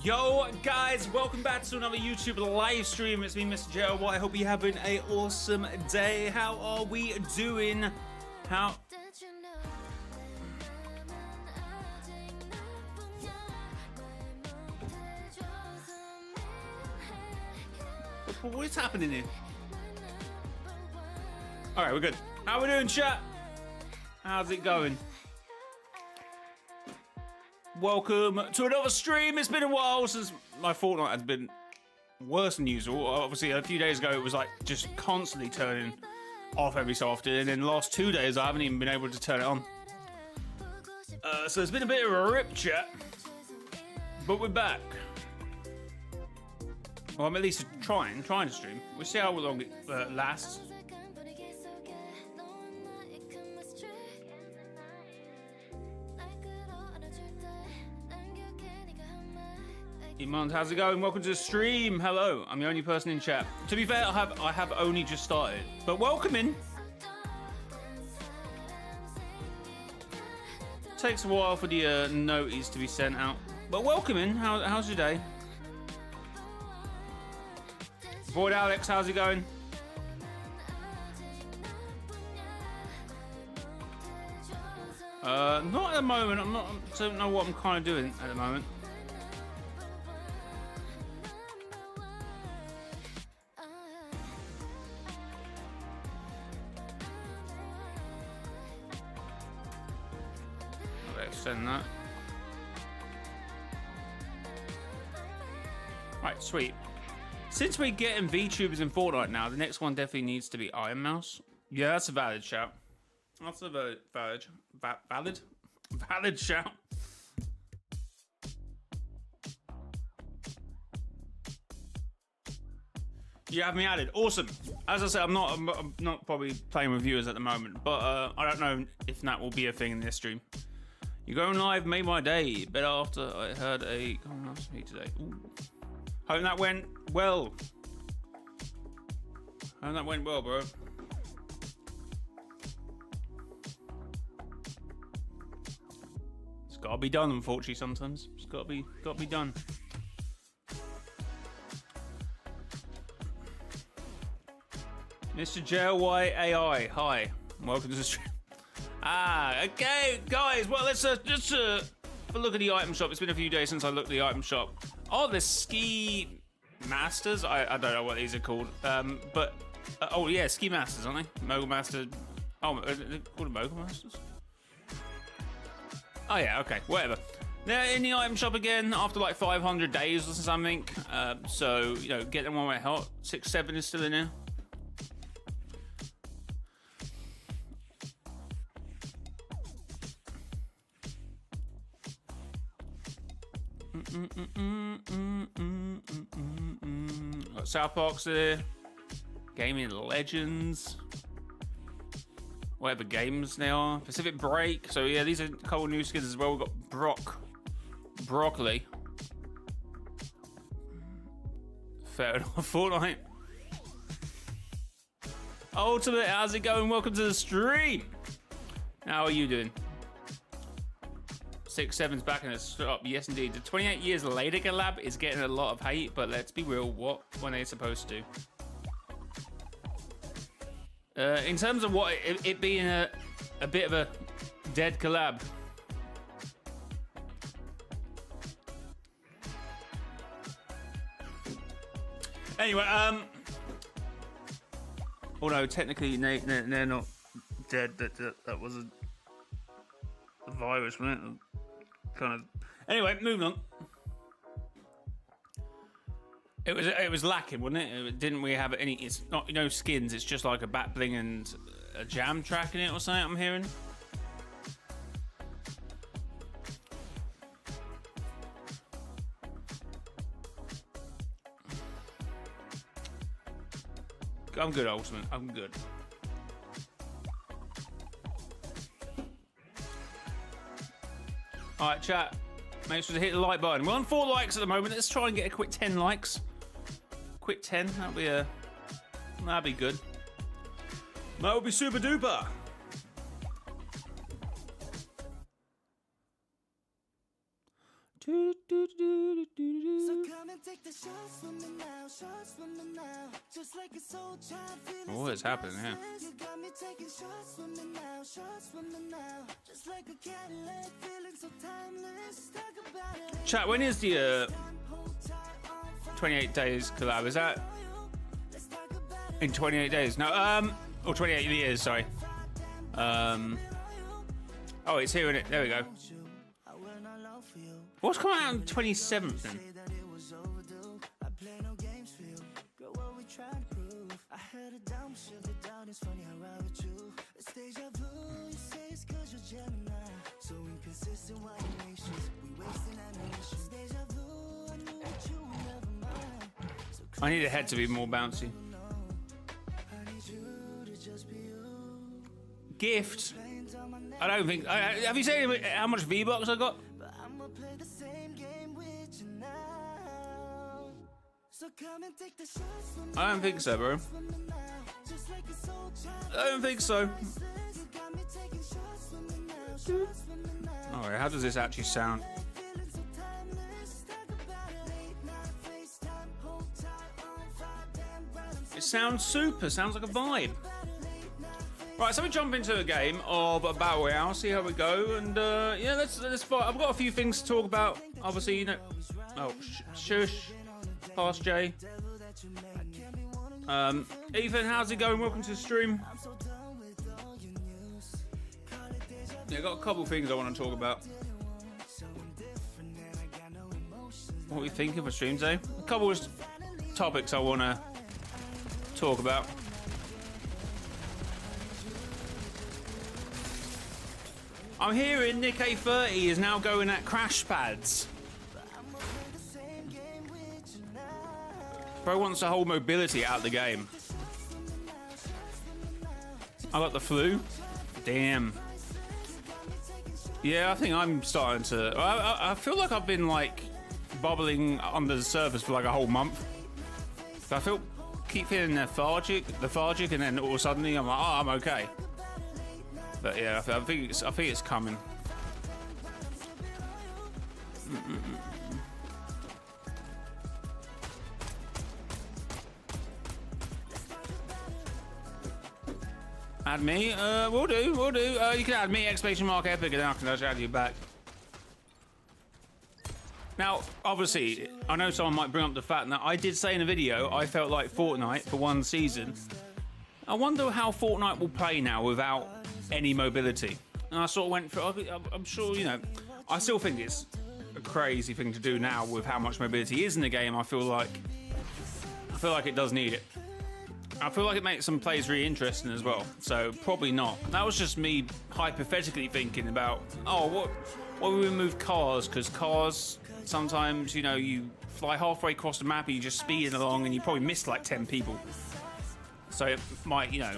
Yo guys, welcome back to another YouTube live stream. It's me, mrjayowhy. I hope you're having an awesome day. How are we doing? What is happening here? Alright, we're good. How we doing, chat? How's it going? Welcome to another stream. It's been a while since my Fortnite has been worse than usual. Obviously, a few days ago, it was like just constantly turning off every so often. And in the last 2 days, I haven't even been able to turn it on. So it's been a bit of a rip chat. But we're back. Well, I'm at least trying to stream. We'll see how long it lasts. Imond, how's it going? Welcome to the stream. Hello, I'm the only person in chat. To be fair, I have only just started, but welcome in. Takes a while for the notice to be sent out, but welcome in. How's your day? Void Alex, how's it going? Not at the moment. I don't know what I'm kind of doing at the moment. Extend that. Right, sweet. Since we're getting VTubers in Fortnite now, the next one definitely needs to be Iron Mouse. Yeah, that's a valid shout. That's a valid shout. You have me added. Awesome. As I said, I'm not probably playing with viewers at the moment, but I don't know if that will be a thing in this stream. You're going live made my day. But after I heard a come on me today. Ooh. Hope that went well. Hope that went well, bro. It's gotta be done, unfortunately. Sometimes it's gotta be done. mrjayowhy AI. Hi, welcome to the stream. Okay, guys. Well, let's just have a look at the item shop. It's been a few days since I looked at the item shop. Oh, the ski masters. I don't know what these are called. But oh yeah, ski masters, aren't they? Mogul master. Oh, they're called Mogul masters. Oh yeah, okay, whatever. They're in the item shop again after like 500 days or something. So you know, get them while they're hot. 6-7 is still in there. Got South Park's there. Gaming Legends. Whatever games they are. Pacific Break. So yeah, these are a couple new skins as well. We've got Broccoli. Fair enough. Fortnite. Ultimate, how's it going? Welcome to the stream. How are you doing? 6-7's back in the shop. Yes, indeed. The 28 years later collab is getting a lot of hate, but let's be real. What when they're supposed to? In terms of what it being a bit of a dead collab. Anyway, although technically they're not dead. That was a virus, wasn't it? Kind of. Anyway, moving on. It was lacking, wasn't it? Didn't we have any? It's not skins. It's just like a back bling and a jam track in it or something. I'm hearing. I'm good, Ultimate. I'm good. All right, chat. Make sure to hit the like button. We're on 4 likes at the moment. Let's try and get a quick 10 likes. Quick 10. That'd be good. That would be super duper. What is happening here? Chat, when is the 28 days collab? Is that in 28 days? No, or 28 years, sorry. Oh, it's here, innit? There we go. What's coming out on the 27th then? I need a head to be more bouncy. Gift? I don't think. Have you seen how much V-Bucks I got? I don't think so, bro. I don't think so. Alright, how does this actually sound? It sounds super, sounds like a vibe. Right, so we jump into a game of a battle royale, see how we go, and yeah, let's fight. I've got a few things to talk about. Obviously, you know. Oh, shush. Past Jay. Ethan, how's it going? Welcome to the stream. Yeah, I got a couple things I want to talk about. What are we thinking for stream today? A couple of topics I want to talk about. I'm hearing Nick A30 is now going at crash pads. Bro wants the whole mobility out of the game. I got the flu. Damn. Yeah, I think I'm starting to. I feel like I've been like bubbling under the surface for like a whole month. So keep feeling lethargic, and then all of a sudden I'm like, oh, I'm okay. But yeah, I think it's coming. Add me? We'll do. You can add me, exclamation mark epic, and then I can just add you back. Now, obviously, I know someone might bring up the fact that I did say in a video I felt like Fortnite for one season. I wonder how Fortnite will play now without any mobility. And I sort of went for. I'm sure, you know, I still think it's a crazy thing to do now with how much mobility is in the game. I feel like it does need it. I feel like it makes some plays really interesting as well. So probably not. That was just me hypothetically thinking about, oh, what we remove cars, because cars sometimes, you know, you fly halfway across the map and you're just speeding along and you probably miss like 10 people. So it might, you know,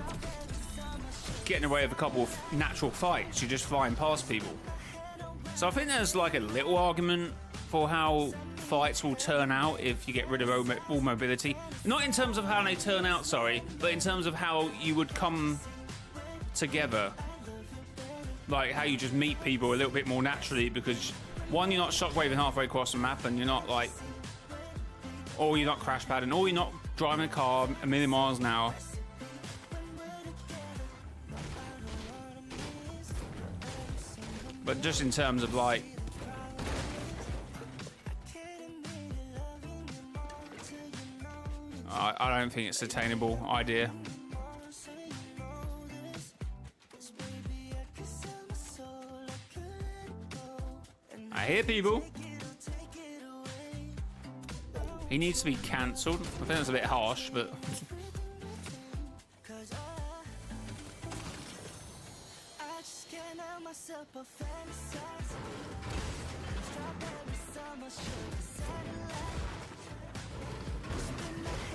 get in the way of a couple of natural fights. You're just flying past people. So I think there's like a little argument for how fights will turn out if you get rid of all mobility. Not in terms of how they turn out, sorry, but in terms of how you would come together. Like how you just meet people a little bit more naturally, because one, you're not shockwaving halfway across the map, and you're not like, or you're not crash padding, or you're not driving a car a million miles an hour. But just in terms of like, I don't think it's an attainable idea. I hear people. He needs to be cancelled. I think that's a bit harsh, but.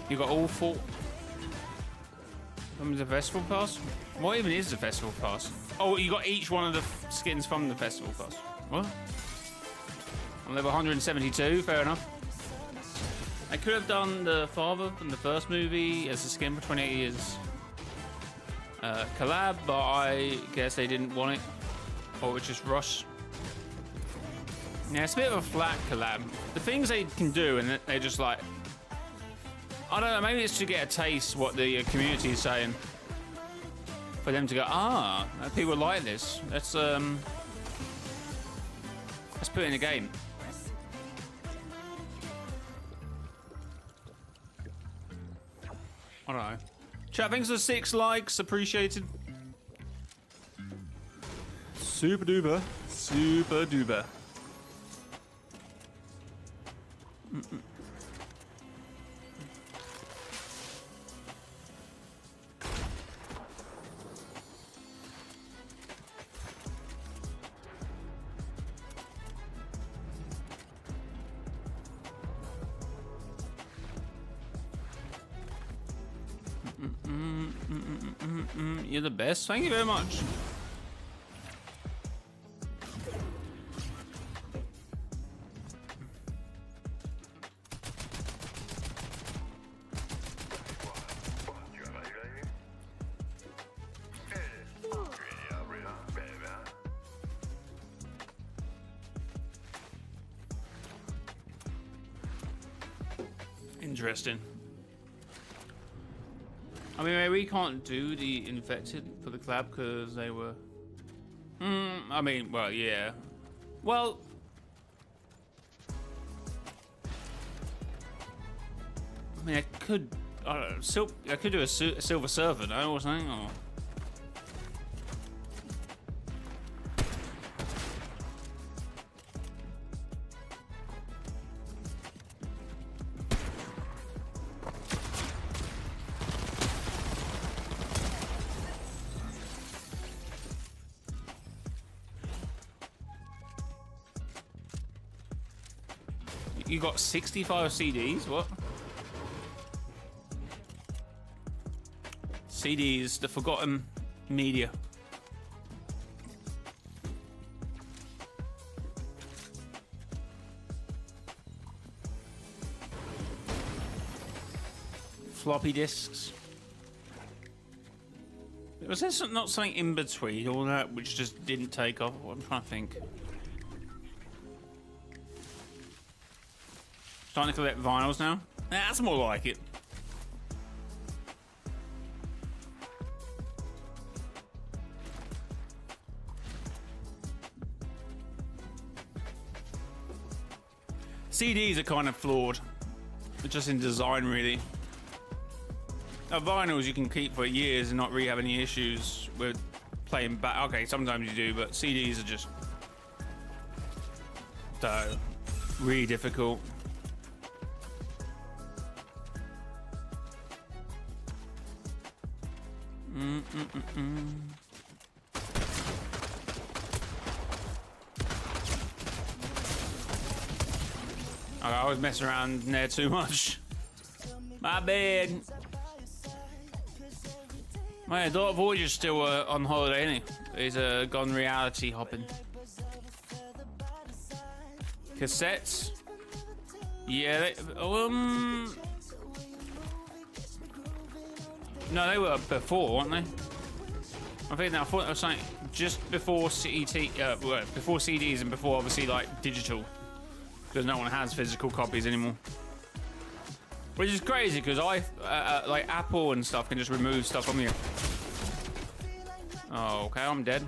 You got all four from the festival pass? What even is the festival pass? Oh, you got each one of the skins from the festival pass. What? I'm level 172, fair enough. I could have done the father from the first movie as a skin for 28 years collab, but I guess they didn't want it. Or it was just rush. Yeah, it's a bit of a flat collab. The things they can do, and they're just like, I don't know, maybe it's to get a taste what the community is saying. For them to go, people like this. Let's put it in a game. I don't know. Chat, thanks for 6 likes, appreciated. Super duper. Super duper. You're the best. Thank you very much. Interesting. I mean, maybe we can't do the infected for the collab because they were. I mean, well, yeah. Well, I mean, I could. I don't know. I could do a silver server, no, or something. Or... You got 65 CDs? What? CDs, the forgotten media. Floppy disks. Was there not something in between all that which just didn't take off? I'm trying to think. Starting to collect vinyls now? That's more like it. CDs are kind of flawed. Just in design, really. Vinyls you can keep for years and not really have any issues with playing back. Okay, sometimes you do, but CDs are just really difficult. I was messing around in there too much. My bad. My daughter Voyager's still on holiday, isn't he? He's gone reality hopping. Cassettes? Yeah, no, they were before, weren't they? I thought it was something just before before CDs and before obviously like digital, because no one has physical copies anymore. Which is crazy because like Apple and stuff can just remove stuff from you. Oh, okay, I'm dead.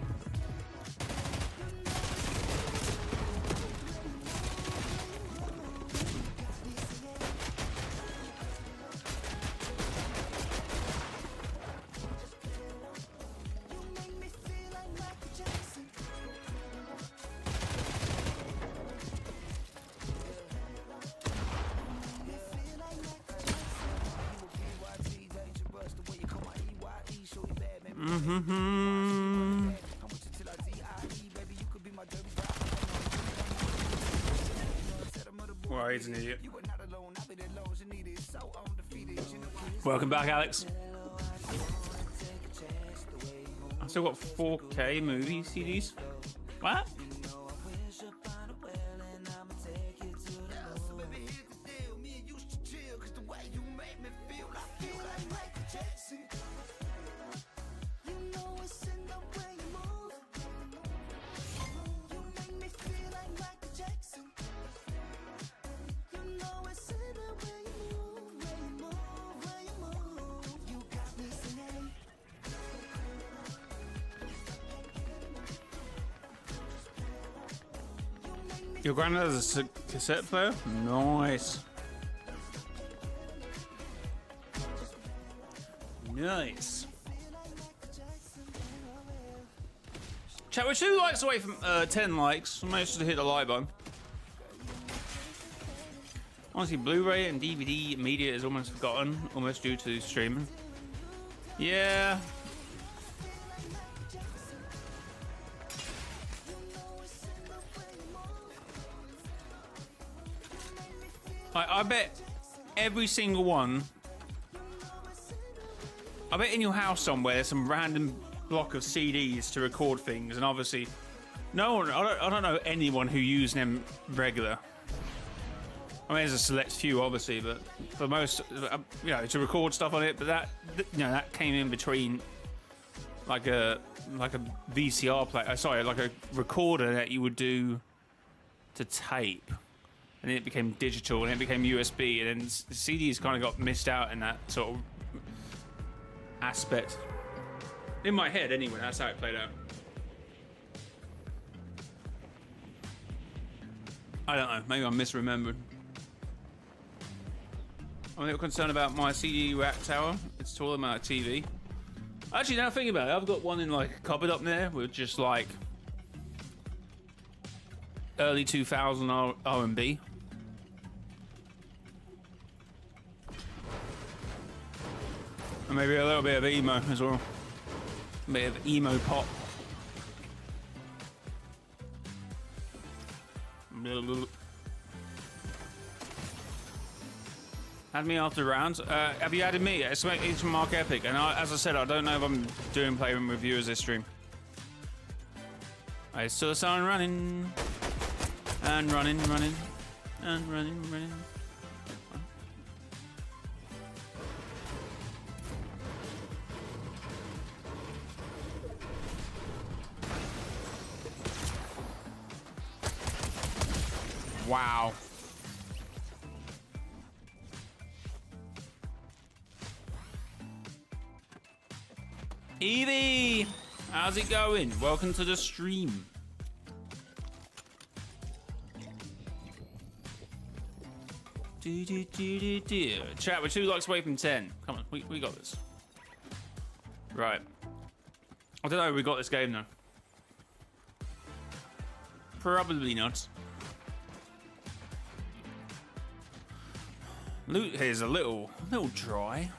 Well, he's an idiot. Welcome back, Alex. I've still got 4K movie CDs. What? Your granddad has a cassette player? Nice. Nice. Chat, we're 2 likes away from 10 likes. I managed to hit the like button. Honestly, Blu-ray and DVD media is almost forgotten, almost due to streaming. Yeah. I bet every single one. I bet in your house somewhere there's some random block of CDs to record things, and obviously, no one. I don't know anyone who uses them regular. I mean, there's a select few, obviously, but for most, you know, to record stuff on it. But that, you know, that came in between like a VCR player. Sorry, like a recorder that you would do to tape. And then it became digital, and it became USB, and then the CDs kind of got missed out in that sort of aspect. In my head, anyway, that's how it played out. I don't know, maybe I'm misremembered. I'm a little concerned about my CD rack tower. It's taller than my TV. Actually, now thinking about it, I've got one in like a cupboard up there with just like early 2000 R&B. And maybe a little bit of emo as well. A bit of emo pop. Add me after rounds. Have you added me? It's from Mark Epic. And as I said, I don't know if I'm doing playing reviewers this stream. I saw the sun running. And running. And running. Wow. Evie, how's it going? Welcome to the stream. Chat, we're 2 likes away from 10. Come on, we got this. Right. I don't know if we got this game though. Probably not. Loot here is a little dry.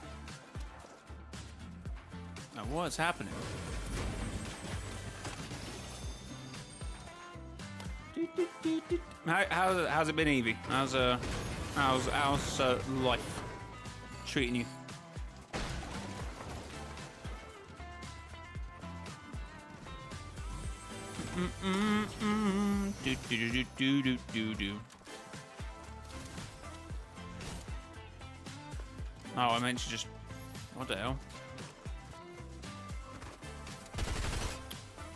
Now, what's happening? How's it been, Evie? How's life treating you? Do. Oh, I meant to just... What the hell?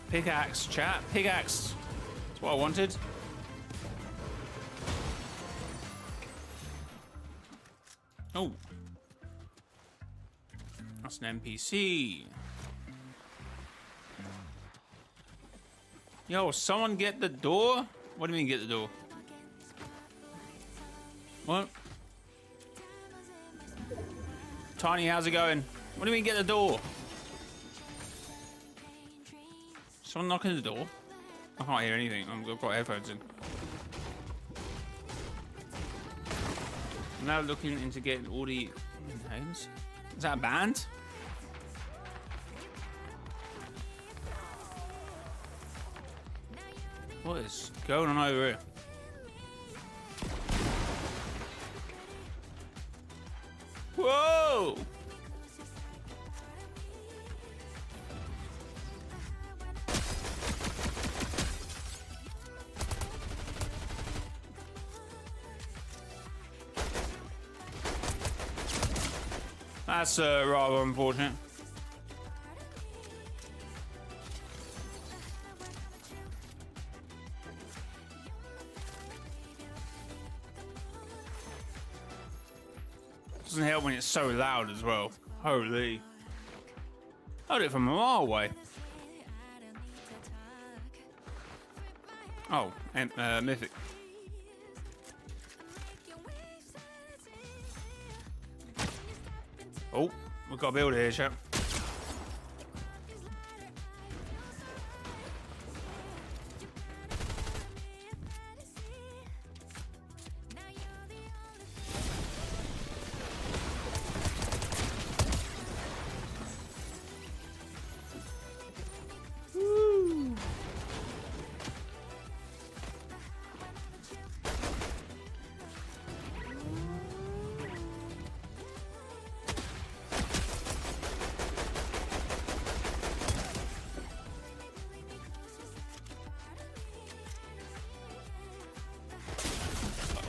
Pickaxe, chat. Pickaxe. That's what I wanted. Oh. That's an NPC. Yo, someone get the door? What do you mean get the door? What? Tiny, how's it going? What do you mean get the door? Someone knocking at the door? I can't hear anything. I've got headphones in. I'm now looking into getting all the names. Is that a band? What is going on over here? Whoa! That's rather unfortunate. Doesn't help when it's so loud as well. Holy. Heard it from a mile away. Oh, and Mythic. Oh, we've got a builder here, chap.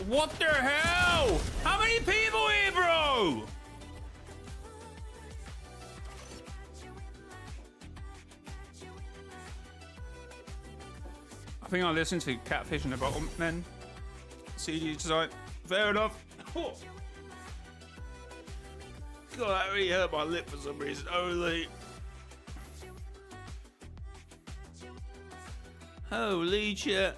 What the hell? How many people here, bro? I think I listened to Catfish in the Bottom then. CD design. Fair enough. Oh. God, that really hurt my lip for some reason. Holy. Holy shit.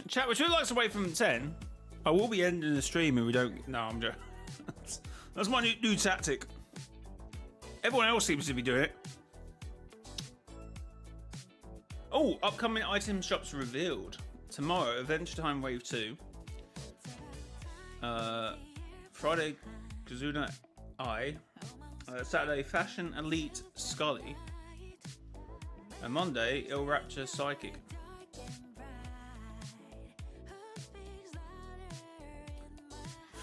Chat, we're 2 likes away from 10. I will be ending the stream if we don't. No, I'm joking. That's my new tactic. Everyone else seems to be doing it. Oh, upcoming item shops revealed. Tomorrow, Adventure Time Wave 2. Friday, Kazuna Eye. Saturday, Fashion Elite Scully. And Monday, Il Rapture Psychic.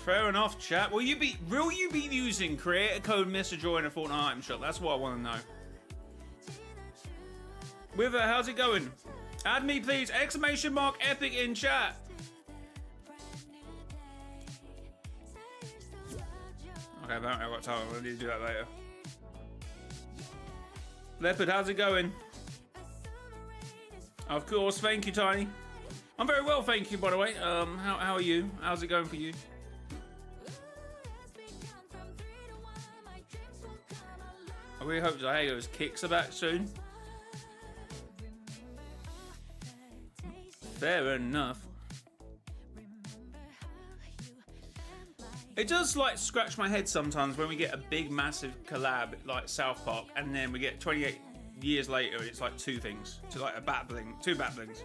Fair enough, chat. Will you be using creator code mrjayowhy in a Fortnite item shop? That's what I want to know. With it, how's it going? Add me, please! Exclamation mark epic in chat. Okay, apparently I've got time. I need to do that later. Leopard, how's it going? Of course, thank you, Tiny. I'm very well, thank you, by the way. How are you? How's it going for you? I really hope Zahego's kicks are back soon. Fair enough. It does like scratch my head sometimes when we get a big massive collab like South Park and then we get 28 years later it's like two things. It's like two bat blings.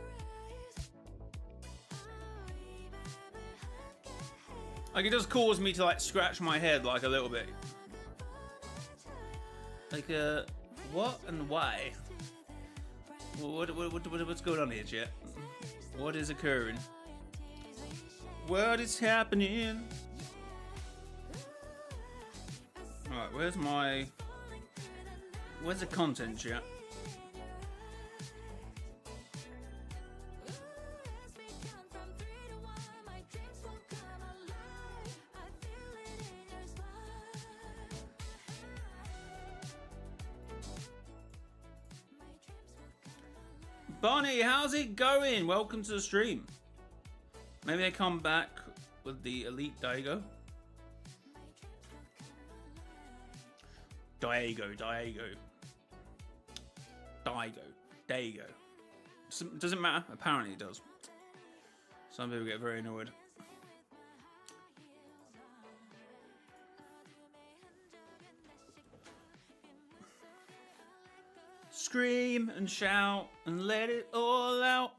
Like it does cause me to like scratch my head like a little bit. Like what and why? What's going on here, chat? What is occurring? What is happening? Alright, where's the content, chat? Bonnie, how's it going? Welcome to the stream. Maybe they come back with the Elite Diego. Diego. Doesn't matter. Apparently it does. Some people get very annoyed. Scream and shout and let it all out.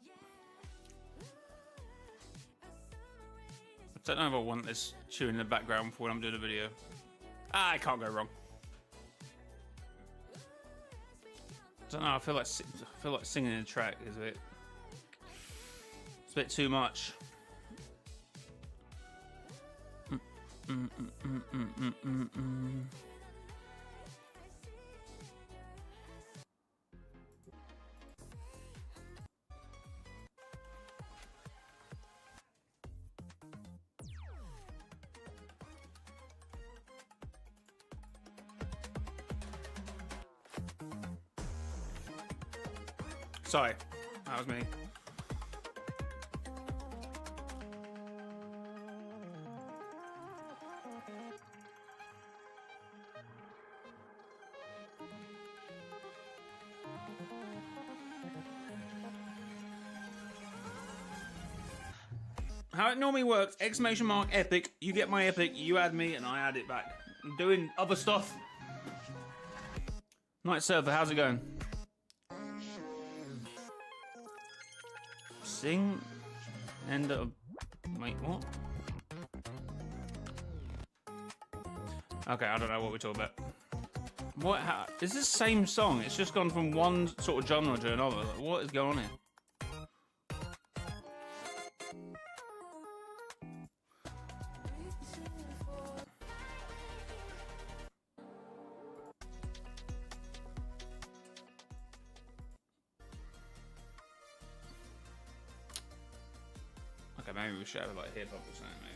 I don't know if I want this tune in the background for when I'm doing a video. I can't go wrong. I don't know. I feel like singing in a track is it's a bit too much. Sorry, that was me. how it normally works, exclamation mark epic, you get my epic, you add me, and I add it back. I'm doing other stuff. Night server, how's it going? Sing, end of, wait, what? Okay, I don't know what we're talking about. What, how, is this the same song? It's just gone from one sort of genre to another. Like, what is going on here? Okay, maybe we should have like hip hop or something, maybe.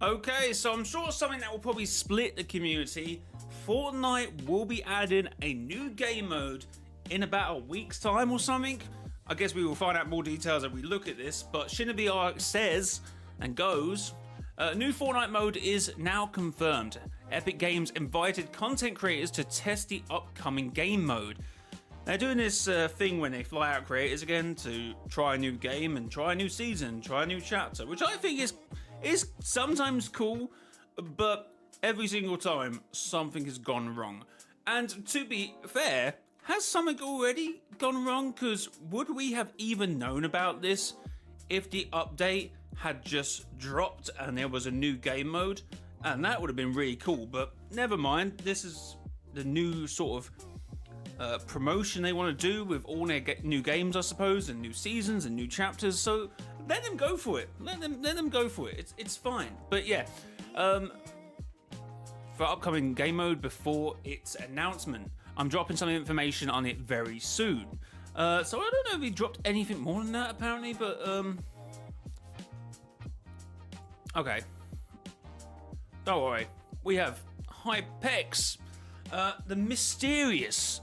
Okay, so I'm sure something that will probably split the community. Fortnite will be adding a new game mode in about a week's time or something. I guess we will find out more details as we look at this, but Shinobi Arc says and goes, new Fortnite mode is now confirmed. Epic Games invited content creators to test the upcoming game mode. They're doing this thing when they fly out creators again to try a new game and try a new season, try a new chapter, which I think is sometimes cool, but every single time something has gone wrong. And to be fair, has something already gone wrong? Because would we have even known about this if the update had just dropped and there was a new game mode? And that would have been really cool, but never mind. This is the new sort of promotion they want to do with all their new games, I suppose, and new seasons and new chapters. So let them go for it. Let them go for it. It's fine. But yeah, for upcoming game mode before its announcement, I'm dropping some information on it very soon. So I don't know if we dropped anything more than that apparently, but okay. Don't worry. We have Hypex. The mysterious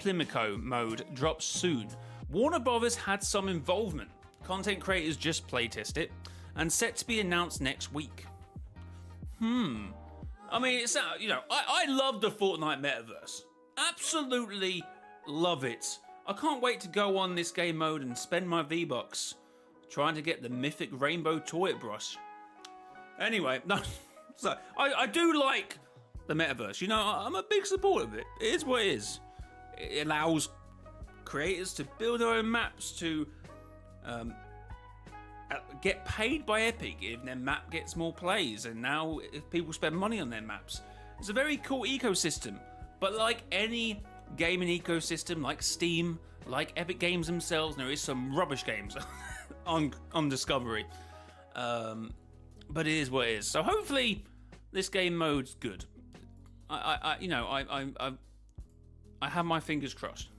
Plimico mode drops soon. Warner Brothers had some involvement. Content creators just playtest it, and set to be announced next week. I mean, it's I love the Fortnite metaverse. Absolutely love it. I can't wait to go on this game mode and spend my V-Bucks trying to get the mythic rainbow toilet brush. Anyway, no, so I do like the metaverse. You know, I'm a big supporter of it. It is what it is. It allows creators to build their own maps, to get paid by Epic if their map gets more plays, and now if people spend money on their maps. It's a very cool ecosystem, but like any gaming ecosystem, like Steam, like Epic Games themselves, there is some rubbish games on Discovery, but it is what it is. So hopefully this game mode's good. I have my fingers crossed.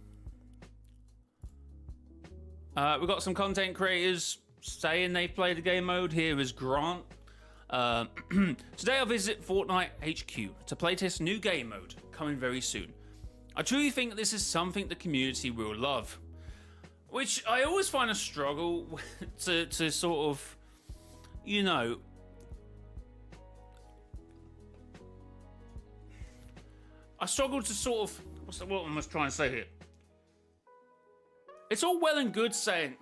We've got some content creators saying they've played the game mode. Here is Grant. Today I'll visit Fortnite HQ to playtest new game mode, coming very soon. I truly think this is something the community will love. Which I always find a struggle to sort of, you know... I struggle to sort of... What am I trying to say here? It's all well and good saying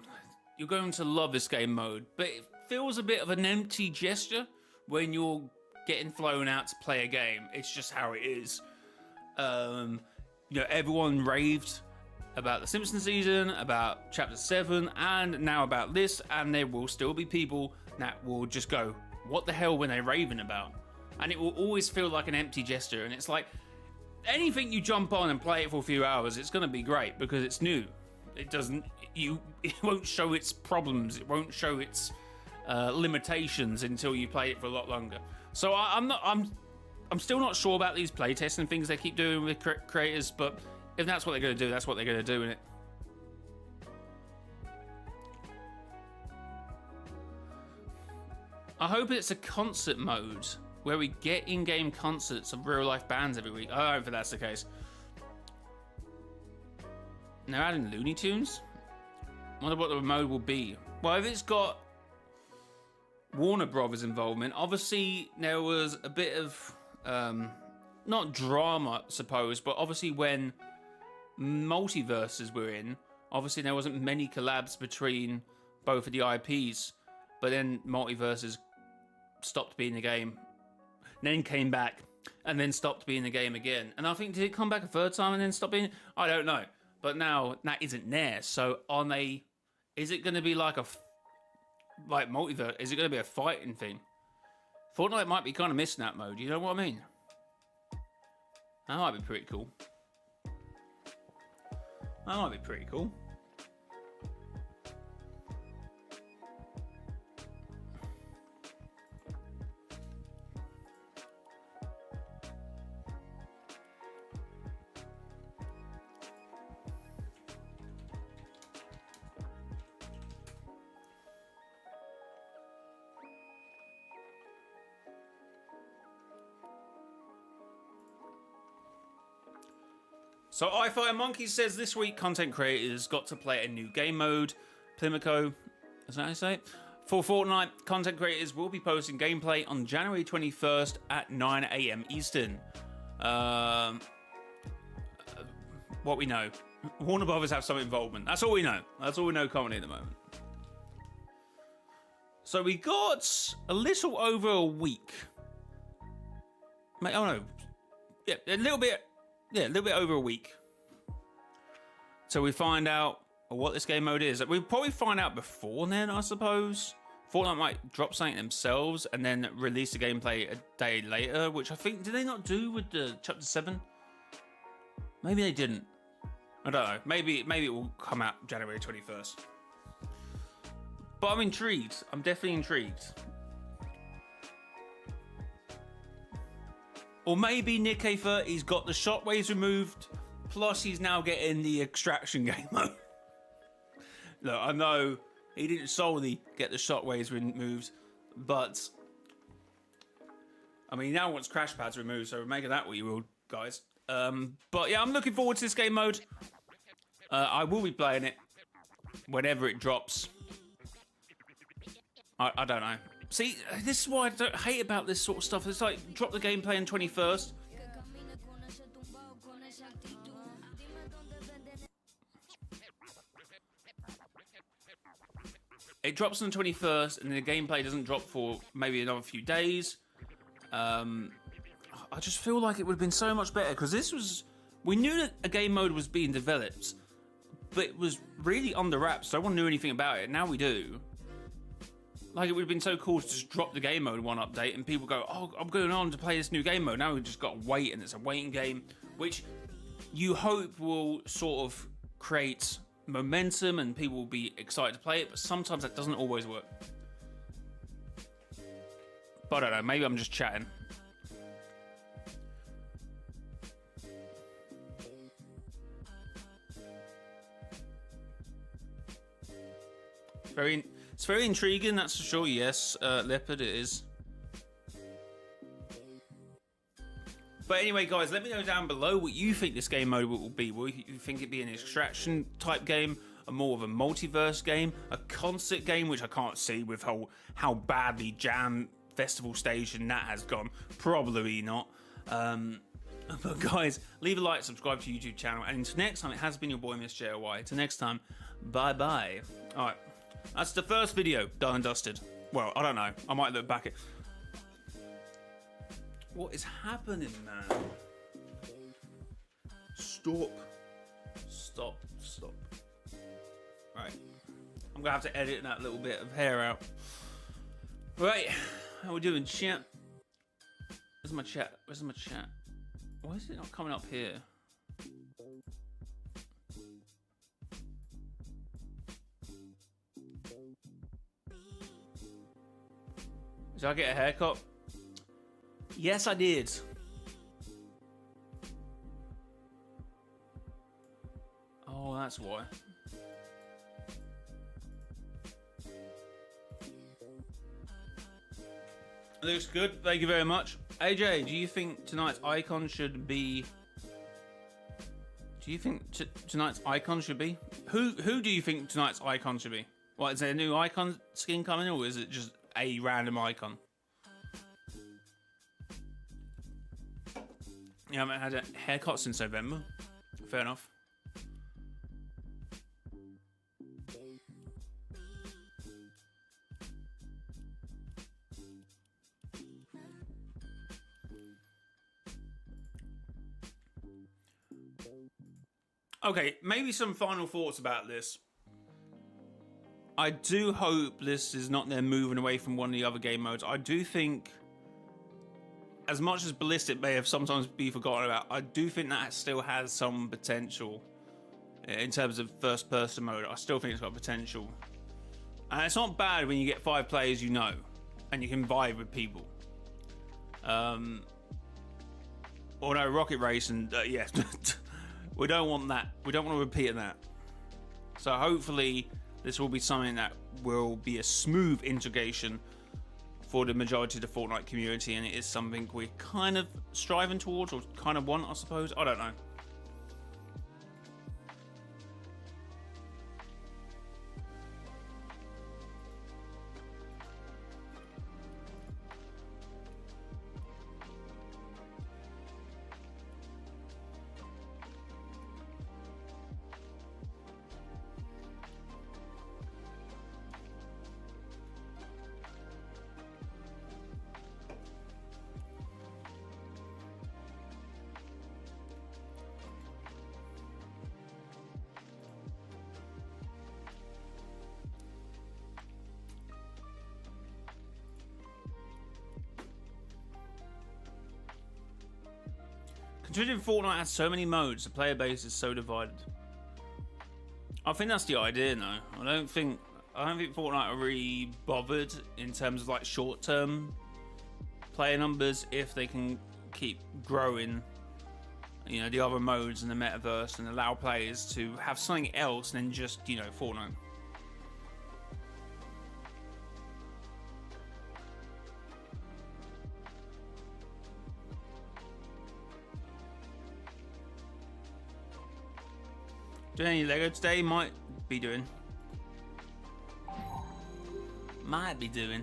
you're going to love this game mode, but it feels a bit of an empty gesture when you're getting flown out to play a game. It's just how it is. Everyone raved about the Simpsons season, about Chapter 7, and now about this, and there will still be people that will just go, what the hell were they raving about? And it will always feel like an empty gesture, and it's like, anything you jump on and play it for a few hours, it's going to be great because it's new. It won't show its problems. It won't show its limitations until you play it for a lot longer. So I'm still not sure about these playtests and things they keep doing with creators, but If that's what they're going to do, that's what they're going to do, innit? I hope it's a concert mode where we get in-game concerts of real-life bands every week. I hope that's the case. They're adding Looney Tunes? I wonder what the mode will be. Well, if it's got Warner Brothers involvement, obviously there was a bit of, not drama, I suppose, but obviously when multiverses were in, obviously there wasn't many collabs between both of the IPs, but then multiverses stopped being the game, then came back, and then stopped being the game again. And I think, did it come back a third time and then stop being? I don't know. But now that isn't there. So on a, is it going to be like a, like multiverse? Is it going to be a fighting thing? Fortnite might be kind of missing that mode. You know what I mean? That might be pretty cool. That might be pretty cool. So iFire Monkey says this week content creators got to play a new game mode. Plimico, is that how you say it? For Fortnite, content creators will be posting gameplay on January 21st at 9 AM Eastern. What we know. Warner Brothers have some involvement. That's all we know. That's all we know currently at the moment. So we got a little over a week. Oh no. Yeah, a little bit over a week. So we find out what this game mode is. We'll probably find out before then, I suppose. Fortnite might drop something themselves and then release the gameplay a day later, which I think, did they not do with the Chapter 7? Maybe they didn't. I don't know. Maybe it will come out January 21st. But I'm intrigued. I'm definitely intrigued. Or maybe Nick A30's got the shockwaves removed, plus he's now getting the extraction game mode. Look, I know he didn't solely get the shockwaves removed, but I mean, he now wants crash pads removed, so make of that what you will, guys. But yeah, I'm looking forward to this game mode. I will be playing it whenever it drops. I don't know. See, this is what I don't hate about this sort of stuff. It's like, drop the gameplay on 21st. It drops on the 21st, and the gameplay doesn't drop for maybe another few days. I just feel like it would have been so much better, because this was... We knew that a game mode was being developed, but it was really under wraps. No one knew anything about it. Now we do. Like, it would have been so cool to just drop the game mode one update and people go, oh, I'm going on to play this new game mode. Now we've just got to wait, and it's a waiting game, which you hope will sort of create momentum and people will be excited to play it, but sometimes that doesn't always work. But I don't know, maybe I'm just chatting. It's very intriguing, that's for sure. Yes, Leopard, it is. But anyway, guys, let me know down below what you think this game mode will be. Will you think it'd be an extraction type game, a more of a multiverse game, a concert game, which I can't see with how badly Jam Festival Stage and that has gone? Probably not. But guys, leave a like, subscribe to the YouTube channel, and until next time, it has been your boy mrjayowhy. Until next time, bye-bye. All right. That's the first video done and dusted. Well, I don't know. I might look back at... What is happening, man? Stop. Stop. Stop. Right. I'm going to have to edit that little bit of hair out. Right. How we doing, chat? Where's my chat? Where's my chat? Why is it not coming up here? Did I get a haircut? Yes, I did. that's why. Looks good. Thank you very much. AJ, do you think tonight's icon should be... Do you think tonight's icon should be? Who do you think tonight's icon should be? What, is there a new icon skin coming, or is it just a random icon? Yeah, I haven't had a haircut since November. Fair enough. Okay, maybe some final thoughts about this. I do hope this is not them moving away from one of the other game modes. I do think, as much as Ballistic may have sometimes be forgotten about, I do think that still has some potential in terms of first-person mode. I still think it's got potential. And it's not bad when you get 5 players you know, and you can vibe with people. Although Rocket Race and, yeah, we don't want that. We don't want to repeat that. So hopefully this will be something that will be a smooth integration for the majority of the Fortnite community, and it is something we're kind of striving towards, or kind of want, I suppose. I don't know. Considering Fortnite has so many modes, the player base is so divided. I think that's the idea, though. I don't think Fortnite are really bothered in terms of like short-term player numbers if they can keep growing, you know, the other modes in the metaverse and allow players to have something else than just, you know, Fortnite. Doing any Lego today? Might be doing. Might be doing.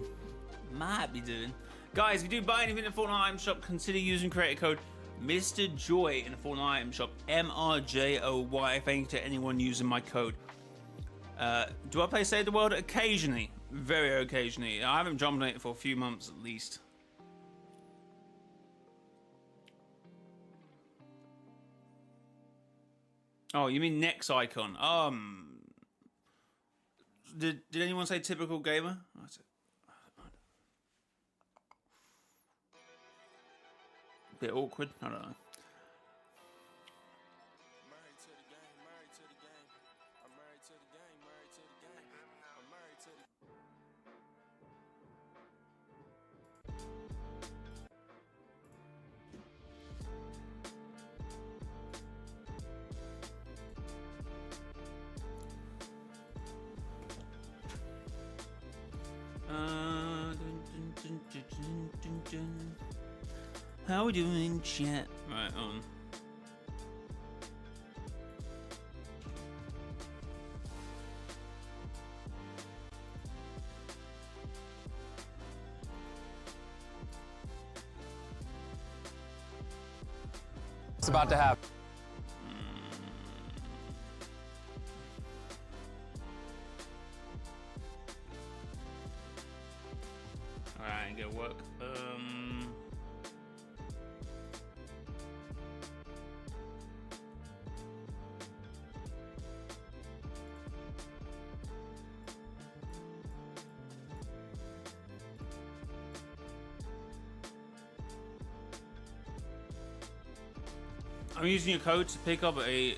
Guys, if you do buy anything in the Fortnite item shop, consider using creator code Mr. Joy in the Fortnite item shop. mrjayowhy. Thank you to anyone using my code. Do I play Save the World? Occasionally. Very occasionally. I haven't jumped on it for a few months at least. Oh, you mean next icon? Did anyone say typical gamer? Bit awkward. I don't know. How we doing, chat? Right, It's about to happen. Alright, go work. I'm using your code to pick up a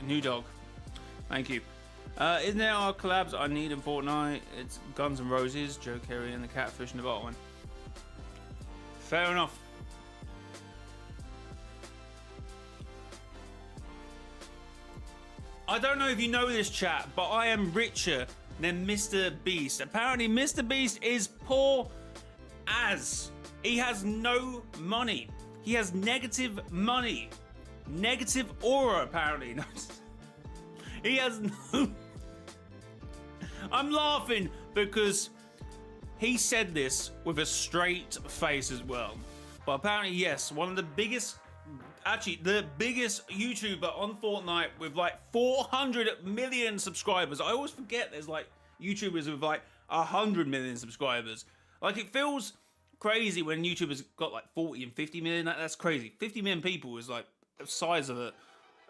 new dog. Thank you. In there are collabs I need in Fortnite. It's Guns N' Roses, Joe Kerry, and the Catfish in the bottom one. Fair enough. I don't know if you know this, chat, but I am richer than Mr. Beast. Apparently, Mr. Beast is poor as. He has no money. He has negative money. Negative aura, apparently. He has no... I'm laughing because he said this with a straight face as well. But apparently, yes, one of the biggest... Actually, the biggest YouTuber on Fortnite with like 400 million subscribers. I always forget there's like YouTubers with like 100 million subscribers. Like, it feels crazy when YouTubers got like 40 and 50 million. That's crazy. 50 million people is like the size of a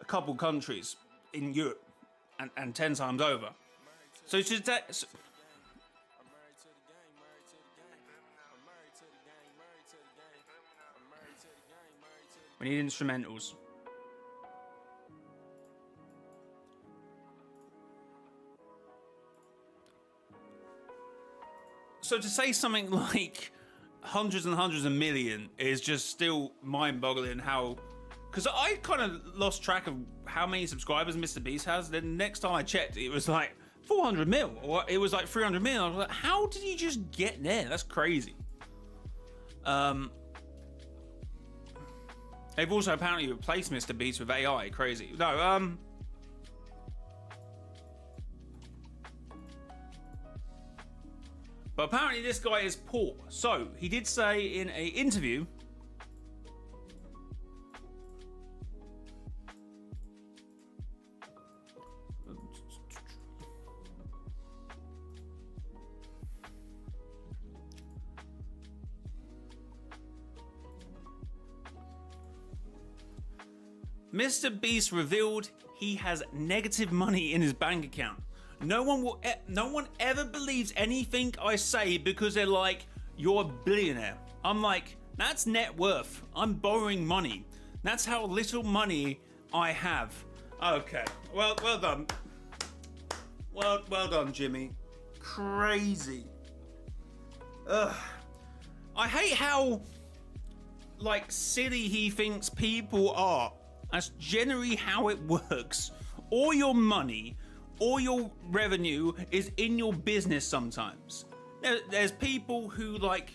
couple countries in Europe and 10 times over. So it's just that... We need instrumentals. So to say something like hundreds and hundreds of million is just still mind-boggling how... Because I kind of lost track of how many subscribers Mr. Beast has. Then next time I checked, it was like 400 mil. Or it was like 300 mil. I was like, how did you just get there? That's crazy. They've also apparently replaced Mr. Beast with AI. Crazy. No, but apparently this guy is poor. So he did say in an interview, Mr. Beast revealed he has negative money in his bank account. No one ever believes anything I say because they're like, you're a billionaire. I'm like, that's net worth. I'm borrowing money. That's how little money I have. Okay, well done. Well done, Jimmy. Crazy. Ugh. I hate how, like, silly he thinks people are. That's generally how it works. All your money, all your revenue is in your business sometimes. There's people who, like,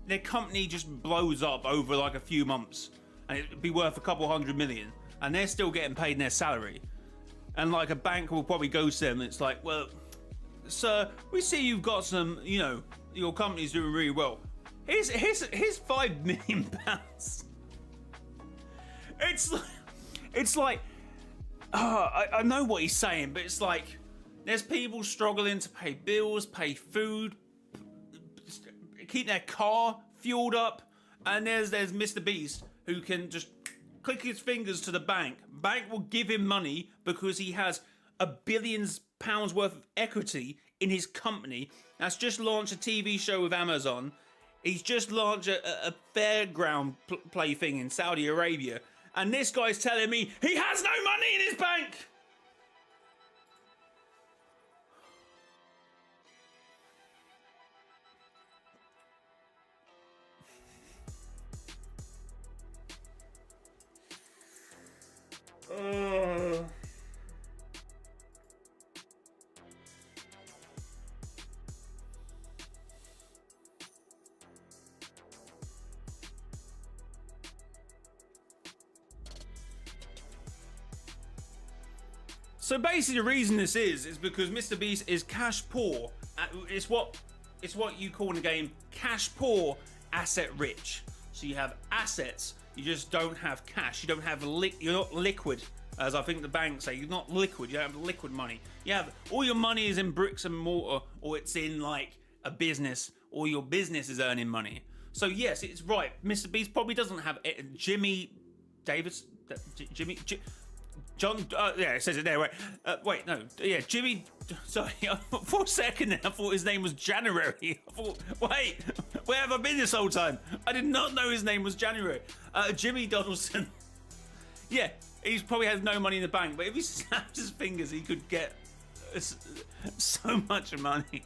their company just blows up over like a few months and it'd be worth a couple hundred million and they're still getting paid their salary. And like a bank will probably go to them and it's like, well, sir, we see you've got some, you know, your company's doing really well. Here's £5 million. It's like, I know what he's saying, but it's like, there's people struggling to pay bills, pay food, keep their car fueled up, and there's Mr. Beast who can just click his fingers to the bank. Bank will give him money because he has £1 billion worth of equity in his company. That's just launched a TV show with Amazon. He's just launched a fairground play thing in Saudi Arabia. And this guy's telling me he has no money in his bank. So basically the reason this is because Mr. Beast is cash poor. It's what you call in the game cash poor, asset rich. So you have assets, you just don't have cash. You don't have you're not liquid, as I think the banks say. You're not liquid. You don't have liquid money. You have all your money is in bricks and mortar, or it's in like a business, or your business is earning money. So yes, it's right. Mr. Beast probably doesn't have it. Jimmy Davis, John, yeah, it says it there. Wait, no, yeah, Jimmy. Sorry, for a second there, I thought his name was January. I thought, wait, where have I been this whole time? I did not know his name was January. Jimmy Donaldson. Yeah, he probably has no money in the bank, but if he snaps his fingers, he could get so much money.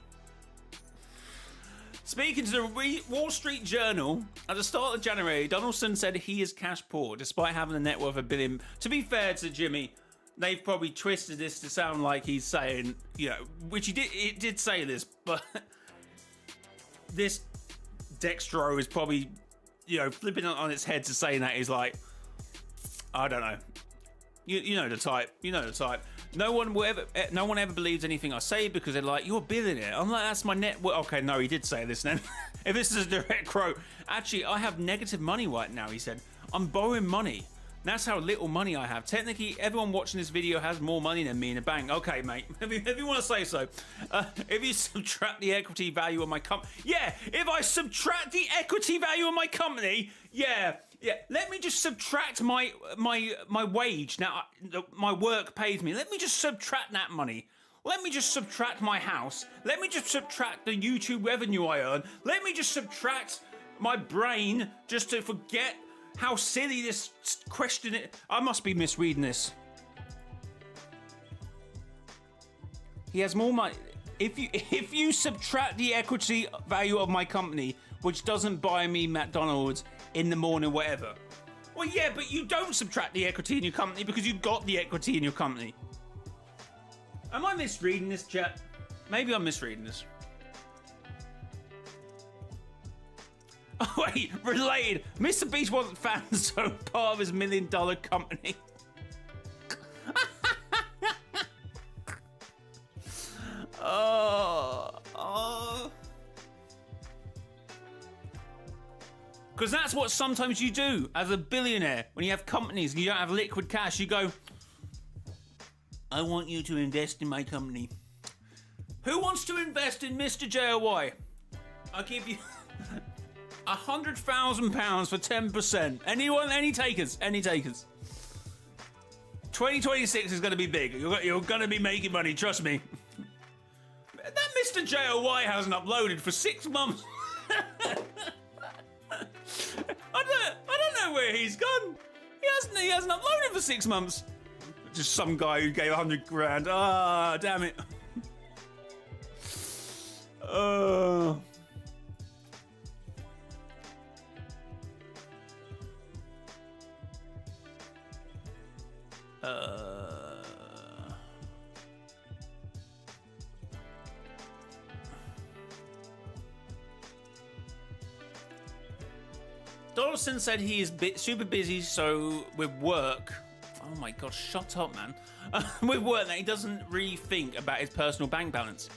Speaking to the Wall Street Journal, at the start of January, Donaldson said he is cash poor, despite having a net worth of $1 billion. To be fair to Jimmy, they've probably twisted this to sound like he's saying, you know, which he did. It did say this, but this Dextro is probably, you know, flipping it on its head to saying that is like, I don't know. You know the type. You know the type. No one ever believes anything I say because they're like, you're a billionaire. I'm like, that's my net worth. Okay, no, he did say this then. If this is a direct quote. Actually, I have negative money right now, he said. I'm borrowing money. That's how little money I have. Technically, everyone watching this video has more money than me in the bank. Okay, mate, if you want to say so. If you subtract the equity value of my company. Yeah, if I subtract the equity value of my company, yeah. Let me just subtract my wage. Now, my work pays me. Let me just subtract that money. Let me just subtract my house. Let me just subtract the YouTube revenue I earn. Let me just subtract my brain just to forget how silly this question is. I must be misreading this. He has more money. If you subtract the equity value of my company, which doesn't buy me McDonald's in the morning, whatever. Well, yeah, but you don't subtract the equity in your company because you've got the equity in your company. Am I misreading this, chat? Maybe I'm misreading this. Oh, wait, related. Mr. Beast wasn't found, so part of his $1 million company. Oh. Because that's what sometimes you do as a billionaire. When you have companies and you don't have liquid cash, you go, I want you to invest in my company. Who wants to invest in Mr. JOY? I'll give you £100,000 for 10%. Anyone? Any takers? Any takers? 2026 is going to be big. You're going to be making money, trust me. That Mr. JOY hasn't uploaded for 6 months. I don't know where he's gone. He hasn't uploaded for 6 months. Just some guy who gave 100 grand. Ah, damn it. Donaldson said he is super busy, so with work. Oh my god, shut up, man. With work, that he doesn't really think about his personal bank balance.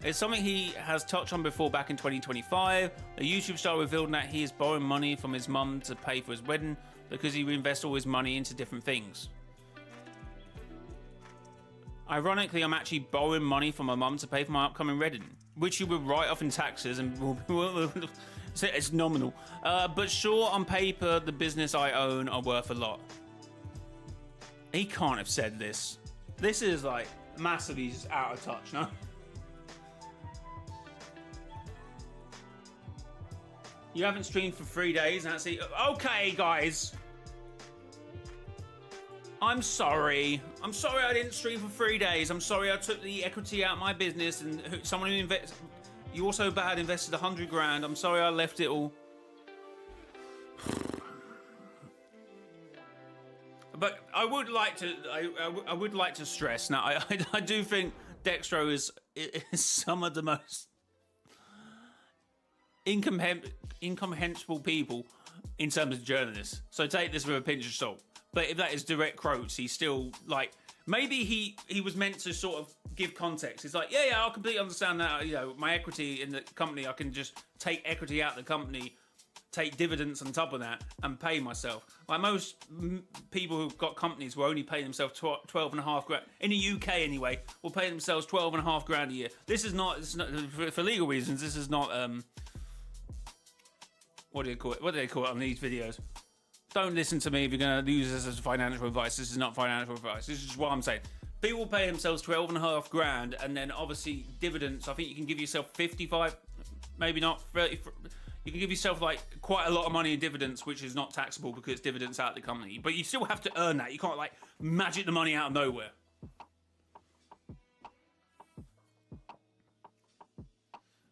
It's something he has touched on before back in 2025. A YouTube star revealed that he is borrowing money from his mum to pay for his wedding because he reinvests all his money into different things. Ironically, I'm actually borrowing money from my mum to pay for my upcoming wedding, which you will write off in taxes and it's nominal. But sure, on paper, the business I own are worth a lot. He can't have said this. This is like massively just out of touch, no? You haven't streamed for 3 days, and that's it. Okay, guys. I'm sorry. I'm sorry I didn't stream for 3 days. I'm sorry I took the equity out of my business and someone who invested. You also bad invested 100 grand. I'm sorry I left it all. But I would like to. I would like to stress now. I do think Dextro is some of the most incomprehensible people in terms of journalists. So take this with a pinch of salt. But if that is direct quotes, he's still like, maybe he was meant to sort of give context. It's like, yeah, I completely understand that. You know, my equity in the company, I can just take equity out of the company, take dividends on top of that, and pay myself. Like most people who've got companies will only pay themselves 12.5 grand in the UK anyway. Will pay themselves 12.5 grand a year. This is not for legal reasons. This is not what do they call it? What do they call it on these videos? Don't listen to me if you're going to use this as financial advice. This is not financial advice. This is just what I'm saying. People pay themselves 12.5 grand, and then obviously dividends. I think you can give yourself 55, maybe not 30. You can give yourself like quite a lot of money in dividends, which is not taxable because it's dividends out of the company. But you still have to earn that. You can't like magic the money out of nowhere.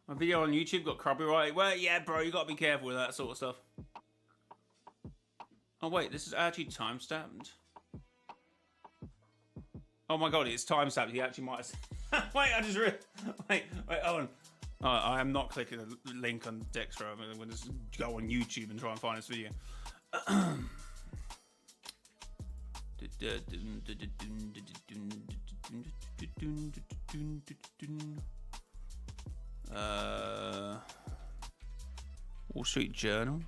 My video on YouTube got copyright. Well, yeah, bro, you got to be careful with that sort of stuff. Oh wait, this is actually time-stamped. Oh my god, it's timestamped. He actually might have... Wait, I just wait, hold on. I am not clicking a link on Dexter. I'm going to just go on YouTube and try and find this video. Wall Street Journal.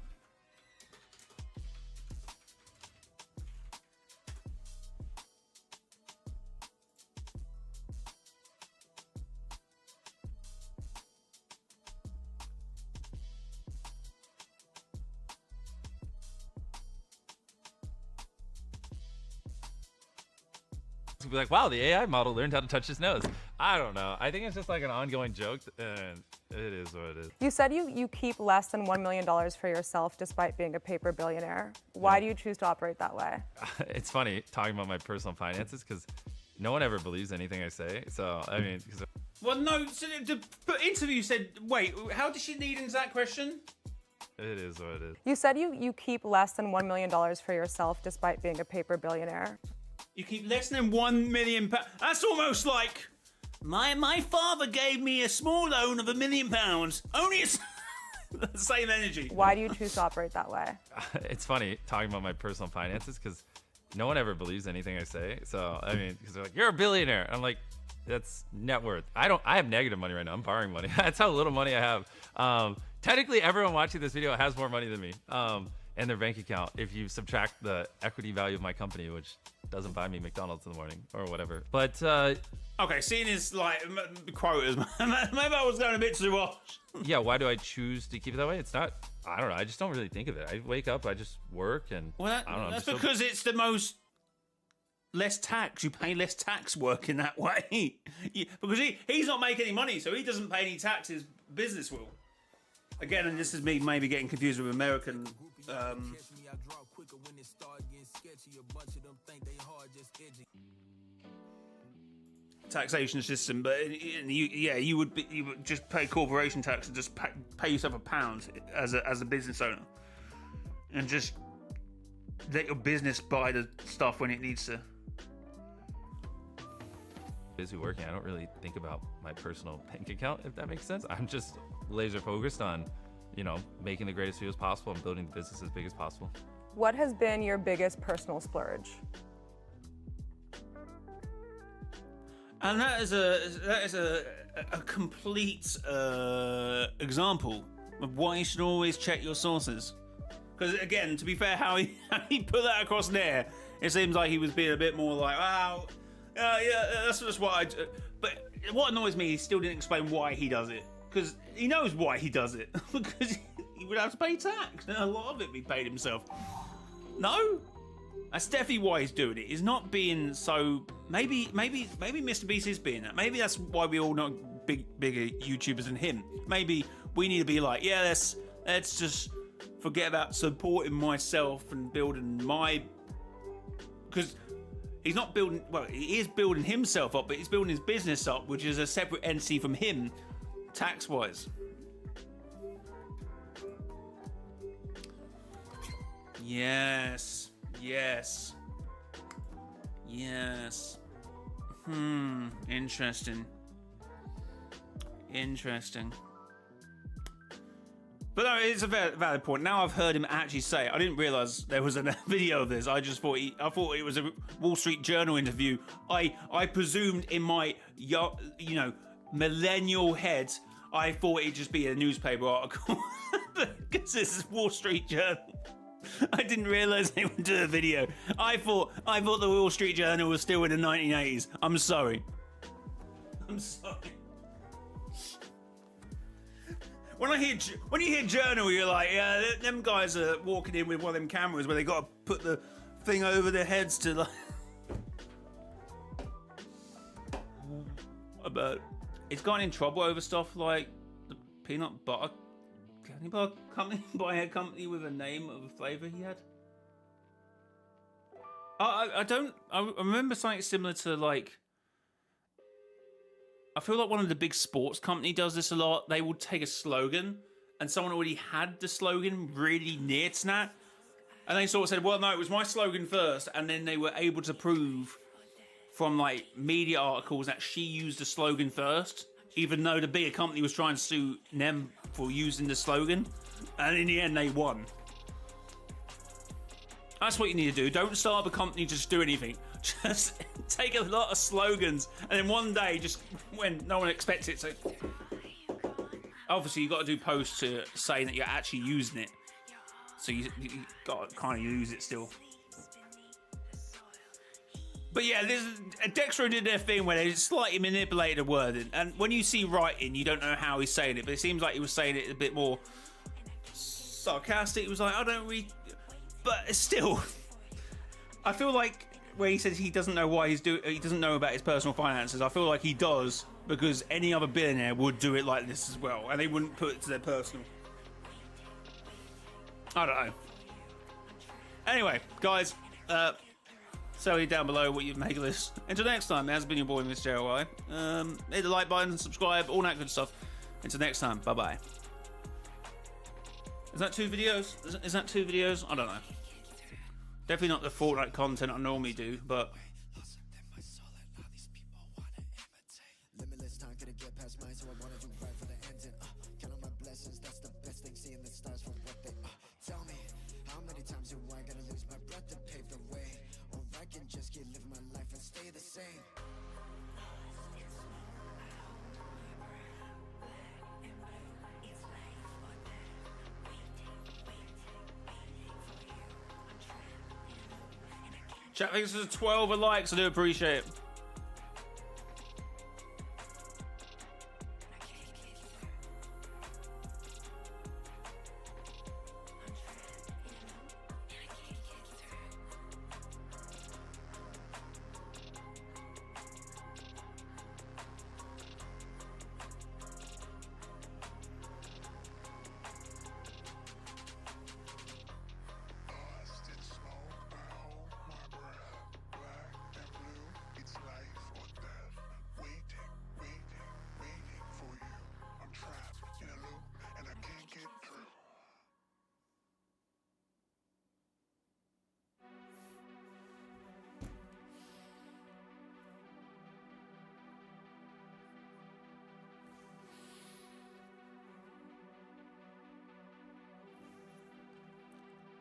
Be like, wow, the AI model learned how to touch his nose. I don't know. I think it's just like an ongoing joke, and it is what it is. You said you keep less than $1 million for yourself despite being a paper billionaire. Why do you choose to operate that way? It's funny talking about my personal finances because no one ever believes anything I say. So, I mean, well, no, so the interview said, wait, how did she need into that question? it is what it is. You said you keep less than $1 million for yourself despite being a paper billionaire. You keep less than £1 million. That's almost like my father gave me a small loan of £1 million. Only the same energy. Why do you choose to operate that way? It's funny talking about my personal finances because no one ever believes anything I say. So, I mean, because they're like, you're a billionaire. I'm like, that's net worth. I have negative money right now. I'm borrowing money. That's how little money I have. Technically, everyone watching this video has more money than me in their bank account if you subtract the equity value of my company, which doesn't buy me McDonald's in the morning or whatever. But okay, seeing his like quotas, maybe I was going a bit too much. Yeah, why do I choose to keep it that way? It's not. I don't know. I just don't really think of it. I wake up, I just work, and well, I don't know. That's because it's the most less tax. You pay less tax working that way. Because he's not making any money, so he doesn't pay any taxes. Business will. Again, and this is me maybe getting confused with American. Taxation system, but you would just pay corporation tax and just pay yourself £1 as a business owner, and just let your business buy the stuff when it needs to. Busy working, I don't really think about my personal bank account, if that makes sense. I'm just laser focused on, making the greatest videos possible and building the business as big as possible. What has been your biggest personal splurge? And that is a complete example of why you should always check your sources. Because again, to be fair, how he put that across there, it seems like he was being a bit more like, wow, yeah, that's just what I do. But what annoys me, he still didn't explain why he does it. Because he knows why he does it. Because he would have to pay tax, and a lot of it be paid himself. No? That's definitely why he's doing it. He's not being so. Maybe Mr. Beast is being that. Maybe that's why we all know bigger YouTubers than him. Maybe we need to be like, yeah, let's just forget about supporting myself and building my. Because he's not building. Well, he is building himself up, but he's building his business up, which is a separate entity from him, tax-wise. Yes. Yes. Yes. Interesting. Interesting. But no, it's a valid point. Now I've heard him actually say it. I didn't realise there was a video of this. I thought it was a Wall Street Journal interview. I presumed in my millennial head, I thought it'd just be a newspaper article because this is Wall Street Journal. I didn't realise they would do a video. I thought the Wall Street Journal was still in the 1980s. I'm sorry. When you hear journal, you're like, yeah, them guys are walking in with one of them cameras where they got to put the thing over their heads to like. But it's gotten in trouble over stuff like the peanut butter. Can you buy a company with a name of a flavour he had? I remember something similar to like. I feel like one of the big sports company does this a lot. They will take a slogan, and someone already had the slogan really near to that, and they sort of said, "Well, no, it was my slogan first," and then they were able to prove from like media articles that she used the slogan first, even though the bigger company was trying to sue them for using the slogan, and in the end they won. That's what you need to do. Don't start up a company to just do anything. Just take a lot of slogans, and then one day, just when no one expects it, so obviously you got to do posts to saying that you're actually using it. So you got to kind of use it still. But yeah, Dextro did their thing where they slightly manipulated the wording, and when you see writing, you don't know how he's saying it, but it seems like he was saying it a bit more sarcastic. It was like, I don't read, but it's still, I feel like where he says he doesn't know why he doesn't know about his personal finances, I feel like he does, because any other billionaire would do it like this as well, and they wouldn't put it to their personal. I don't know. Anyway, guys, tell me down below what you make of this. Until next time, it has been your boy, mrjayowhy. Hit the like button, subscribe, all that good stuff. Until next time, bye-bye. Is that 2 videos? Is that 2 videos? I don't know. Definitely not the Fortnite content I normally do, but... Limitless time couldn't get past mine, so I wanted to fight for the ending. Count on my blessings, that's the best thing, seeing the stars from what they tell me, how many times do I gotta lose my breath to pave the way? Or I can just keep living my life and stay the same. Chat, thanks for 12 likes, I do appreciate it.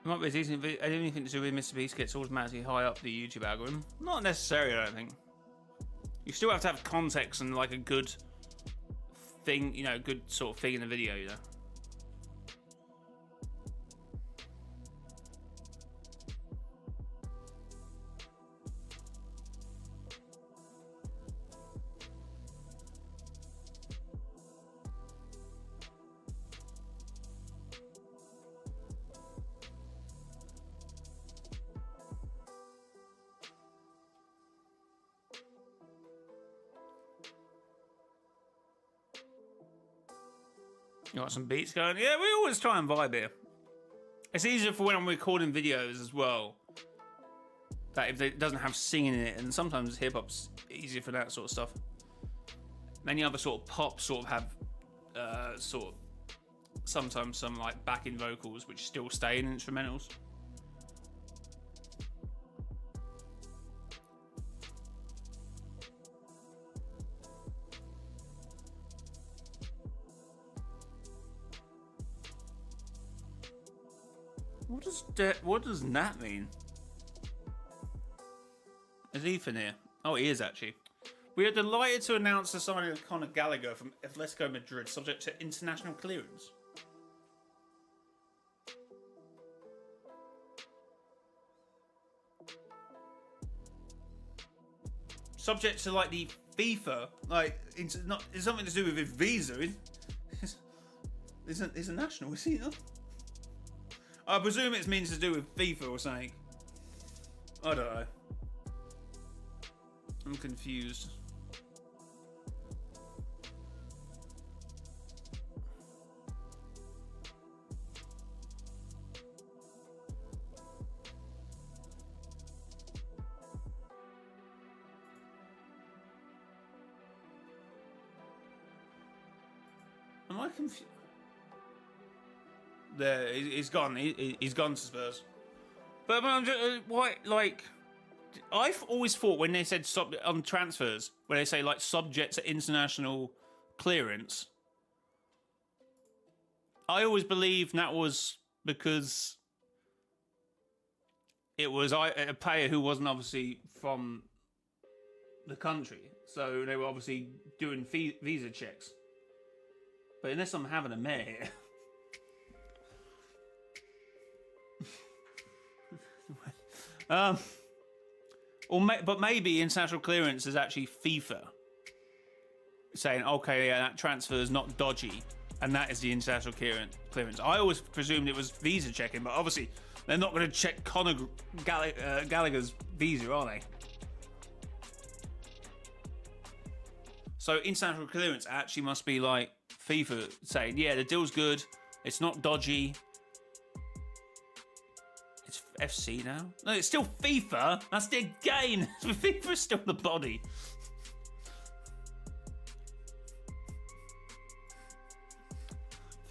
It might be a decent video. Anything to do with Mr. Beast gets automatically high up the YouTube algorithm. Not necessarily, I don't think. You still have to have context and like a good thing, you know, good sort of thing in the video, you know. You got some beats going? Yeah, we always try and vibe here. It's easier for when I'm recording videos as well. That if it doesn't have singing in it, and sometimes hip hop's easier for that sort of stuff. Many other sort of pop sort of have sort of sometimes some like backing vocals which still stay in instrumentals. What does that mean? Is Ethan here? Oh, he is actually. We are delighted to announce the signing of Conor Gallagher from Atletico Madrid, subject to international clearance. Subject to like the FIFA, like it's something to do with his visa. He's a national, is he not? I presume it means to do with FIFA or something. I don't know. I'm confused. Am I confused? There, he's gone. He's gone to Spurs. But I'm just, why, like, I've always thought when they said on transfers, when they say like subject to international clearance, I always believed that was because it was a player who wasn't obviously from the country, so they were obviously doing visa checks. But unless I'm having a mare here. But maybe international clearance is actually FIFA saying, okay, yeah, that transfer is not dodgy, and that is the international clearance. I always presumed it was visa checking, but obviously they're not going to check Conor Gallagher's visa, are they? So international clearance actually must be like FIFA saying, yeah, the deal's good, it's not dodgy. It's FC now? No, it's still FIFA. That's their game. FIFA's still the body.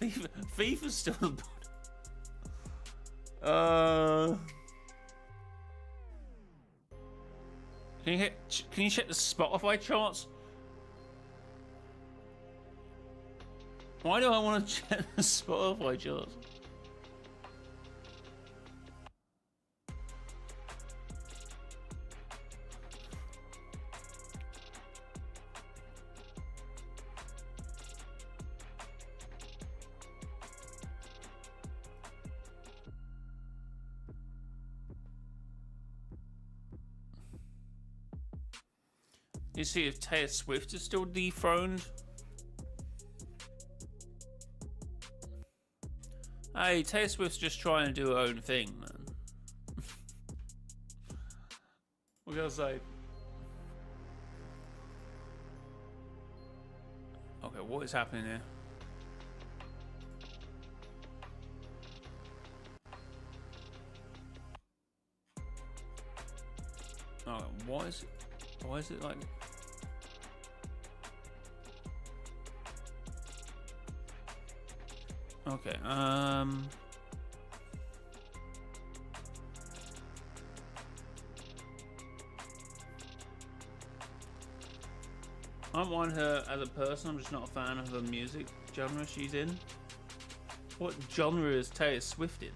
FIFA's still the body. Can you check the Spotify charts? Why do I want to check the Spotify charts? You see if Taylor Swift is still dethroned. Hey, Taylor Swift's just trying to do her own thing, man. What can I say? Okay, what is happening here? Oh, what is it? Why is it like... Okay, I don't mind her as a person, I'm just not a fan of the music genre she's in. What genre is Taylor Swift in?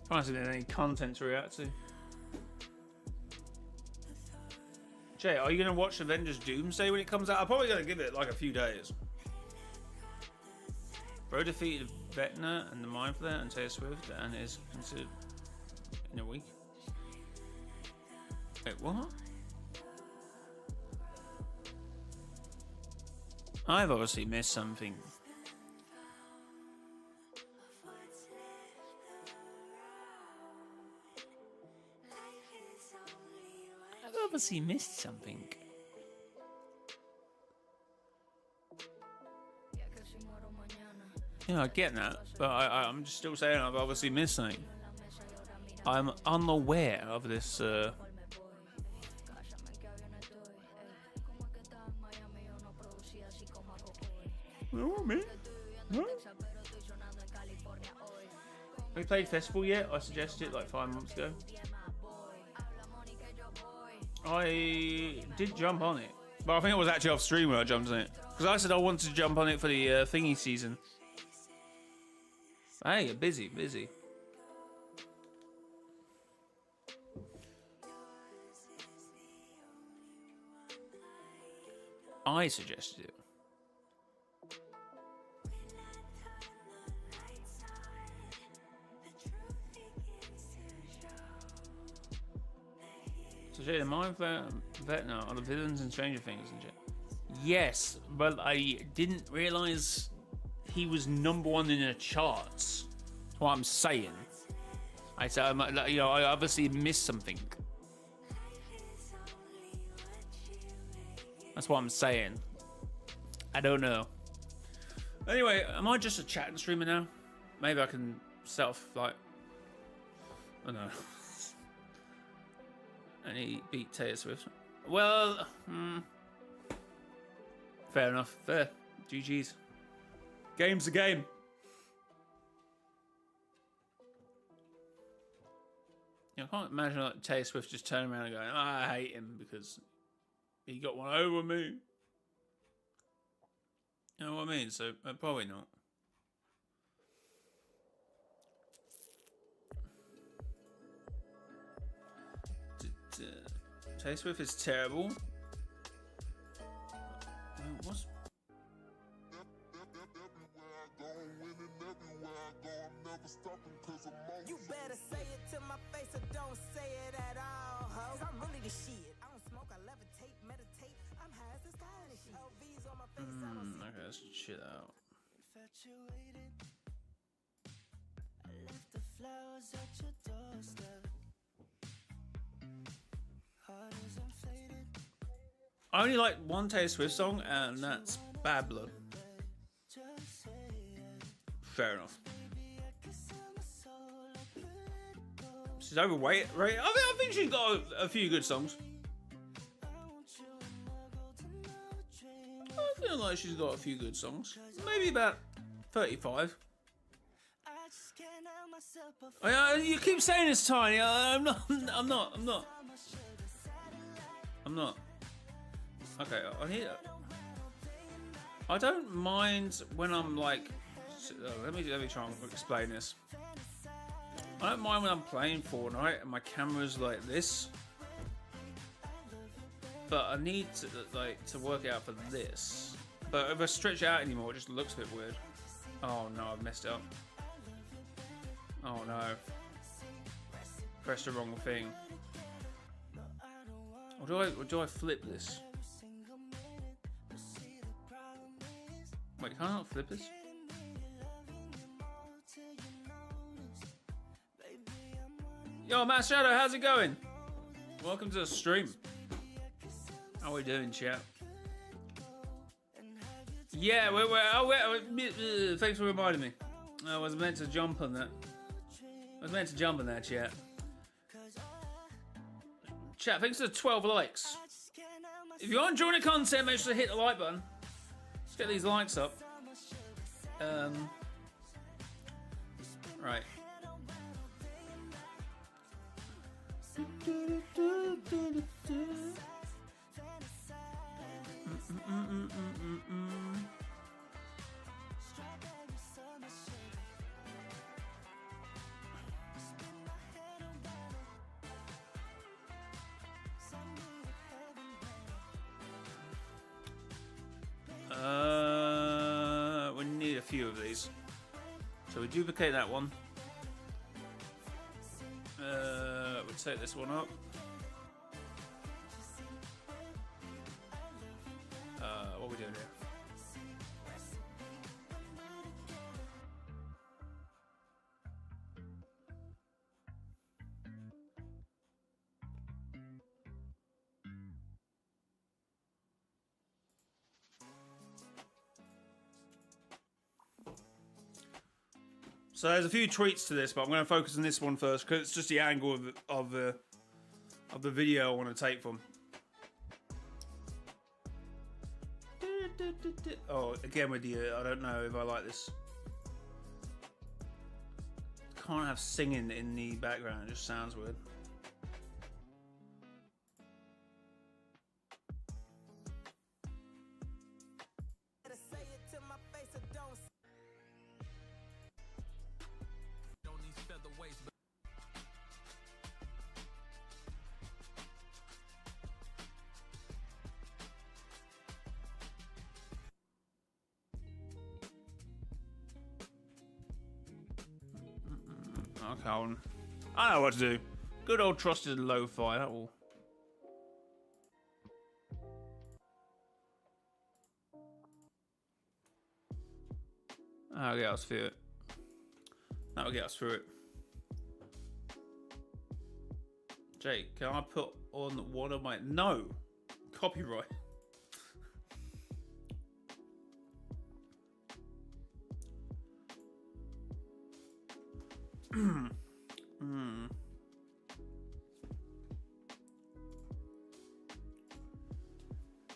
Trying to see if there's any content to react to. Jay, are you going to watch Avengers Doomsday when it comes out? I'm probably going to give it like a few days. Bro defeated Vecna and the Mind Flayer and Taylor Swift and is considered in a week. Wait, what? I've obviously missed something. I've obviously missed something. Yeah, I get that, but I'm just still saying I've obviously missed something. I'm unaware of this. Oh, me? Huh? Have we played Festival yet? I suggested it like 5 months ago. I did jump on it, but I think it was actually off stream when I jumped on it. Because I said I wanted to jump on it for the thingy season. Hey, busy. I suggested it. So Jay, the Mind Vecna are the villains in Stranger Things and shit. Yes, but I didn't realise he was #1 in the charts. That's what I'm saying. I said, you know, I obviously missed something. That's what I'm saying. I don't know. Anyway, am I just a chatting streamer now? Maybe I can like, I don't know. And he beat Taylor Swift. Well, fair enough. Fair. GG's. Game's a game. You know, I can't imagine like Taylor Swift just turning around and going, oh, I hate him because he got one over me. You know what I mean? So probably not. Taylor Swift is terrible. What's... You better say it to my face or don't say it at all, ho. 'Cause I'm really the shit. I don't smoke, I levitate, meditate. I'm high as the sky in the shit. LVs on my face, I don't see. Okay, let's chill out. Infatuated. I left the flowers at your doorstep. Heart is inflated. I only like one Taylor Swift song, and that's Bad Blood. Just say it. Fair enough. Baby, I can sell my soul like political. She's overweight, right? I think she's got a few good songs. I want you in my golden hour dream. I feel like she's got a few good songs. Maybe about 35. I just can't help myself but You keep saying it's tiny. I'm not. Okay, I need it. I don't mind when I'm like. Let me try and explain this. I don't mind when I'm playing Fortnite and my camera's like this, but I need to work it out for this. But if I stretch it out anymore, it just looks a bit weird. Oh no, I've messed it up. Oh no. Pressed the wrong thing. Or do I flip this? Wait, can I not flip this? Yo, Matt Shadow, how's it going? Welcome to the stream. How we doing, chat? Yeah, thanks for reminding me. I was meant to jump on that. Chat. Chat, thanks for the 12 likes. If you are enjoying the content, make sure to hit the like button. Let's get these likes up. Right. We need a few of these. So we duplicate that one. We'll take this one up. What are we doing here? So there's a few tweets to this, but I'm going to focus on this one first because it's just the angle of the video I want to take from. Oh, again with the I don't know if I like this. Can't have singing in the background; it just sounds weird. better say it to my face or don't. Okay, I know what to do. Good old trusted lo-fi. That will. That'll get us through it. That'll get us through it. Jake, can I put on one of my... No. Copyright.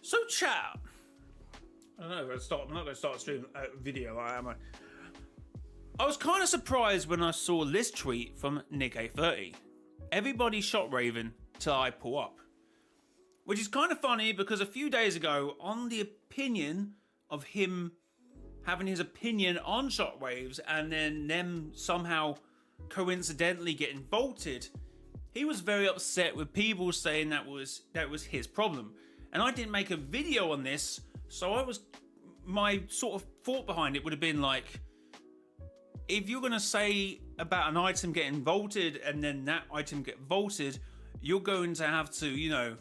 So chat. I don't know. I'm not going to start streaming a video, am I? I was kind of surprised when I saw this tweet from NickA30. Everybody shot Raven till I pull up. Which is kind of funny because a few days ago, on the opinion of him having his opinion on shockwaves and then them somehow coincidentally getting vaulted, he was very upset with people saying that was his problem. And I didn't make a video on this, so my sort of thought behind it would have been like, if you're going to say about an item getting vaulted and then that item get vaulted, you're going to have to, you know,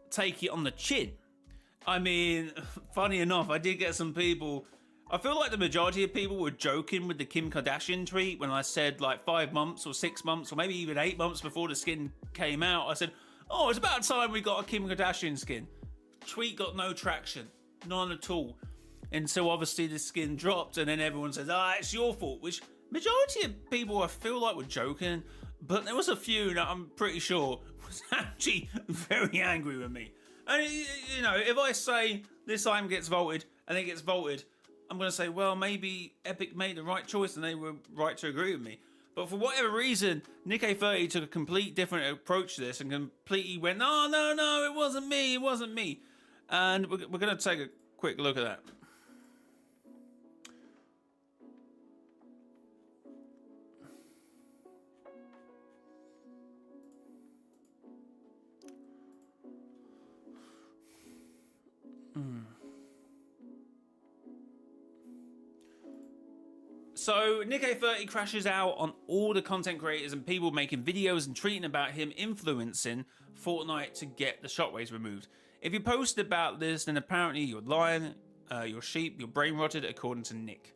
take it on the chin. I mean, funny enough, I did get some people... I feel like the majority of people were joking with the Kim Kardashian tweet when I said like 5 months or 6 months or maybe even 8 months before the skin came out. I said, oh, it's about time we got a Kim Kardashian skin. Tweet got no traction. None at all. And so obviously the skin dropped and then everyone says, it's your fault. Which majority of people I feel like were joking. But there was a few that I'm pretty sure was actually very angry with me. And, you know, if I say this item gets vaulted and it gets vaulted, I'm going to say, well, maybe Epic made the right choice and they were right to agree with me. But for whatever reason, NickA30 took a complete different approach to this and completely went, no, it wasn't me. And we're going to take a quick look at that. So NickA30 crashes out on all the content creators and people making videos and tweeting about him influencing Fortnite to get the shockwaves removed. If you posted about this, then apparently you're lying, you're sheep, you're brain rotted, according to Nick.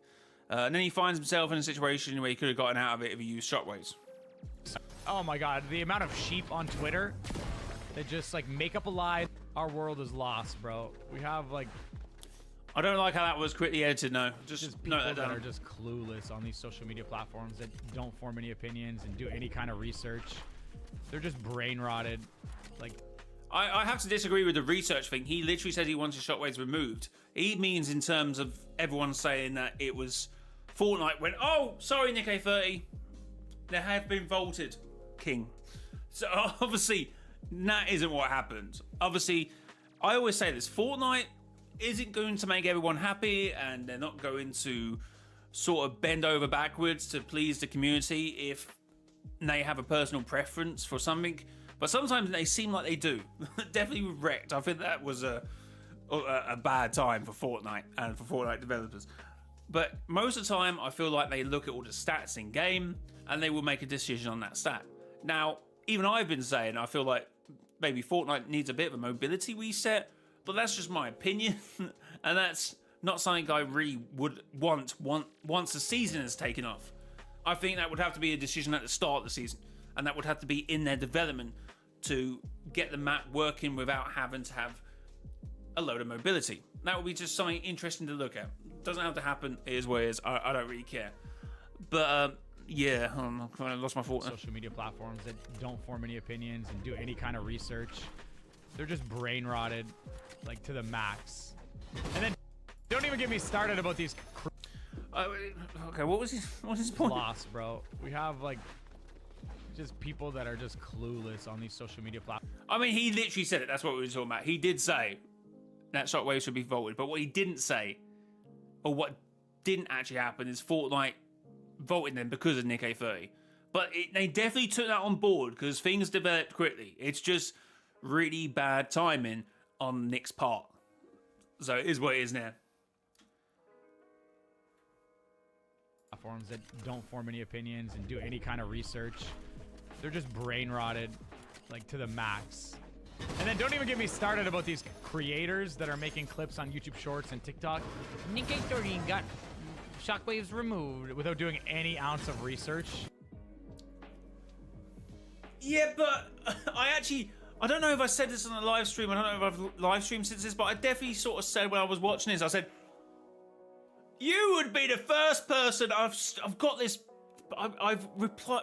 And then he finds himself in a situation where he could have gotten out of it if he used shockwaves. Oh my god, the amount of sheep on Twitter that just like make up a lie. Our world is lost, bro. We have like... I don't like how that was quickly edited, no. Just people note that that down. are just clueless on these social media platforms that don't form any opinions and do any kind of research. They're just brain rotted. Like, I have to disagree with the research thing. He literally said he wanted shockwaves removed. He means in terms of everyone saying that it was Fortnite went, oh, sorry, NickA30. They have been vaulted, King. So obviously, that isn't what happened. Obviously, I always say this, Fortnite isn't going to make everyone happy and they're not going to sort of bend over backwards to please the community if they have a personal preference for something. But sometimes they seem like they do. Definitely wrecked. I think that was a bad time for Fortnite and for Fortnite developers. But most of the time, I feel like they look at all the stats in game and they will make a decision on that stat. Now, even I've been saying I feel like maybe Fortnite needs a bit of a mobility reset, but that's just my opinion. And that's not something I really would want once the season is taken off. I think that would have to be a decision at the start of the season, and that would have to be in their development to get the map working without having to have a load of mobility. That would be just something interesting to look at. Doesn't have to happen. It is what it is. I don't really care. But yeah, I kind of lost my thought. social media platforms that don't form any opinions and do any kind of research. They're just brain rotted, like to the max. And then don't even get me started about these Okay, what was his point? lost, bro. We have like just people that are just clueless on these social media platforms. I mean, he literally said it. That's what we were talking about. He did say that shockwave should be vaulted, but what he didn't say, or what didn't actually happen, is Fortnite voting them because of NickA30. But they definitely took that on board because things developed quickly. It's just really bad timing on Nick's part. So it is what it is now. Platforms that don't form any opinions and do any kind of research. They're just brain rotted, like to the max. And then don't even get me started about these creators that are making clips on YouTube Shorts and TikTok. Nikkei 13 got shockwaves removed without doing any ounce of research. Yeah, but I don't know if I said this on a live stream. I don't know if I've live streamed since this, but I definitely sort of said when I was watching this, I said, you would be the first person I've got this. I've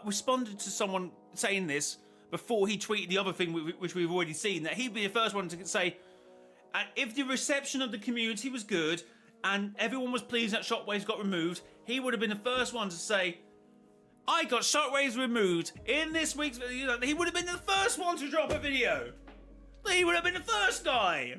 responded to someone saying this before he tweeted the other thing, which we've already seen, that he'd be the first one to say, and if the reception of the community was good and everyone was pleased that shockwaves got removed, he would have been the first one to say, I got shockwaves removed in this week's video. He would have been the first one to drop a video. He would have been the first guy.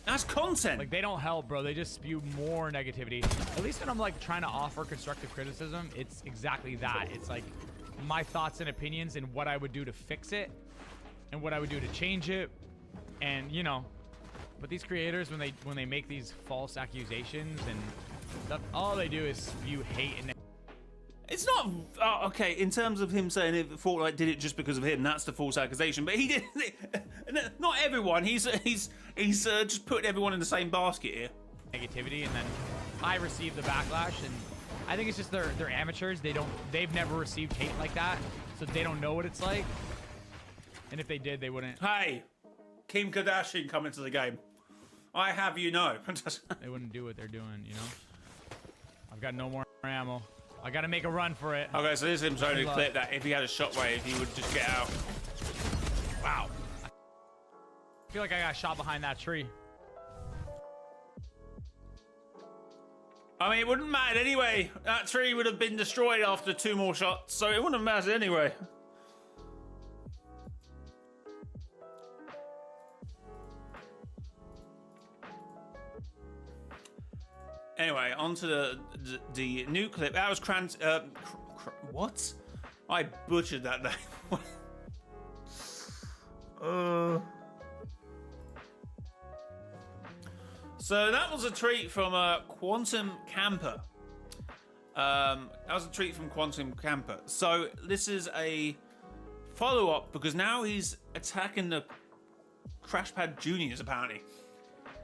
That's content. Like, they don't help, bro. They just spew more negativity. At least when I'm like trying to offer constructive criticism, it's exactly that. It's like my thoughts and opinions and what I would do to fix it and what I would do to change it. And you know, but these creators, when they make these false accusations and stuff, all they do is spew hate and it's not okay in terms of him saying it. Fortnite did it just because of him. That's the false accusation. But he did. Not everyone. He's just putting everyone in the same basket here. negativity, and then I receive the backlash. And I think it's just they're amateurs. They've never received hate like that, so they don't know what it's like. And if they did, they wouldn't. Hey, Kim Kardashian coming to the game. I have you know. They wouldn't do what they're doing, you know. I've got no more ammo. I gotta make a run for it. Okay, so this is him showing a clip that if he had a shockwave, he would just get out. Wow. I feel like I got shot behind that tree. I mean, it wouldn't matter anyway. That tree would have been destroyed after 2 more shots, so it wouldn't have mattered anyway. Anyway, on to the new clip. That was what? I butchered that name. So that was a tweet from Quantum Camper. That was a tweet from Quantum Camper. So this is a follow-up because now he's attacking the Crashpad Juniors apparently.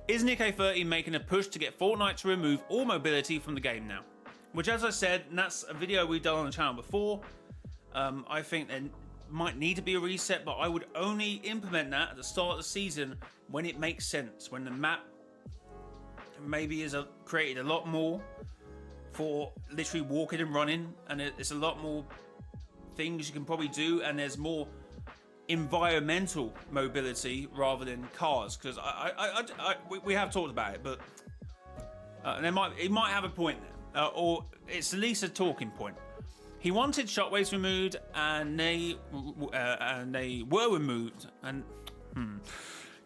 Is Nikkei13 making a push to get Fortnite to remove all mobility from the game now? Which, as I said, and that's a video we've done on the channel before. I think there might need to be a reset, but I would only implement that at the start of the season when it makes sense. When the map maybe is created a lot more for literally walking and running, and it's a lot more things you can probably do, and there's more environmental mobility rather than cars, because we have talked about it, but it might have a point there, or it's at least a talking point. He wanted shockwaves removed, and they were removed, and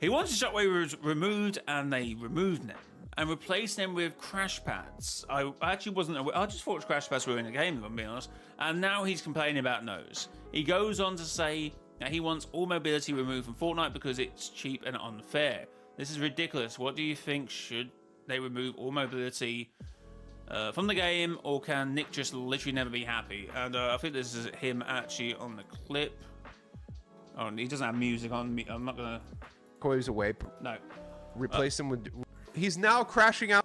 he wanted shockwaves removed, and they removed them and replaced them with crash pads. I actually wasn't aware. I just thought crash pads were in the game, if I'm being honest. And now he's complaining about those. He goes on to say that he wants all mobility removed from Fortnite because it's cheap and unfair. This is ridiculous. What do you think? Should they remove all mobility from the game, or can Nick just literally never be happy? And I think this is him actually on the clip. Oh, he doesn't have music on me. I'm not gonna. Waves away. No. Replace them with. He's now crashing out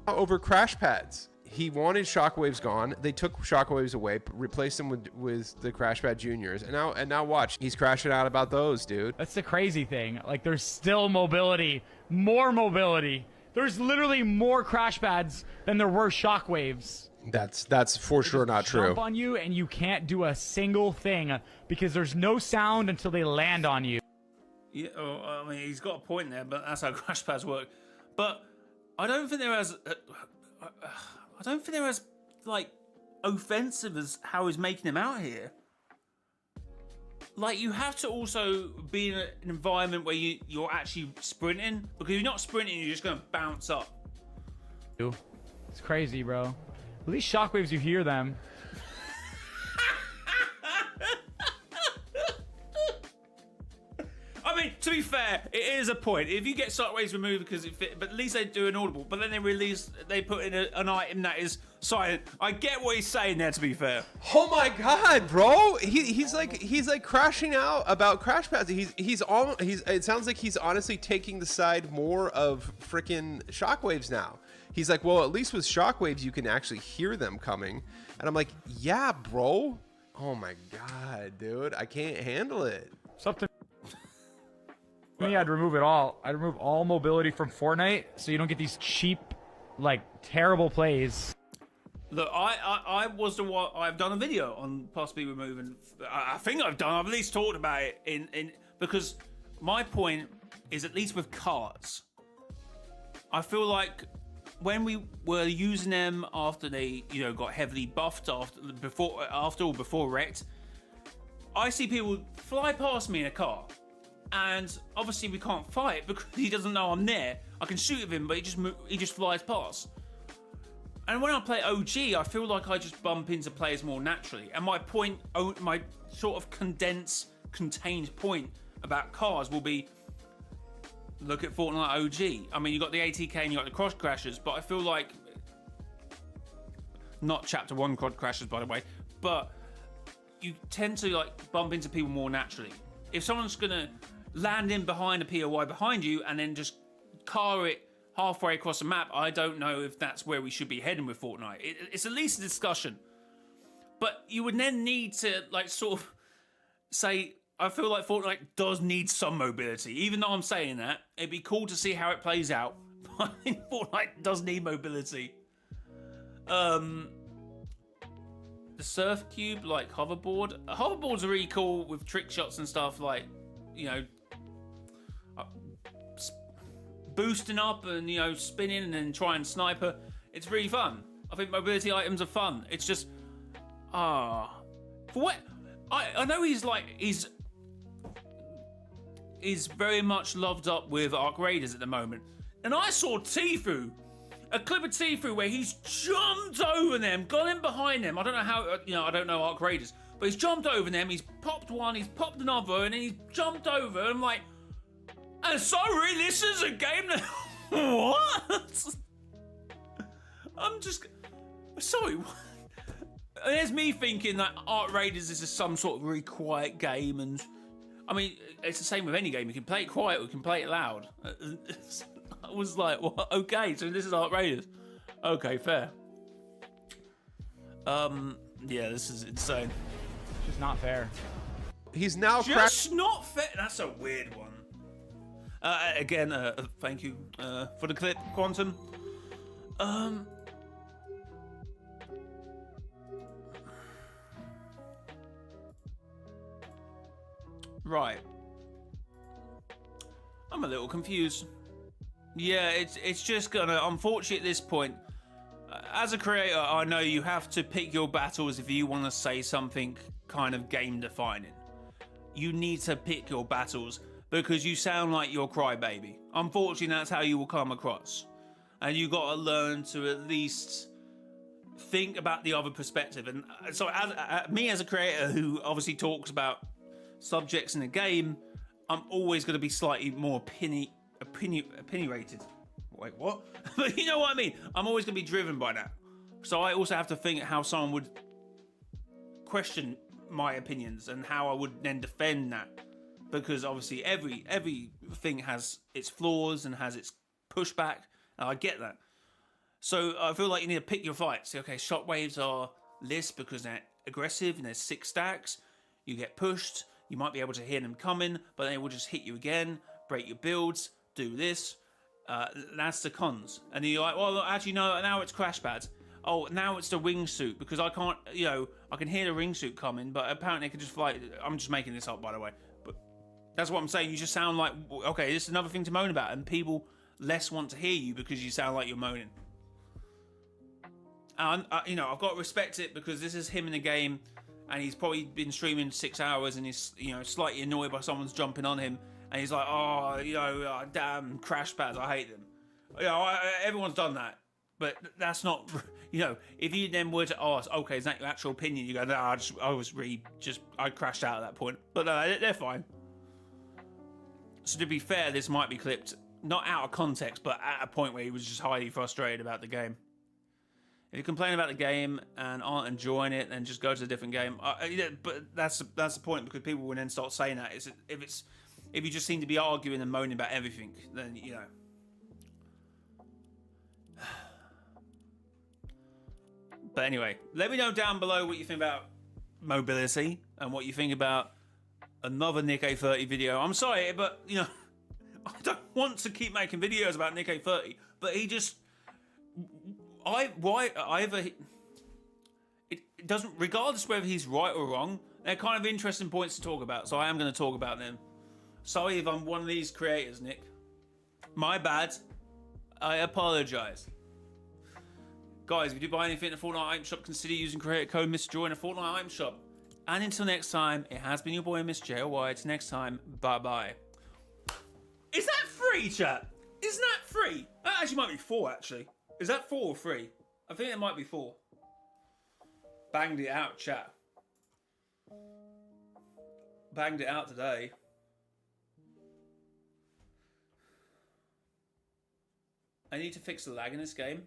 over crash pads. He wanted shockwaves gone. They took shockwaves away, replaced them with the crash pad juniors, and now watch. He's crashing out about those, dude. That's the crazy thing. Like, there's still mobility, more mobility. There's literally more crash pads than there were shockwaves. That's for sure not true. Jump on you and you can't do a single thing because there's no sound until they land on you. Yeah, I mean, he's got a point there, but that's how crash pads work. But I don't think they're as like offensive as how he's making them out here. Like, you have to also be in an environment where you're actually sprinting, because if you're not sprinting, you're just gonna bounce up. It's crazy, bro. At least shockwaves, you hear them. I mean, to be fair, it is a point. If you get shockwaves removed because it fit, but at least they do an audible. But then they put in an item that is silent. I get what he's saying there. To be fair. Oh my god, bro! He's like crashing out about crash pads. It sounds like he's honestly taking the side more of freaking shockwaves now. He's like, well, at least with shockwaves you can actually hear them coming. And I'm like, yeah, bro. Oh my god, dude, I can't handle it. Something. Me, I'd remove it all. I'd remove all mobility from Fortnite, so you don't get these cheap, like terrible plays. Look, I've done a video on possibly removing. I think I've at least talked about it in because my point is, at least with cards, I feel like when we were using them after they, got heavily buffed before wrecked, I see people fly past me in a car, and obviously we can't fight because he doesn't know I'm there. I can shoot at him, but he just flies past. And when I play OG, I feel like I just bump into players more naturally. And my sort of contained point about cars will be, look at Fortnite OG. I mean, you got the ATK and you got the cross crashers, but I feel like, not Chapter 1 cross crashers, by the way, but you tend to like bump into people more naturally. If someone's gonna land in behind a POI behind you and then just car it halfway across the map, I don't know if that's where we should be heading with Fortnite. It's at least a discussion. But you would then need to like sort of say, I feel like Fortnite does need some mobility. Even though I'm saying that, it'd be cool to see how it plays out. I think Fortnite does need mobility. The surf cube, like hoverboard. Hoverboards are really cool with trick shots and stuff, like, boosting up and, spinning and then try and sniper. It's really fun. I think mobility items are fun. It's just, for what? I know he's very much loved up with Arc Raiders at the moment. And I saw Tfue, a clip of Tfue where he's jumped over them, gone in behind them. I don't know how, I don't know Arc Raiders, but he's jumped over them, he's popped one, he's popped another, and then he's jumped over. I'm like, and sorry, this is a game that, what? I'm just, sorry, what? There's me thinking that Arc Raiders is some sort of really quiet game, and I mean, it's the same with any game. You can play it quiet or you can play it loud. I was like, well, okay, so this is Arc Raiders. Okay, fair. Yeah, this is insane. It's just not fair. He's now just not fair. That's a weird one. Again, thank you for the clip, Quantum. Right. I'm a little confused. Yeah, it's just gonna, unfortunately at this point, as a creator, I know you have to pick your battles if you want to say something kind of game defining. You need to pick your battles because you sound like you're crybaby. Unfortunately, that's how you will come across. And you got to learn to at least think about the other perspective. And so me as a creator who obviously talks about subjects in the game, I'm always going to be slightly more opinionated. Wait, what? But you know what I mean? I'm always going to be driven by that. So I also have to think how someone would question my opinions and how I would then defend that. Because obviously everything has its flaws and has its pushback, and I get that. So I feel like you need to pick your fights. Okay, shockwaves are this because they're aggressive and there's 6 stacks. You get pushed, you might be able to hear them coming, but they will just hit you again, break your builds, do this. That's the cons. And then you're like, well, actually, no, now it's crash pads. Oh, now it's the wingsuit because I can't, I can hear the wingsuit coming, but apparently it can just fly. I'm just making this up, by the way. But that's what I'm saying. You just sound like, okay, this is another thing to moan about, and people less want to hear you because you sound like you're moaning. And, I've got to respect it because this is him in the game, and he's probably been streaming 6 hours, and he's, slightly annoyed by someone's jumping on him. And he's like, damn crash pads, I hate them. Everyone's done that. But that's not, if you then were to ask, okay, is that your actual opinion? You go, no, I crashed out at that point. But they're fine. So to be fair, this might be clipped not out of context, but at a point where he was just highly frustrated about the game. If you complain about the game and aren't enjoying it, then just go to a different game. Yeah, but that's the point, because people will then start saying that. If you just seem to be arguing and moaning about everything, then you know. But anyway, let me know down below what you think about mobility and what you think about another Nick A30 video. I'm sorry, but you know, I don't want to keep making videos about Nick A30, but he just, it doesn't, regardless whether he's right or wrong, they're kind of interesting points to talk about, so I am going to talk about them. Sorry if I'm one of these creators, Nick. My bad. I apologize. Guys, if you do buy anything in the Fortnite item shop, consider using creator code MrJayowhy in a Fortnite item shop. And until next time, it has been your boy mrjayowhy. Till next time, bye-bye. Is that free, chat? Isn't that free? That actually might be 4, actually. Is that 4 or 3? I think it might be 4. Banged it out, chat. Banged it out today. I need to fix the lag in this game.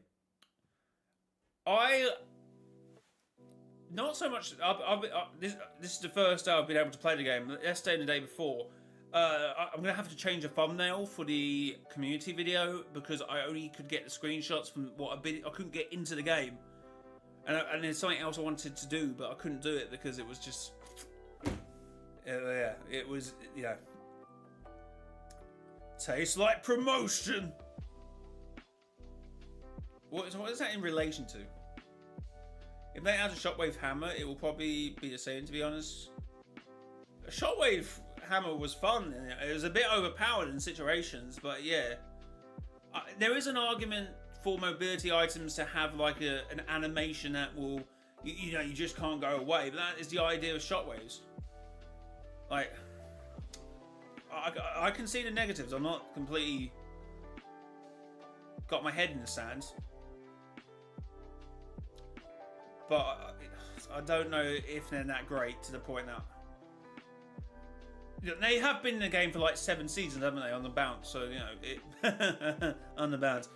Not so much. This is the first day I've been able to play the game. Yesterday and the day before, I'm gonna have to change a thumbnail for the community video because I only could get the screenshots from what I couldn't get into the game, and there's something else I wanted to do, but I couldn't do it because it was just, yeah, it was, yeah. Tastes like promotion. What is that in relation to? If they add a shockwave hammer, it will probably be the same, to be honest. A shockwave hammer was fun. It was a bit overpowered in situations, but yeah. There is an argument for mobility items to have like an animation that will, you know, you just can't go away. But that is the idea of shockwaves. Like, I can see the negatives. I'm not completely got my head in the sand. But I don't know if they're that great to the point that... They have been in the game for like 7 seasons, haven't they, on the bounce? So, you know, on the bounce.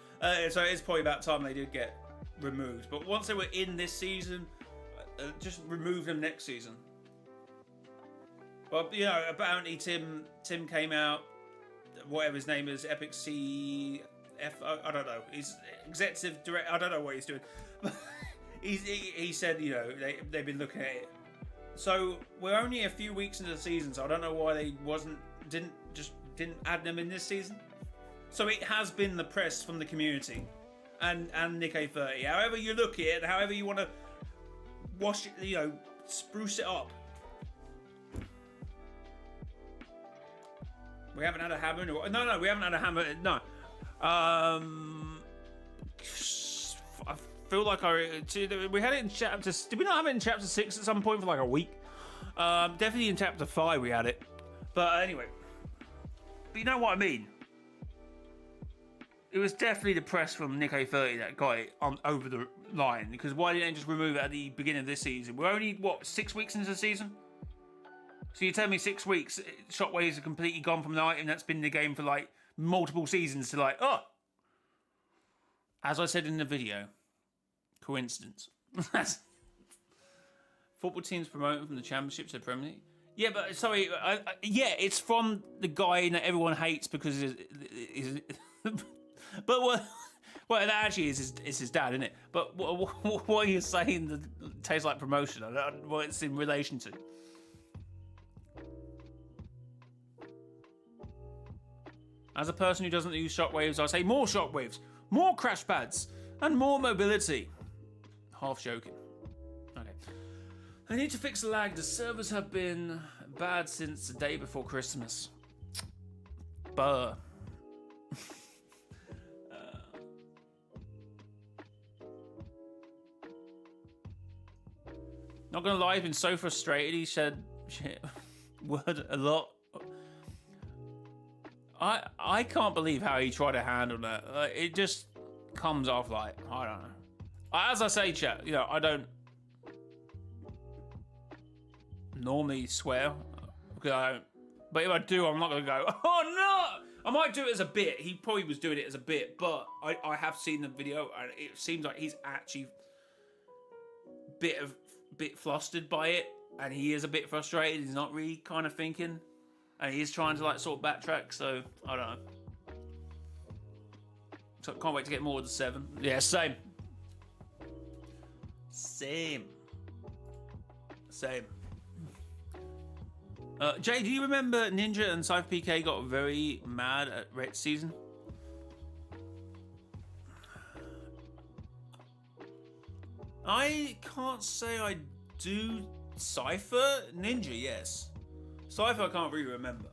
So it's probably about time they did get removed. But once they were in this season, just remove them next season. But, you know, apparently Tim came out, whatever his name is, Epic CF, I don't know. He's executive director, I don't know what he's doing. He said, you know, they've been looking at it. So we're only a few weeks into the season, so I don't know why they didn't add them in this season. So it has been the press from the community and Nick A30. However you look at it, however you want to wash it, you know, spruce it up. We haven't had a hammer. No, we haven't had a hammer. No. I feel like we had it in chapter. Did we not have it in chapter 6 at some point for like a week? Definitely in chapter 5 we had it. But anyway, but you know what I mean. It was definitely the press from Nick A30 that got it over the line. Because why didn't they just remove it at the beginning of this season? We're only what, 6 weeks into the season. So you tell me 6 weeks, shockwaves are completely gone from an item that's been in the game for like multiple seasons to like, oh. As I said in the video. Coincidence. Football teams promoting from the championship to the Premier League. Yeah, but sorry, yeah, it's from the guy that everyone hates because he's but what it actually is his dad, isn't it? But what are you saying that tastes like promotion? I don't know what it's in relation to. As a person who doesn't use shockwaves, I say more shockwaves, more crash pads, and more mobility. Half joking. Okay. I need to fix the lag. The servers have been bad since the day before Christmas. Buh. Not gonna lie, I've been so frustrated. He said shit word a lot. I can't believe how he tried to handle that. It just comes off like, I don't know. As I say, chat, you know, I don't normally swear because I don't But if I do, I'm not gonna go, oh no! I might do it as a bit. He probably was doing it as a bit, but I have seen the video and it seems like he's actually bit flustered by it, and he is a bit frustrated. He's not really kind of thinking, and he is trying to like sort of backtrack. So I don't know. So can't wait to get more than 7. Yeah, same. Same. Jay, do you remember Ninja and Cypher PK got very mad at Ret season? I can't say I do. Cypher? Ninja, yes. Cypher I can't really remember.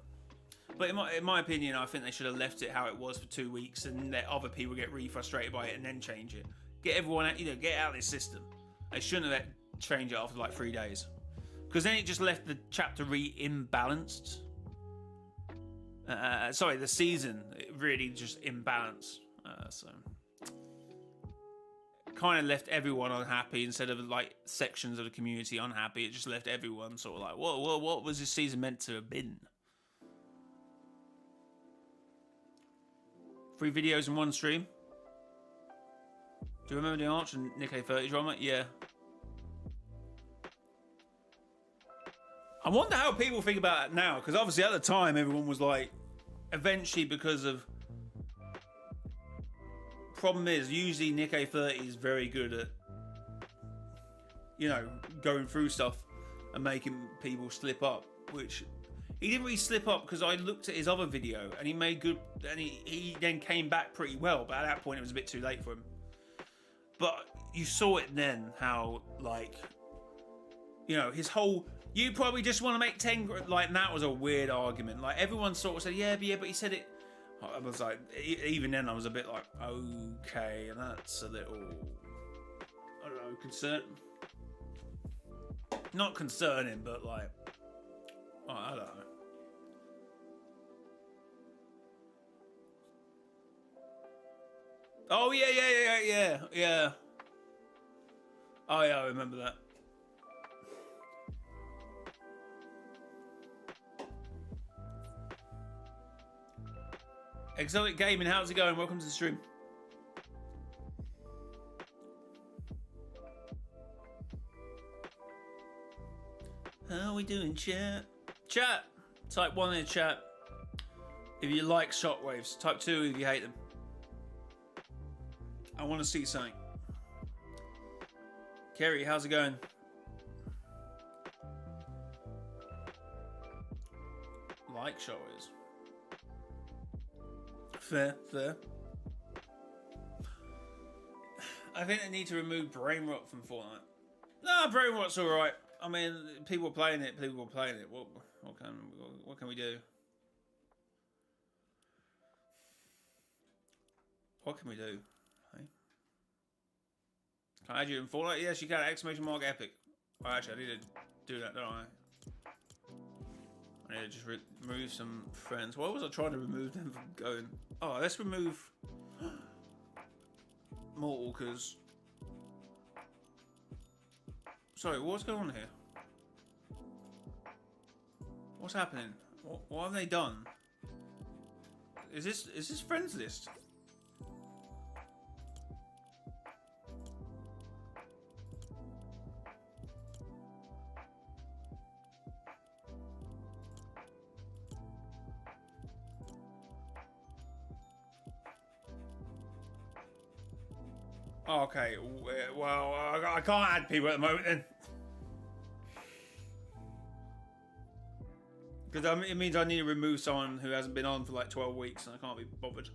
But in my opinion, I think they should have left it how it was for 2 weeks and let other people get really frustrated by it and then change it. Get everyone out, get out of this system. They shouldn't have change it after like 3 days. Because then it just left the chapter imbalanced. Sorry, the season really just imbalanced. So kind of left everyone unhappy instead of like sections of the community unhappy. It just left everyone sort of like, whoa, what was this season meant to have been? 3 videos in 1 stream. Do you remember the Arch and Nick A30 drama? Yeah. I wonder how people think about it now, because obviously at the time everyone was like, eventually because of... Problem is, usually Nick A30 is very good at, going through stuff and making people slip up, which he didn't really slip up because I looked at his other video and he made good, and he then came back pretty well, but at that point it was a bit too late for him. But you saw it then, how, like, his whole... You probably just want to make 10... Like, and that was a weird argument. Like, everyone sort of said, yeah, but he said it... I was like... Even then, I was a bit like, okay, and that's a little... I don't know, concern... Not concerning, but like... I don't know. Oh, yeah. Oh, yeah, I remember that. Exotic Gaming, how's it going? Welcome to the stream. How are we doing, chat? Chat! Type 1 in the chat if you like shockwaves. Type 2 if you hate them. I want to see something. Kerry, how's it going? Like shockwaves. Fair. I think they need to remove brain rot from Fortnite. No, brain rot's alright. I mean, people are playing it. What can we do? What can we do? Hey? Can I add you in Fortnite? Yes, you can. Exclamation mark epic. Oh, actually, I need to do that, don't I? I need to just remove some friends. Why was I trying to remove them from going? Oh, let's remove Mortal, because... Sorry, what's going on here? What's happening? What have they done? Is this friends list? Okay, well, I can't add people at the moment then. Because it means I need to remove someone who hasn't been on for like 12 weeks and I can't be bothered.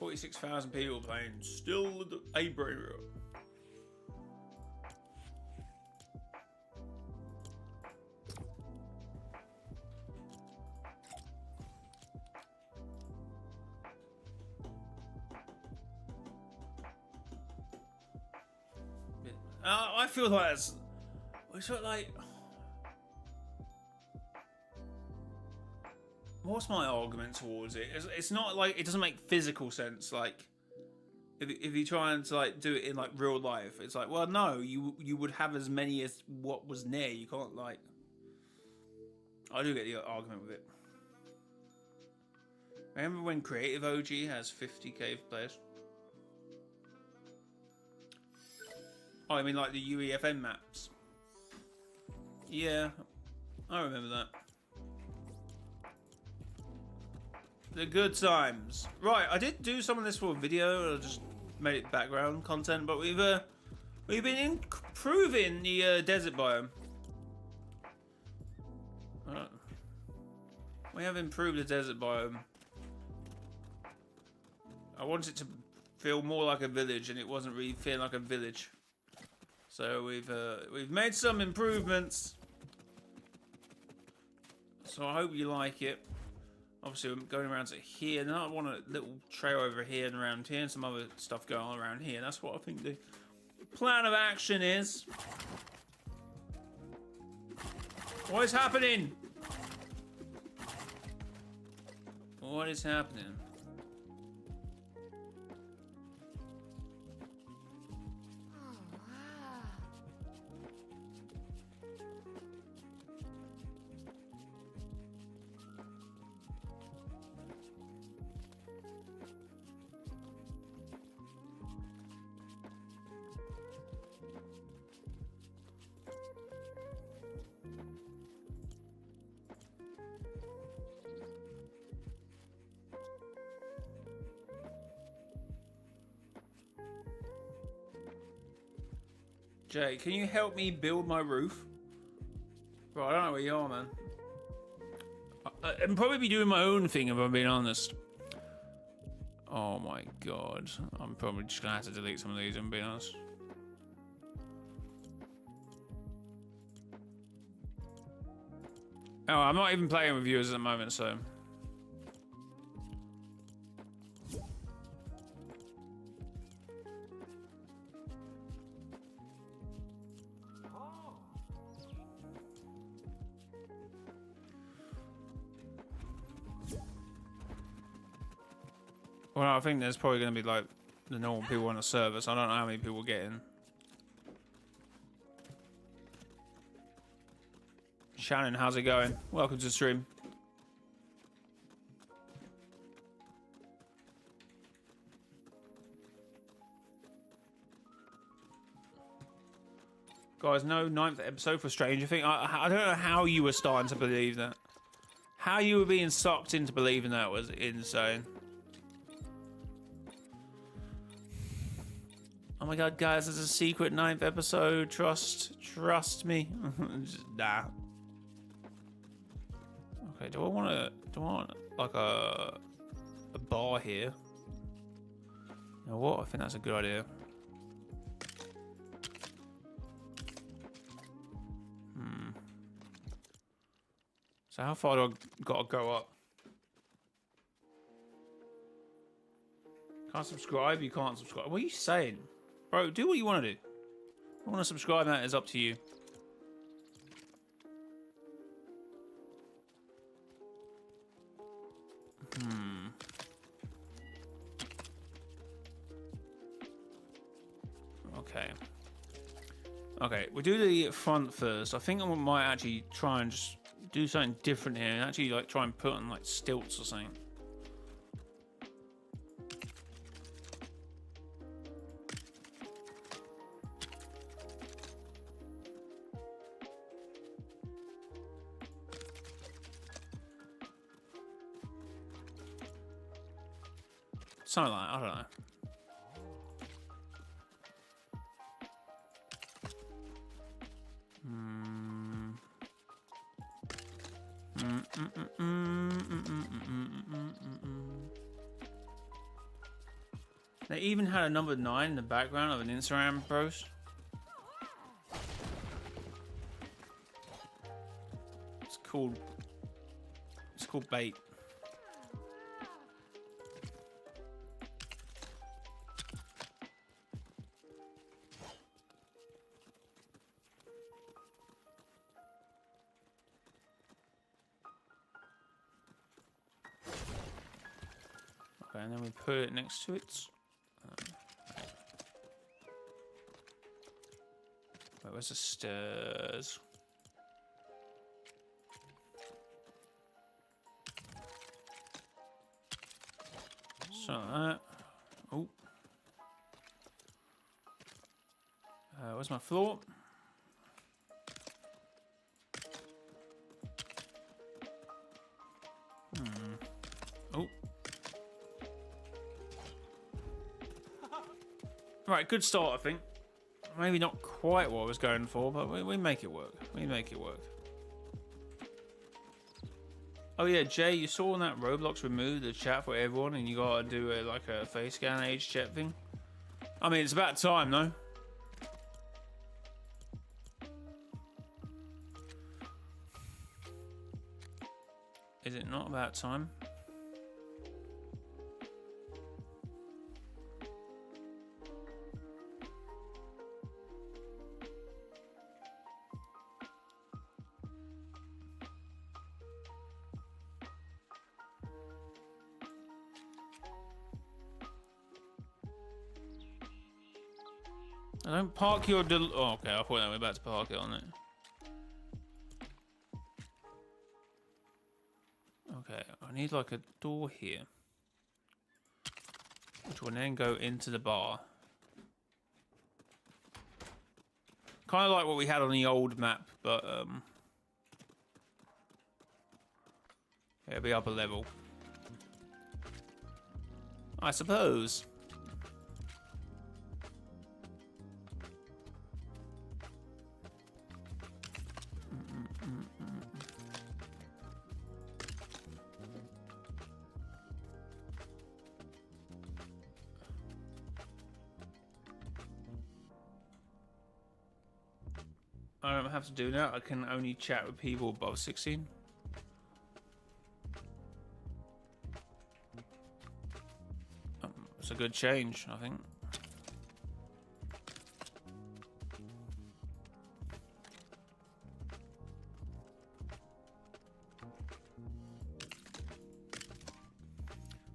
$46,000 people playing. Still a brain rot. I feel like it's sort of like, what's my argument towards it? It's not like it doesn't make physical sense. Like if you try and like do it in like real life, it's like, well, no, you would have as many as what was near. You can't like. I do get the argument with it. Remember when Creative OG has 50k players? Oh, I mean like the UEFN maps. Yeah, I remember that. The good times. Right, I did do some of this for a video. I just made it background content, but we've been improving the desert biome. We have improved the desert biome. I wanted it to feel more like a village, and it wasn't really feeling like a village. So we've made some improvements. So I hope you like it. Obviously, I'm going around to here. Now I want a little trail over here and around here, and some other stuff going on around here. That's what I think the plan of action is. What is happening? What is happening? Jay, can you help me build my roof? Bro, I don't know where you are, man. I'd probably be doing my own thing if I'm being honest. Oh my god. I'm probably just gonna have to delete some of these if I'm being honest. Oh, I'm not even playing with viewers at the moment, so... Well, I think there's probably going to be like the normal people on the server, so I don't know how many people get in. Shannon, how's it going? Welcome to the stream. Guys, no 9th episode for Stranger Things. I don't know how you were starting to believe that. How you were being sucked into believing that was insane. Oh my god, guys, there's a secret 9th episode. Trust me. Just, nah. Okay, do I want like a bar here? You know what? I think that's a good idea. So how far do I gotta go up? Can't subscribe? You can't subscribe. What are you saying? Bro, do what you want to do. I want to subscribe, that is up to you. Okay. Okay, we'll do the front first. I think I might actually try and just do something different here and actually like try and put on like stilts or something. Something like that, I don't know. They even had a number 9 in the background of an Instagram post. It's called bait. and then we put it next to it. Wait, where's the stairs? So that. Oh. Where's my floor? Oh. Right, good start, I think. Maybe not quite what I was going for, but we make it work. We make it work. Oh yeah, Jay, you saw on that Roblox remove the chat for everyone, and you gotta do like a face scan age check thing. I mean, it's about time, though. Is it not about time? I don't park your oh, okay, I thought that we were about to park it on it. Okay, I need like a door here, which will then go into the bar. Kind of like what we had on the old map, but it'll be up a level, I suppose. I don't have to do that. I can only chat with people above 16. It's a good change, I think.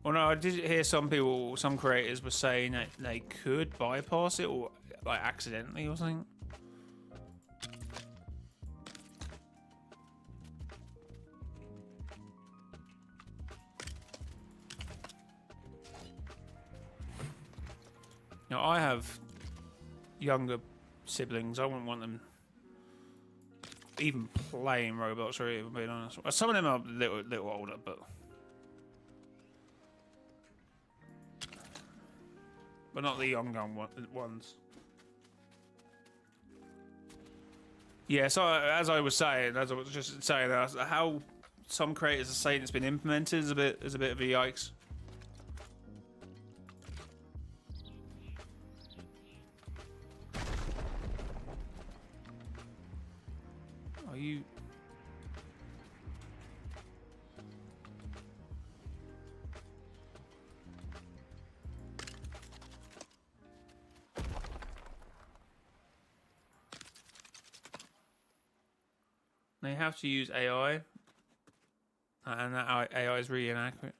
Well, no, I did hear some people, some creators were saying that they could bypass it, or like accidentally or something. Now, I have younger siblings. I wouldn't want them even playing Roblox, or even being honest. Some of them are a little older, but not the younger ones. Yeah, so as I was just saying, how some creators are saying it's been implemented is a bit of a yikes. Are you? They have to use AI, and that AI is really inaccurate.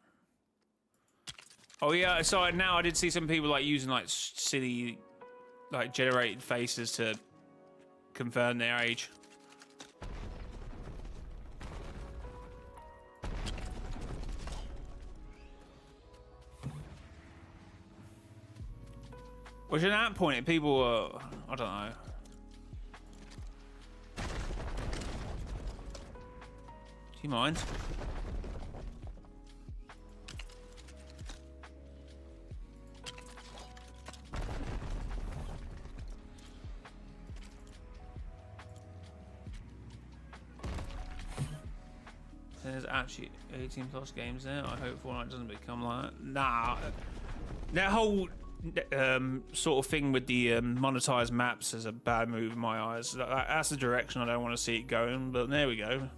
Oh yeah, so now I did see some people like using like silly, like generated faces to confirm their age. Which at that point, people were, I don't know. Do you mind? There's actually 18 plus games there. I hope Fortnite doesn't become like that. Nah, that whole sort of thing with the monetized maps is a bad move in my eyes. That's the direction I don't want to see it going, but there we go.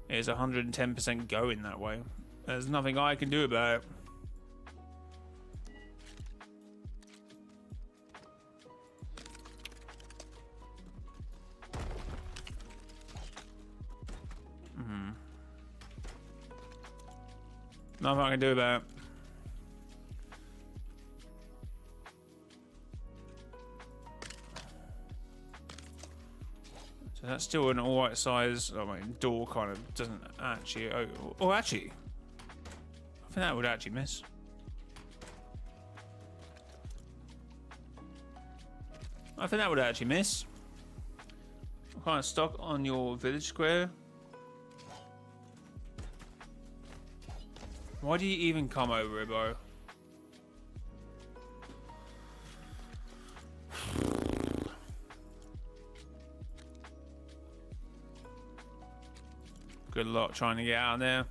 It's 110% going that way. There's nothing I can do about it. Nothing I can do about it. So that's still an alright size. I mean, door kind of doesn't actually. Oh, actually, I think that would actually miss. I think that would actually miss. What kind of stock on your village square? Why do you even come over here, bro? Good luck trying to get out of there.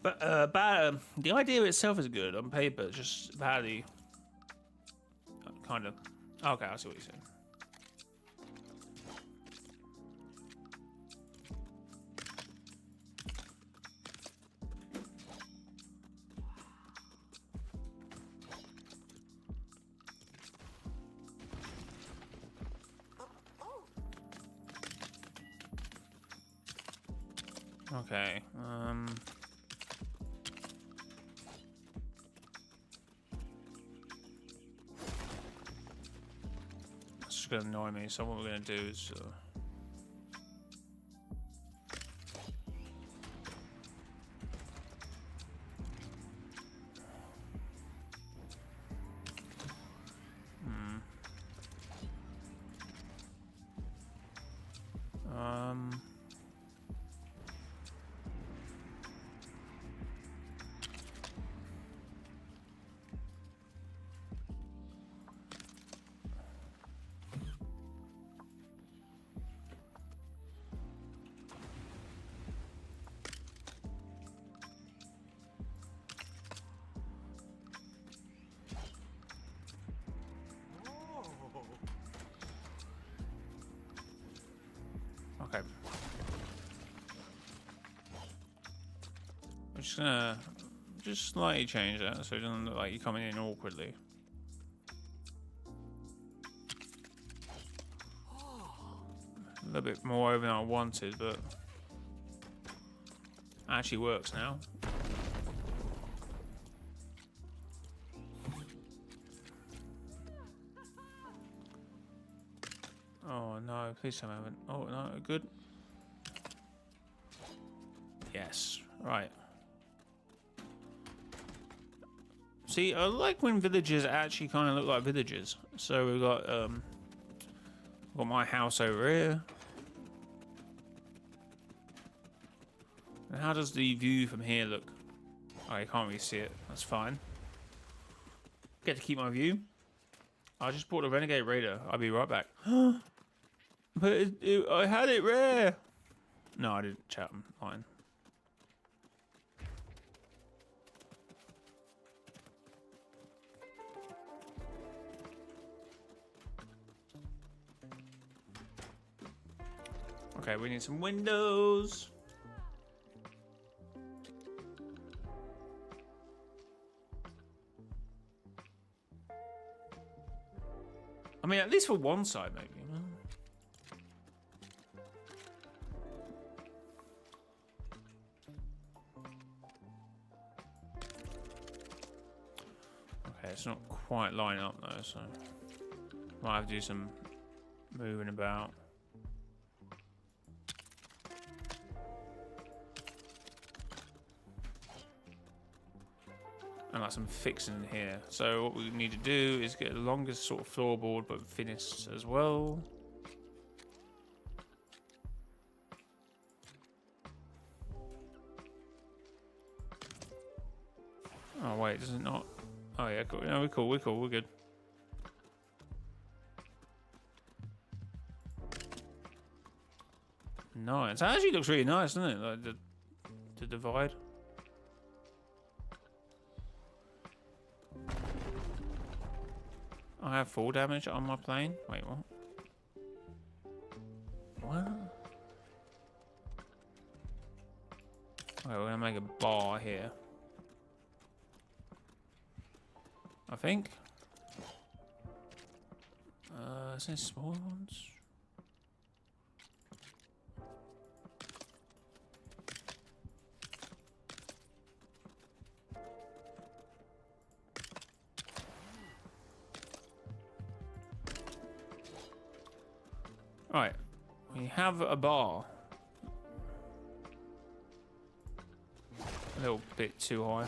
But the idea itself is good on paper. It's just badly, kind of. Okay, I see what you're saying. Okay. That's just gonna annoy me. So what we're gonna do is. Okay. I'm just gonna slightly change that so it doesn't look like you're coming in awkwardly. A little bit more over than I wanted, but actually works now. Oh no, please tell me I haven't. Oh no, good. Yes, right. See, I like when villages actually kind of look like villages. So we've got my house over here. And how does the view from here look? Oh, you can't really see it. That's fine. Get to keep my view. I just bought a Renegade Raider. I'll be right back. But I had it rare. No, I didn't. Chat line. Okay, we need some windows. I mean, at least for one side, maybe. Okay, it's not quite lining up though, so might have to do some moving about. And like some fixing in here. So what we need to do is get the longest sort of floorboard, but finished as well. Oh wait, does it not? Oh yeah, cool. No, we're cool. We're cool. We're good. Nice. It actually looks really nice, doesn't it? Like the divide. I have full damage on my plane. Wait, what? What? Okay, we're gonna make a bar here. I think. Is there small ones? Right, we have a bar. A little bit too high.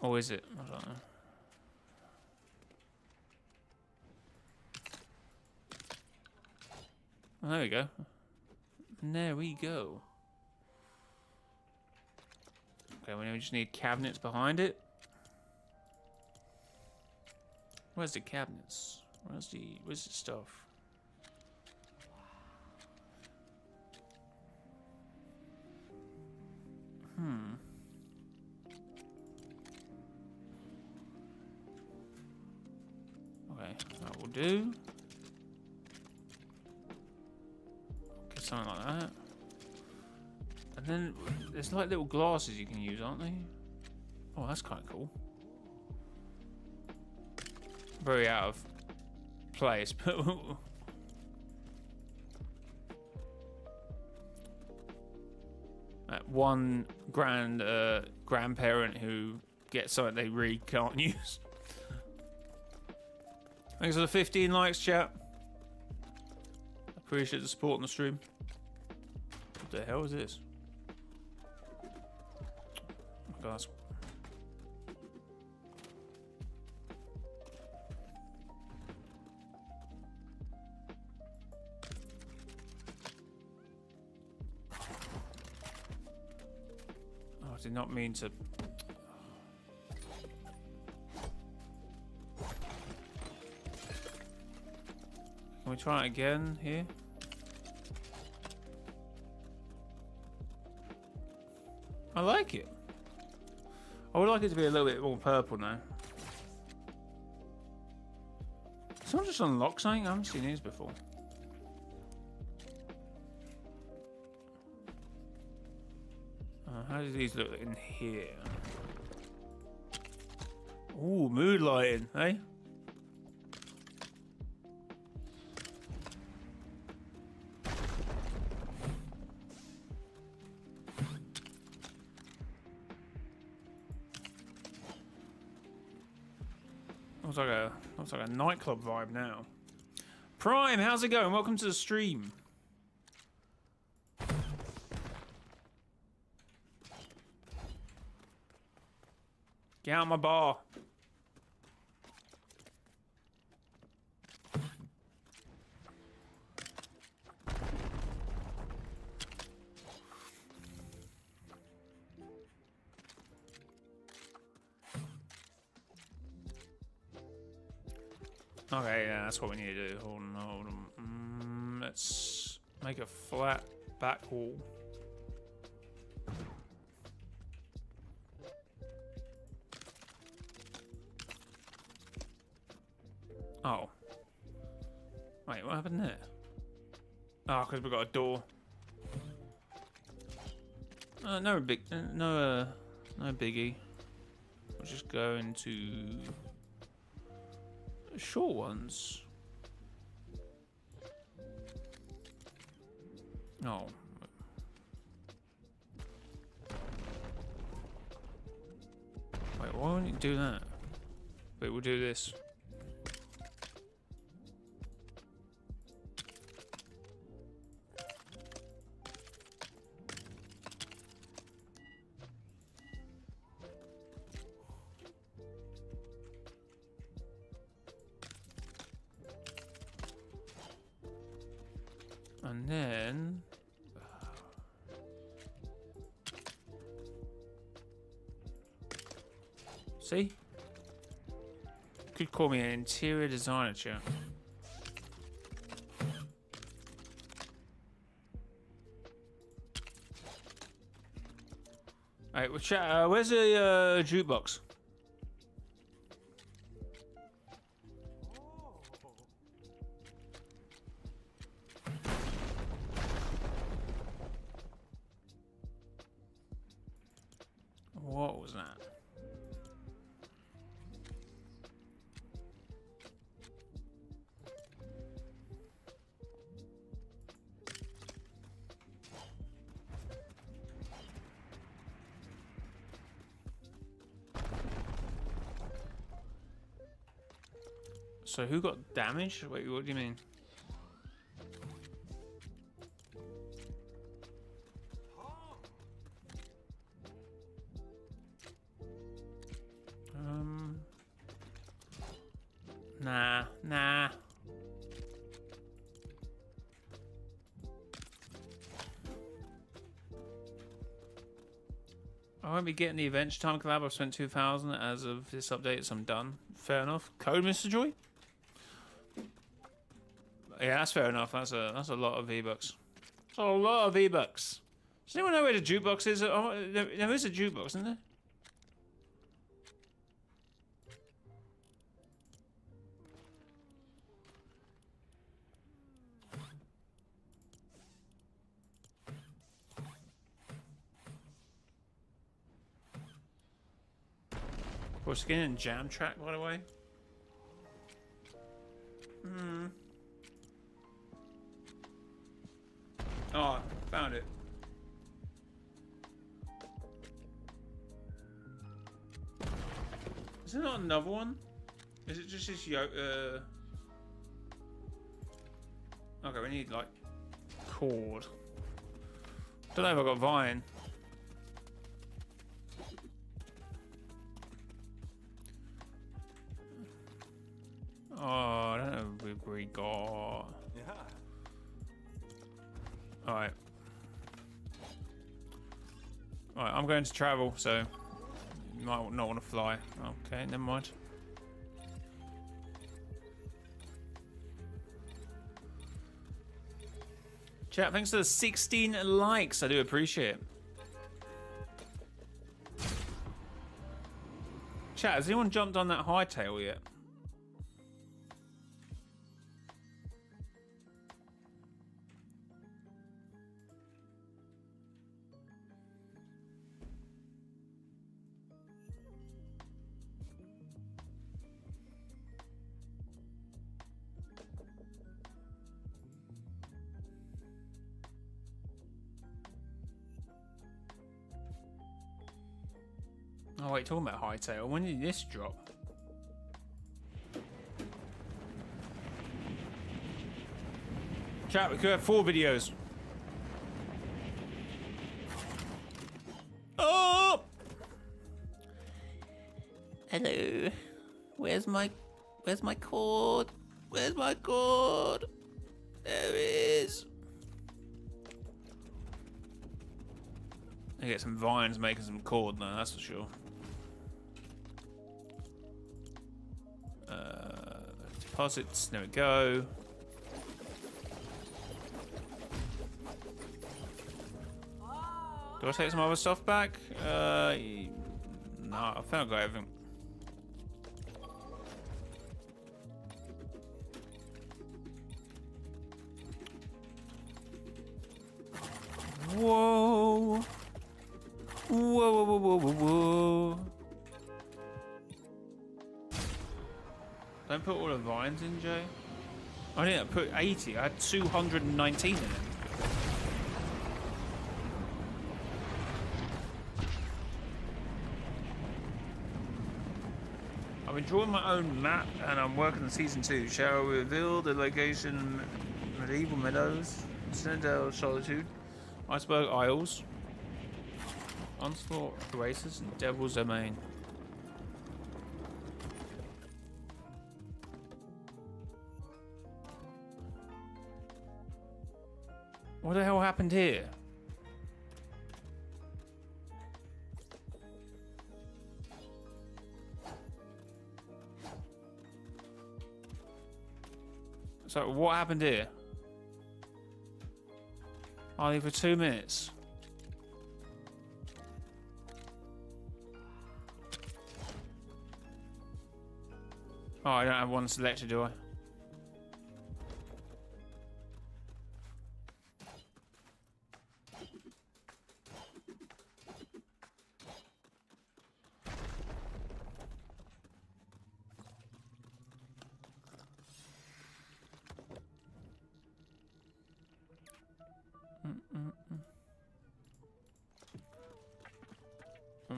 Or is it? I don't know. Oh, there we go. There we go. Okay, we just need cabinets behind it. Where's the cabinets? Where's the stuff? Okay, that will do. Okay, something like that. And then there's like little glasses you can use, aren't they? Oh, that's kind of cool. Very out of place, but that one grandparent who gets something they really can't use. Thanks for the 15 likes, chat. Appreciate the support on the stream. What the hell is this? Oh, God, I did not mean to. Can we try it again here? I like it. I would like it to be a little bit more purple now. Someone just unlocked something? I haven't seen these before. How do these look in here? Ooh, mood lighting, eh? Looks like a nightclub vibe now. Prime, how's it going? Welcome to the stream. Get out of my bar. Okay, yeah, that's what we need to do. Hold on. Let's make a flat back wall. Oh. Wait, what happened there? Oh, because we got a door. No biggie. We'll just go into short ones. Oh. Wait, why won't you do that? Wait, we'll do this. And then... See? Could call me an interior designer, chat. Alright, well, chat, where's the jukebox? What was that? So who got damaged? Wait, what do you mean? Nah. I won't be getting the Adventure Time collab. I've spent 2,000 as of this update, so I'm done. Fair enough. Code, Mr. Joy? Yeah, that's fair enough. That's a lot of V-Bucks. That's a lot of V-Bucks. Does anyone know where the jukebox is? Oh, there is a jukebox, isn't there? For skin and jam track, by the way. Oh, found it. Is there not another one? Is it just this Okay, we need like cord. Don't know if I got Vine. Oh, I don't know if we got. Yeah. Alright. Alright, I'm going to travel, so you might not want to fly. Okay, never mind. Chat, thanks for the 16 likes. I do appreciate it. Chat, has anyone jumped on that hightail yet? Oh wait, talking about hightail. When did this drop? Chat, we could have 4 videos. Oh! Hello. Where's my cord? Where's my cord? There it is. I get some vines making some cord now, that's for sure. Deposits, there we go. Do I take some other stuff back? No, I think I got everything. Whoa. Whoa, whoa, whoa, whoa, whoa, whoa. Don't put all the vines in, Jay. I didn't put 80. I had 219 in it. I've been drawing my own map and I'm working on season 2. Shall we reveal the location? Medieval Meadows, Citadel Solitude, Iceberg Isles, Onslaught Oasis, and Devil's Domain. What the hell happened here? So what happened here? Only for 2 minutes. Oh, I don't have one selected, do I?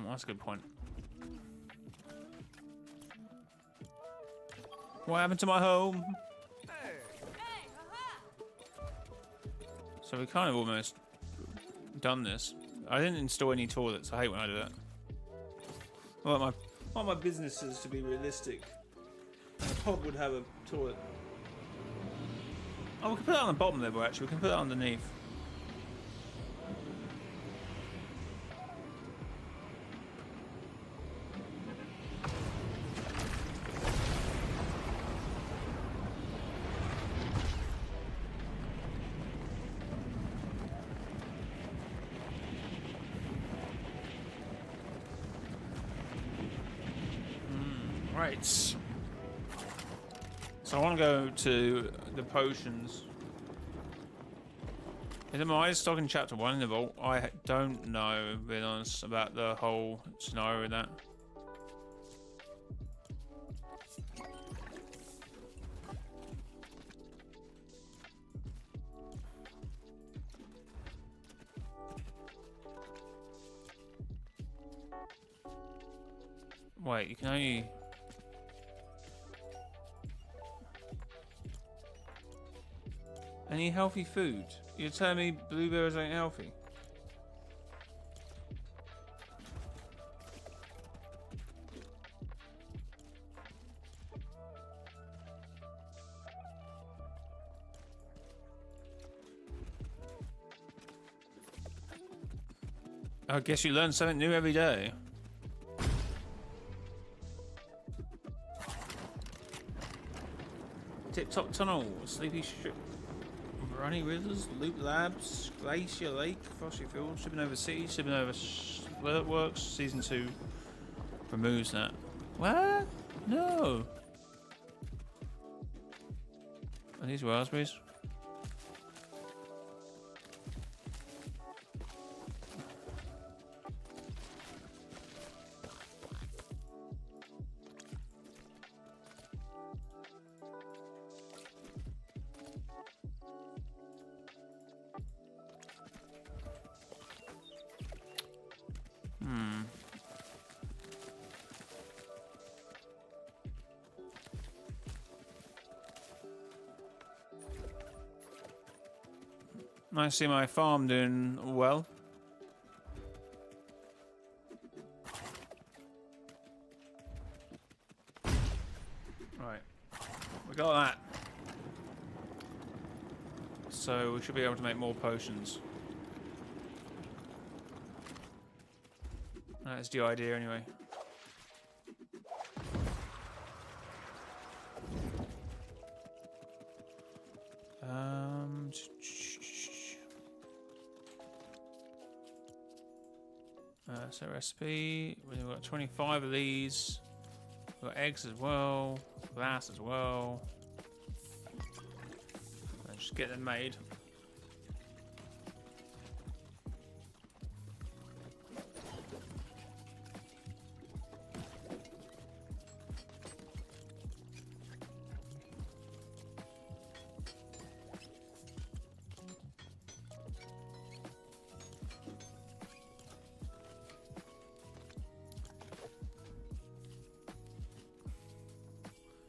That's a good point. What happened to my home? So we kind of almost done this. I didn't install any toilets. I hate when I do that. I want my businesses to be realistic. A pod would have a toilet. Oh, we can put that on the bottom level actually. We can put that underneath. Right. So I want to go to the potions. Is it my stock in chapter 1 in the vault? I don't know, being honest, about the whole scenario with that. Wait, you can only... Any healthy food? You're telling me blueberries ain't healthy? I guess you learn something new every day. Tip-top tunnel, sleepy strip. Runny Rivers, Loop Labs, Glacier Lake, Frosty Field, Shipping Over City, Shipping Over Fortnite Works, Season 2 removes that. What? No. Are these raspberries? I see my farm doing well. Right, we got that. So we should be able to make more potions. That's the idea anyway. So recipe, we've got 25 of these. We've got eggs as well, glass as well. Let's just get them made.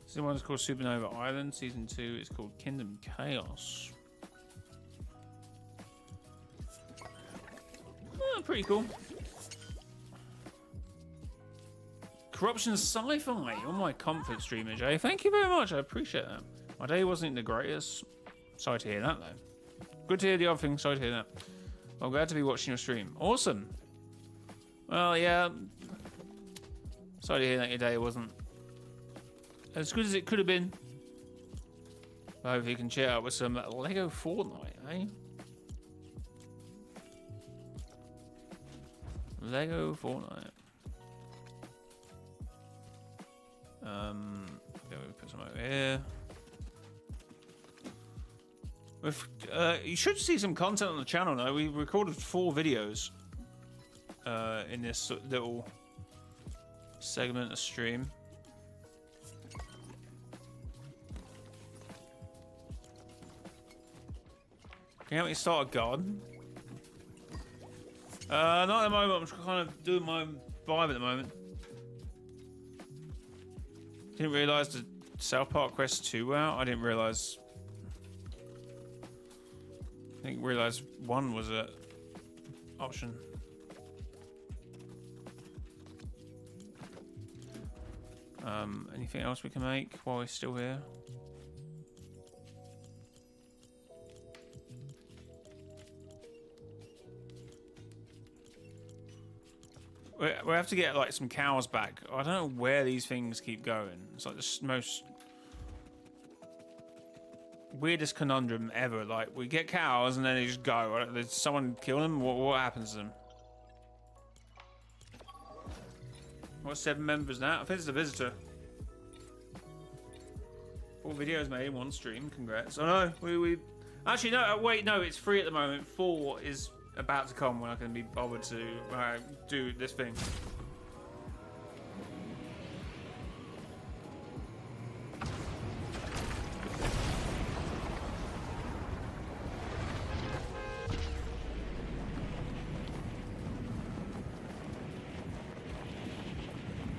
Season 1 is called Supernova Island. Season 2 is called Kingdom Chaos. Oh, pretty cool. Corruption Sci-Fi on my comfort streamer, Jay. Thank you very much. I appreciate that. My day wasn't the greatest. Sorry to hear that, though. Good to hear the other thing. Sorry to hear that. I'm glad to be watching your stream. Awesome. Well, yeah. Sorry to hear that your day wasn't as good as it could have been. I hope you can cheer out with some Lego Fortnite, eh? Lego Fortnite. Okay, we put some over here. You should see some content on the channel now. We recorded 4 videos in this little segment of stream. Can you help me start a garden? Not at the moment. I'm just kind of doing my vibe at the moment. Didn't realise the South Park Quest 2 were out. I didn't realise. I didn't realise 1 was an option. Anything else we can make while we're still here? We have to get like some cows back. I don't know where these things keep going. It's like the most weirdest conundrum ever. Like we get cows and then they just go. Does someone kill them? What happens to them? What's 7 members now? I think it's a visitor. 4 videos made in 1 stream. Congrats. Oh no, we actually no. Wait, no, it's 3 at the moment. 4 is about to come when I can be bothered to do this thing.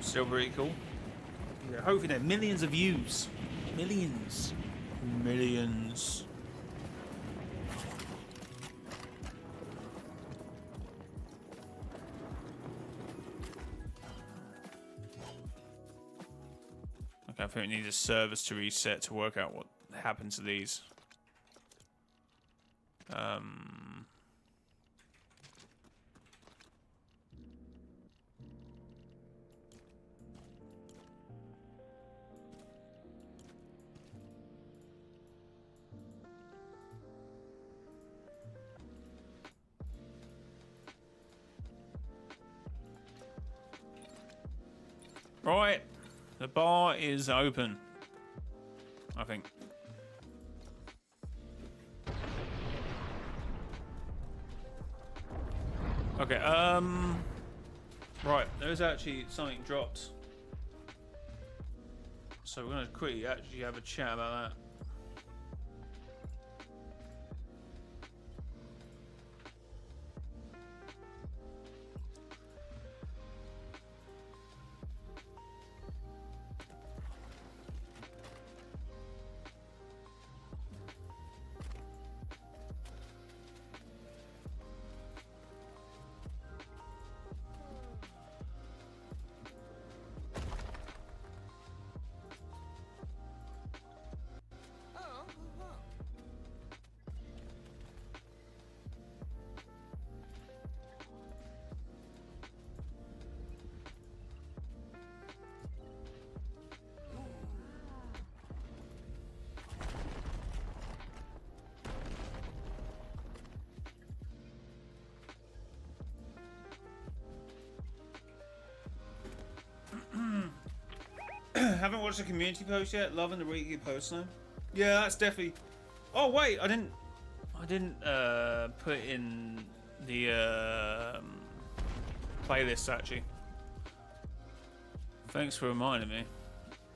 Still pretty cool. Yeah, hopefully there are millions of views. Millions. Millions. Okay, I think we need a service to reset to work out what happened to these. Right, the bar is open, I think. Okay, right, there's actually something dropped. So we're gonna quickly actually have a chat about that. Haven't watched the community post yet. Loving the weekly post though. Yeah, that's definitely. Oh wait, I didn't put in the playlist actually. Thanks for reminding me.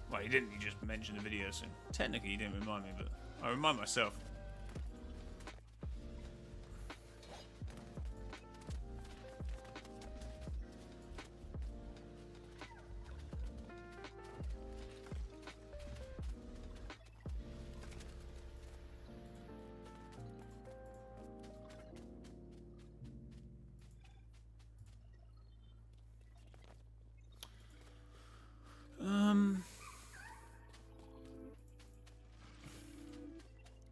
Well, you didn't. You just mentioned the video, so technically you didn't remind me, but I remind myself.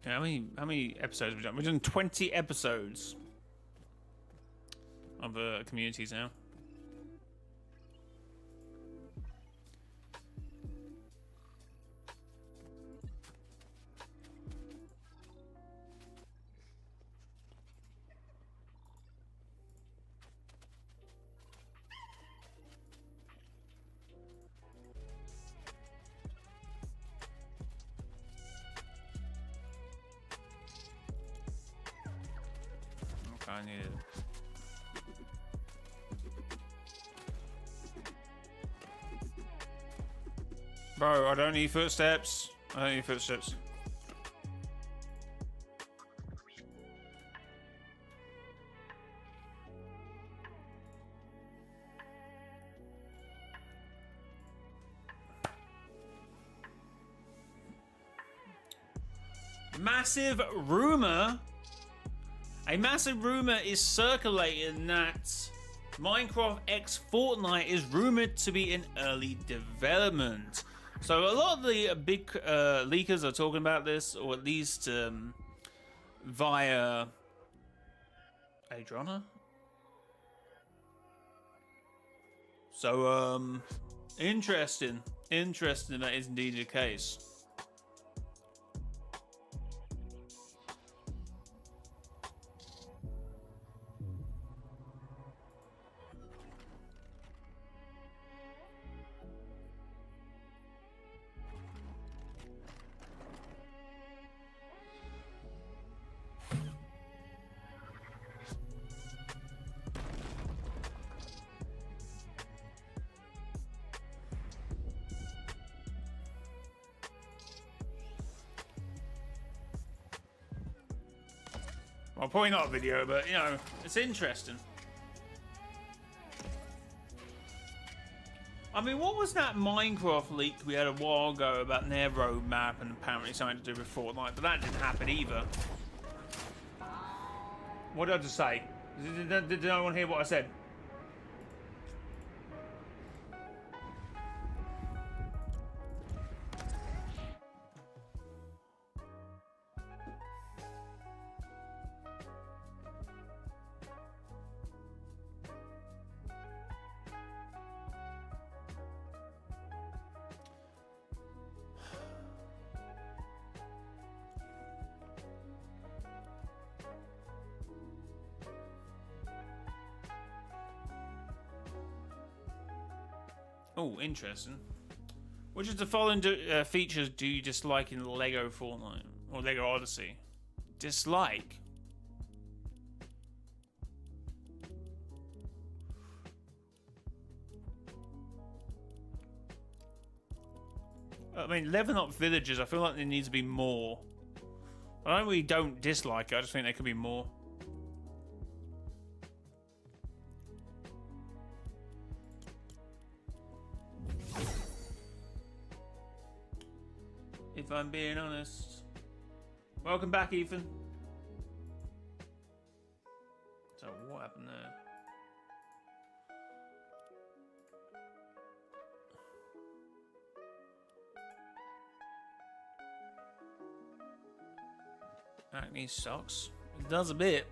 Yeah, how many episodes have we done? We've done 20 episodes of communities now. Okay, I need it. Bro, I don't need footsteps. I don't need footsteps. Massive rumor. A massive rumor is circulating that Minecraft X Fortnite is rumored to be in early development. So a lot of the big leakers are talking about this, or at least via Adrona. So interesting that is indeed the case. Well, probably not a video, but, you know, it's interesting. I mean, what was that Minecraft leak we had a while ago about their roadmap and apparently something to do with Fortnite? But that didn't happen either. What did I just say? Did no one hear what I said? Oh, interesting. Which of the following features do you dislike in Lego Fortnite or Lego Odyssey? Dislike? I mean, leveling up villagers, I feel like there needs to be more. I don't really dislike it, I just think there could be more. If I'm being honest. Welcome back, Ethan. So what happened there? Acne sucks. It does a bit.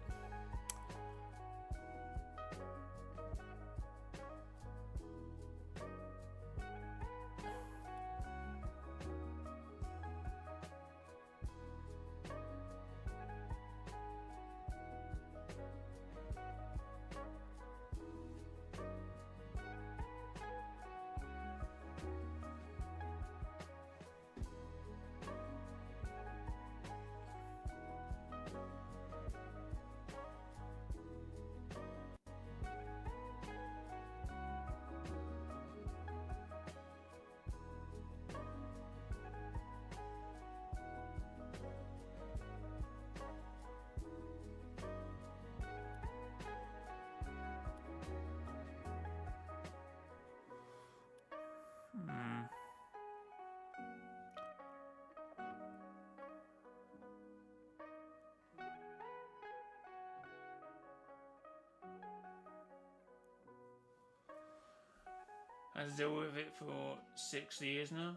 I had to deal with it for 6 years now.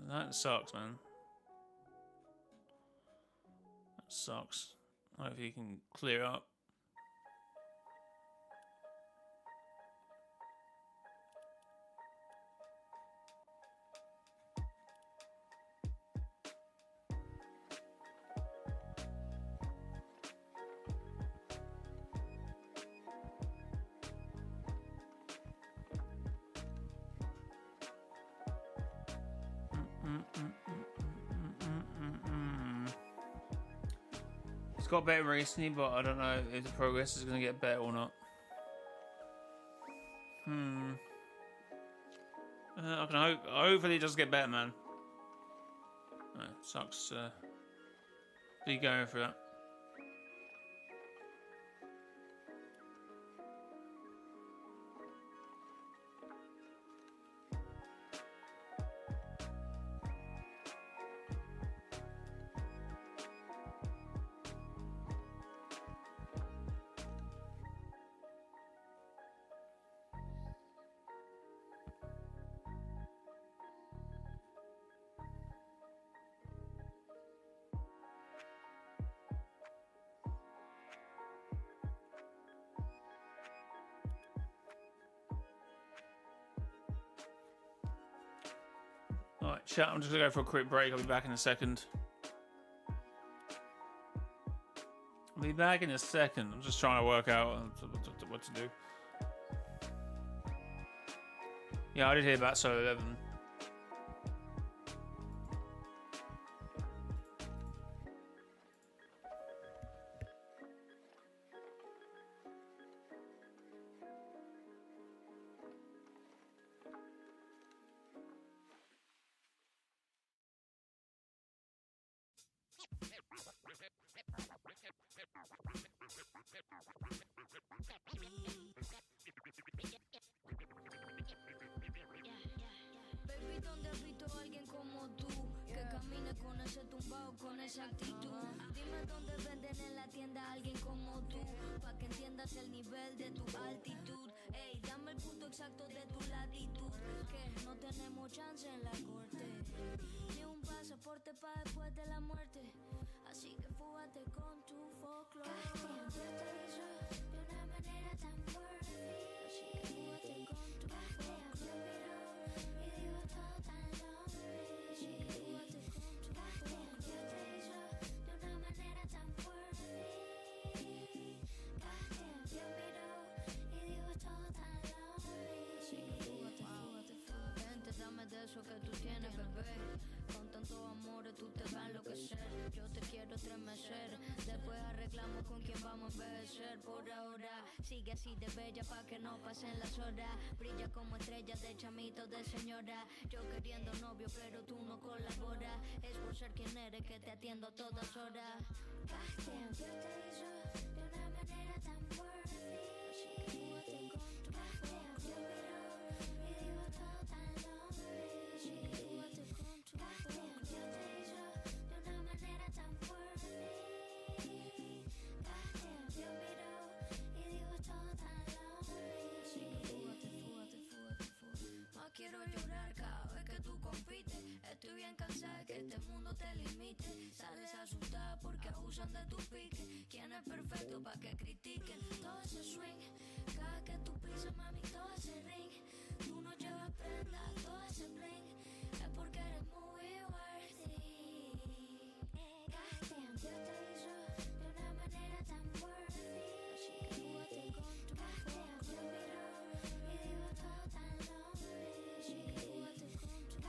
That sucks, man. Sucks. Hopefully he can clear up. It's got better recently, but I don't know if the progress is going to get better or not. I can hope. Hopefully, it does get better, man. Sucks. Be going for that. Alright, chat, I'm just gonna go for a quick break. I'll be back in a second. I'll be back in a second. I'm just trying to work out what to do. Yeah, I did hear about Solo 11. Baby, ¿dónde has visto a alguien como tú? Que camine con ese tumbao, con esa actitud. Dime dónde venden en la tienda a alguien como tú, pa' que entiendas el nivel de tu altitud. Ey, dame el punto exacto de tu latitud, que no tenemos chance en la corte, ni un pasaporte pa' después de la muerte. Así que fúgate con tu folklore. Yo te hizo de una manera tan fuerte. Así que fúgate con tu folklore. Y digo todo tan lonely. Así que fúgate con tu folklore. Yo te hizo de una manera tan fuerte. Yo miro y digo todo tan lonely. Así que fúgate, fúgate, fúgate. Vente, dame de eso que tú tienes, bebé. Con tanto amor tú te vas a enloquecer. Yo te quiero estremecer. Después arreglamos con quién vamos a envejecer. Por ahora sigue así de bella pa' que no pasen las horas. Brilla como estrella de chamito de señora. Yo queriendo novio pero tú no colaboras. Es por ser quien eres que te atiendo a todas horas. Yo te hizo de una manera tan fuerte. Así que fúgate con tu yo miro y digo todo tan lonely. Así que fúgate con tu yo te hizo de una manera tan fuerte. Yo miro y digo todo tan lonely. Así que fúgate, fúgate, fúgate, fúgate. No quiero llorar cada vez que tú compites. Estoy bien cansada que este mundo te limite. Sales asustada porque abusan de tu pique. ¿Quién es perfecto pa' que critiquen? Todo ese swing, cada que tú pisas, mami, todo ese ring. Tú no llevas prenda, todo ese bling. Es porque eres muy worthy. Yo te hizo de una manera tan fuerte. Así que fúgate con tu yo miro y digo todo tan lonely. Así que fúgate con tu yo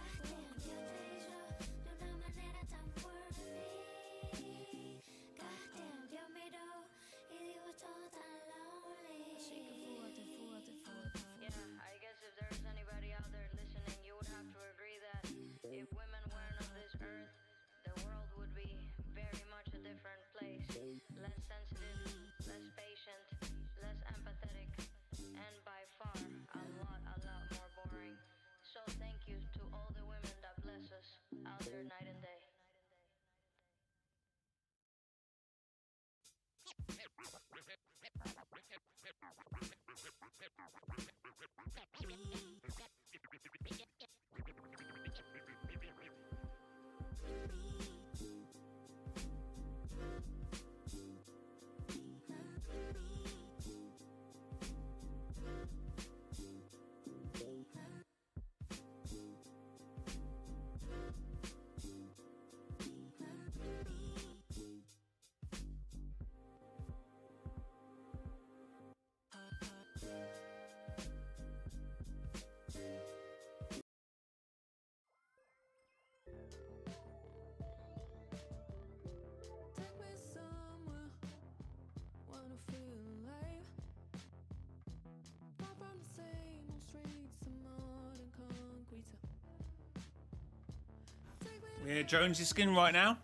te hizo de una manera tan fuerte. Yo miro y digo todo tan lonely. Así que fúgate, fúgate, fúgate. Yeah, I guess if there's anybody out there listening, you would have to agree that if women weren't on this earth, the world would be very much a different place. Less sensitive, less patient, less empathetic, and by far a lot more boring. So thank you to all the women that bless us out there night and day. We're Jonesy skin right now.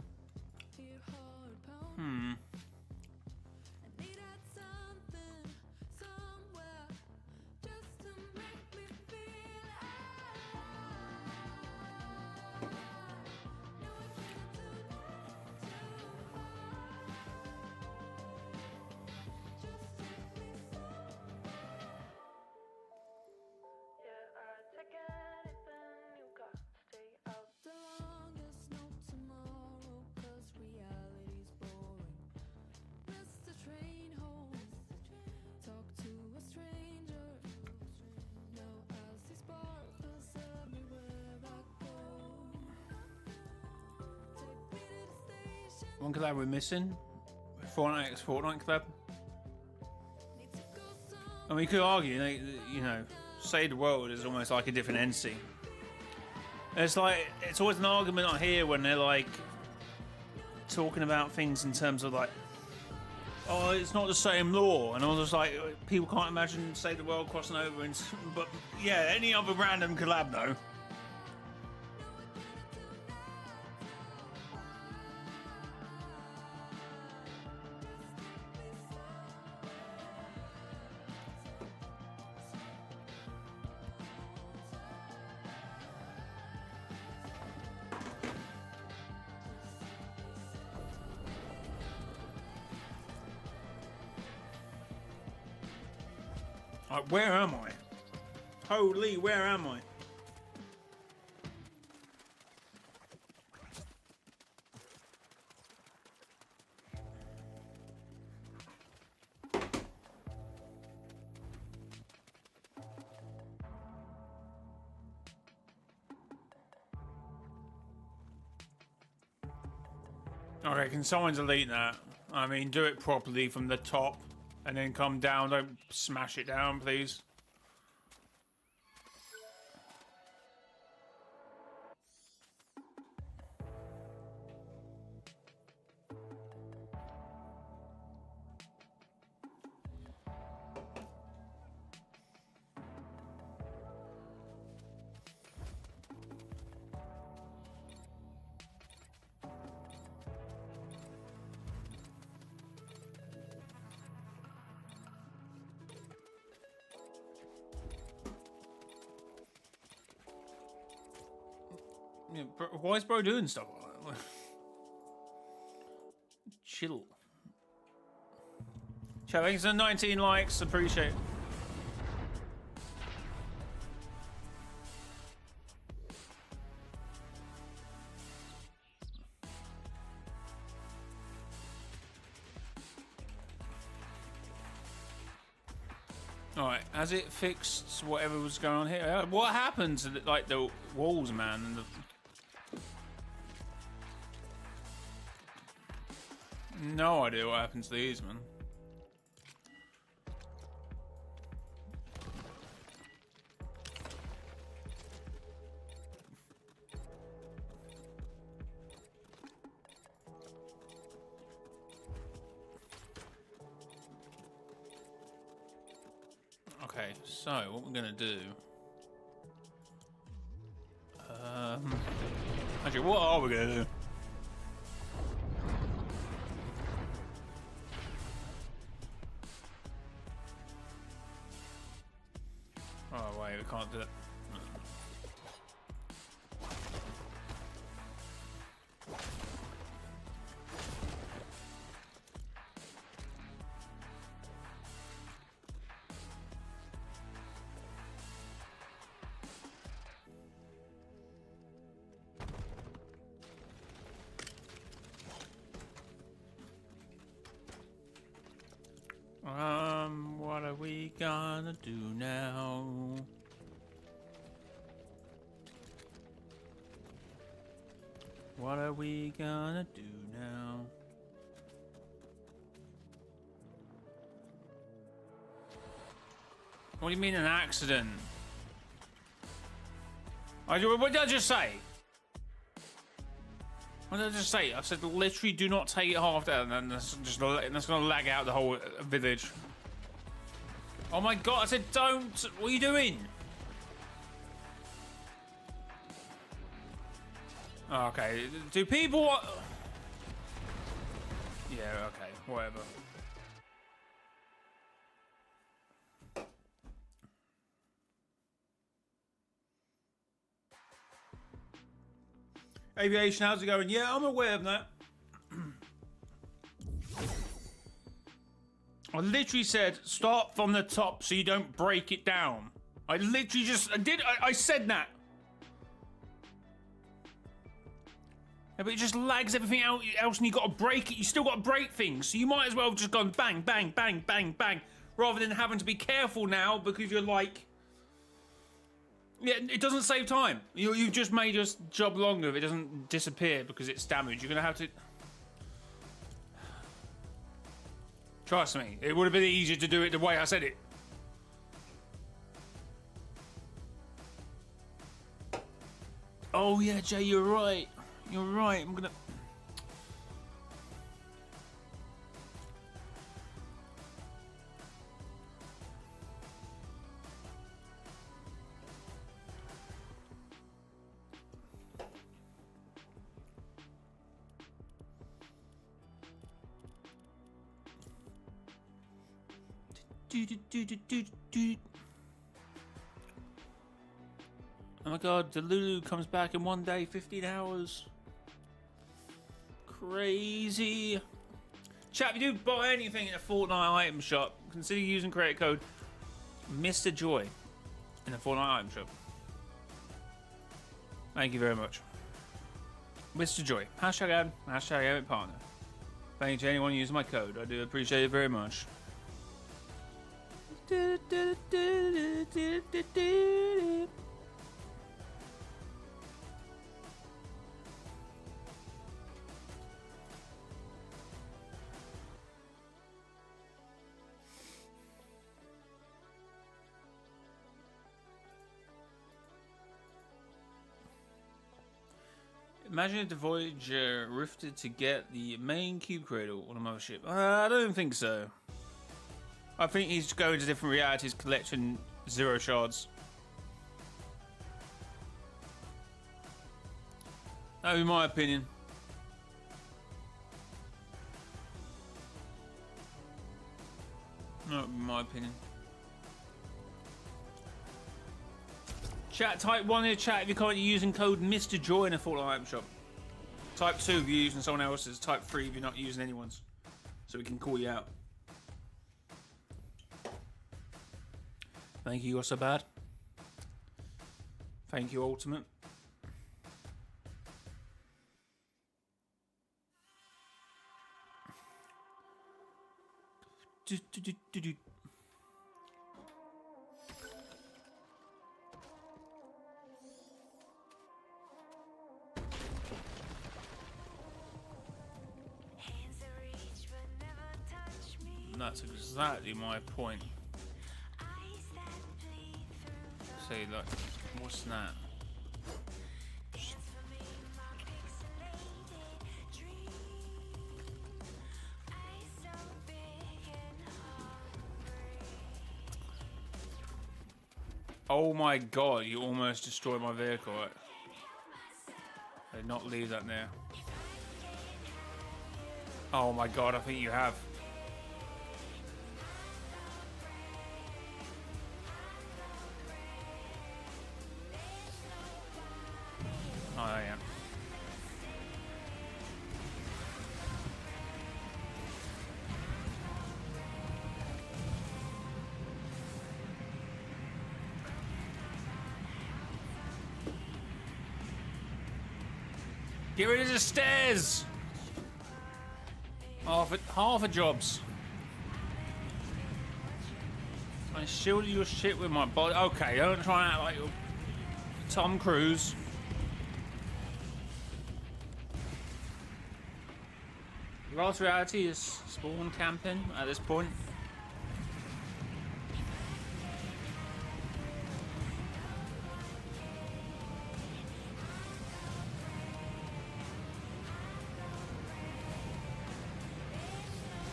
One collab we're missing. Fortnite X Fortnite collab. I mean, you could argue, you know, Say the World is almost like a different entity. It's like, it's always an argument I hear when they're like talking about things in terms of like, oh, it's not the same law, and I was just like, people can't imagine Save the World crossing over, but yeah, any other random collab though. Like, where am I? Holy, where am I? Okay, can someone delete that? I mean, do it properly from the top and then come down. Don't smash it down, please. Yeah, bro, why is bro doing stuff like that? Chill. Chat, thanks for 19 likes. Appreciate it. Alright, has it fixed whatever was going on here? What happened to like the walls, man? And the... No idea what happened to these, man. Okay, so what we're gonna do? Actually, what are we gonna do? Oh wait, we can't do that. What are we gonna do now? What are we gonna do now? What do you mean an accident? What did I just say? What did I just say? I said literally do not take it half down, and that's gonna lag out the whole village. Oh my god, I said don't! What are you doing? Okay, do people... Yeah, okay, whatever. Aviation, how's it going? Yeah, I'm aware of that. I literally said start from the top so you don't break it down. I literally just I said that. Yeah, but it just lags everything out else and you gotta break it. You still gotta break things. So you might as well have just gone bang, bang, bang, bang, bang. Rather than having to be careful now because you're like... Yeah, it doesn't save time. You've just made your job longer if it doesn't disappear because it's damaged. You're gonna have to... Trust me, it would have been easier to do it the way I said it. Oh yeah, Jay, you're right. You're right. I'm gonna... Oh my god, the Lulu comes back in one day, 15 hours. Crazy. Chat, if you do buy anything in a Fortnite item shop, consider using credit code Mr. Joy in the Fortnite item shop. Thank you very much. Mr. Joy. Hashtag ad, hashtag Epic Partner. Thank you to anyone using my code. I do appreciate it very much. Imagine if the Voyager rifted to get the main cube cradle on a mothership. I don't think so. I think he's going to different realities collecting 0 shards. That would be my opinion. That would be my opinion. Chat, type 1 in the chat if you're currently using code Mr. Joy in a Fortnite item shop. Type 2 if you're using someone else's. Type 3 if you're not using anyone's. So we can call you out. Thank you, You're So Bad. Thank you, Ultimate. That's exactly my point. Say, like, what's that? Oh my god, you almost destroyed my vehicle. I did not leave that there. Oh my god, I think you have. Oh, I am. Get rid of the stairs! Half a jobs. I shielded your shit with my body. Okay, don't try and act like you're Tom Cruise. Last reality is spawn camping at this point.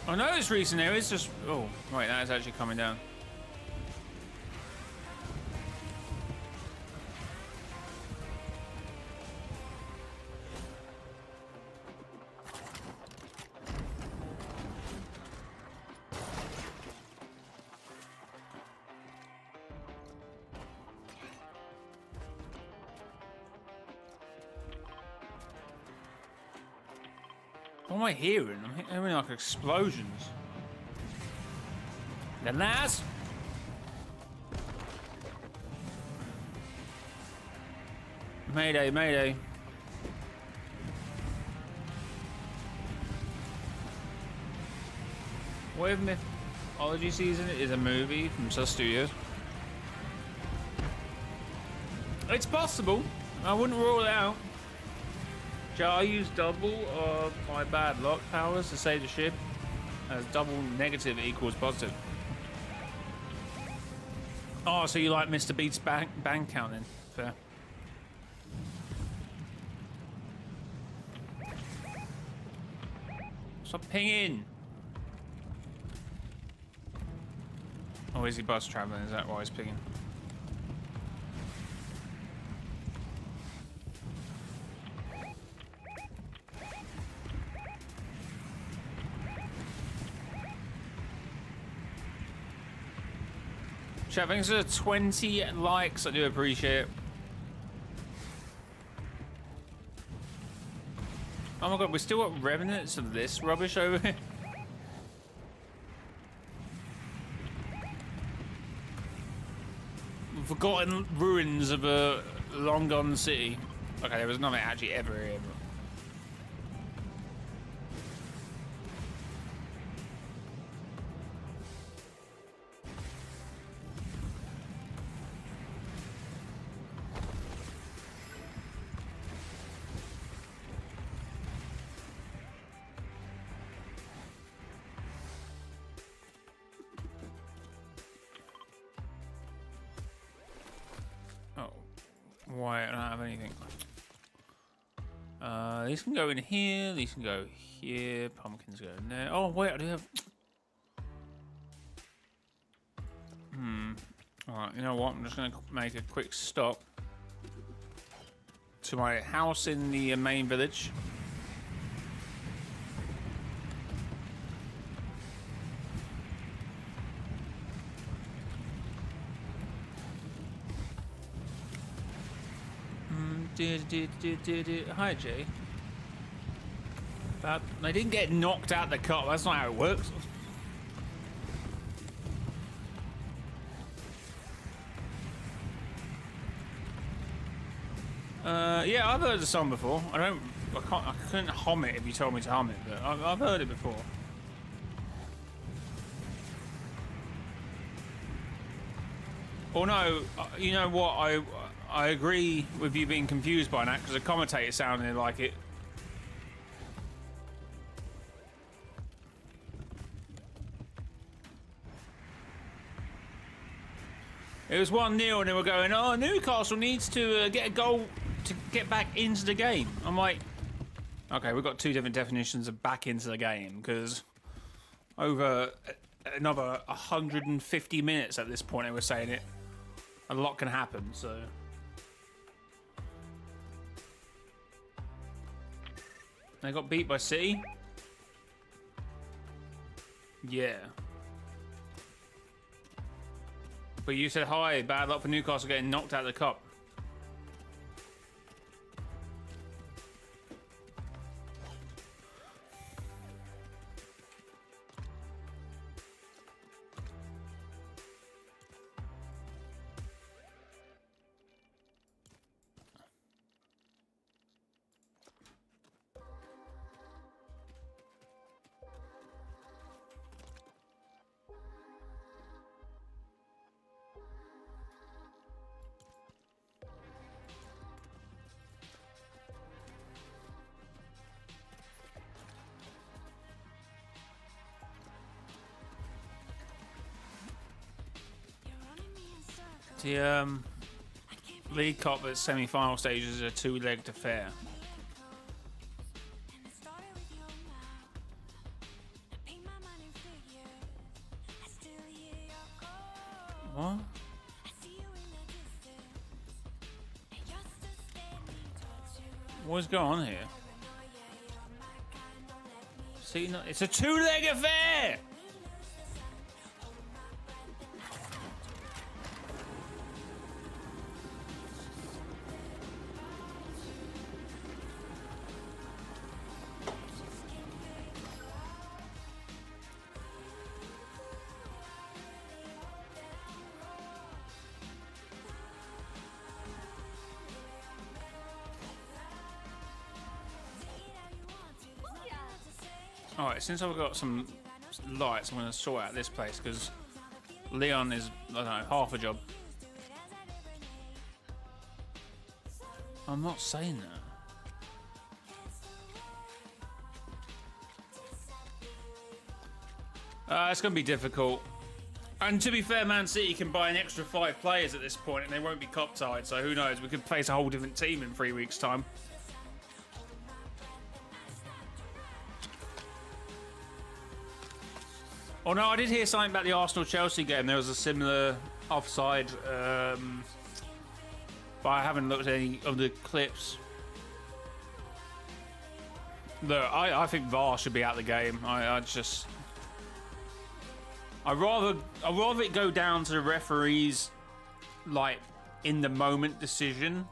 I know this recent area is just... Oh, wait, that is actually coming down. What am I hearing? I'm hearing like explosions. The last. Mayday, mayday. What if Mythology Season is a movie from Sus Studios? It's possible. I wouldn't rule it out. Joe, I use double of my bad luck powers to save the ship, as double negative equals positive. Oh, so you like Mr. Beat's bank counting? Fair. Stop pinging. Oh, is he bus traveling? Is that why he's pinging? Chat, thanks for 20 likes. I do appreciate it. Oh my god, we still got remnants of this rubbish over here. Forgotten ruins of a long gone city. Okay, there was nothing actually ever here. Why? I don't have anything. These can go in here. These can go here. Pumpkins go in there. Oh wait, I do have. Alright, you know what? I'm just gonna make a quick stop to my house in the main village. Hi, Jay. But I didn't get knocked out the cup. That's not how it works. Yeah, I've heard the song before. I couldn't hum it if you told me to hum it, but I've heard it before. Or no, you know what? I agree with you being confused by that because the commentator sounded like it. It was 1-0 and they were going, oh, Newcastle needs to get a goal to get back into the game. I'm like, okay, we've got two different definitions of back into the game because over another 150 minutes at this point they were saying it. A lot can happen, so. They got beat by City? Yeah. But you said hi, bad luck for Newcastle getting knocked out of the cup. The League Cup at semi-final stage is a two-legged affair. What? What's going on here? See, no, it's a two-leg affair! All right, since I've got some lights, I'm going to sort out this place because Leon is, I don't know, half a job. I'm not saying that. It's going to be difficult. And to be fair, Man City can buy an extra 5 players at this point and they won't be cop tied, so who knows? We could face a whole different team in 3 weeks' time. Oh no, I did hear something about the Arsenal-Chelsea game. There was a similar offside, but I haven't looked at any of the clips. Look, I think VAR should be out of the game. I'd rather it go down to the referees, like, in the moment decision.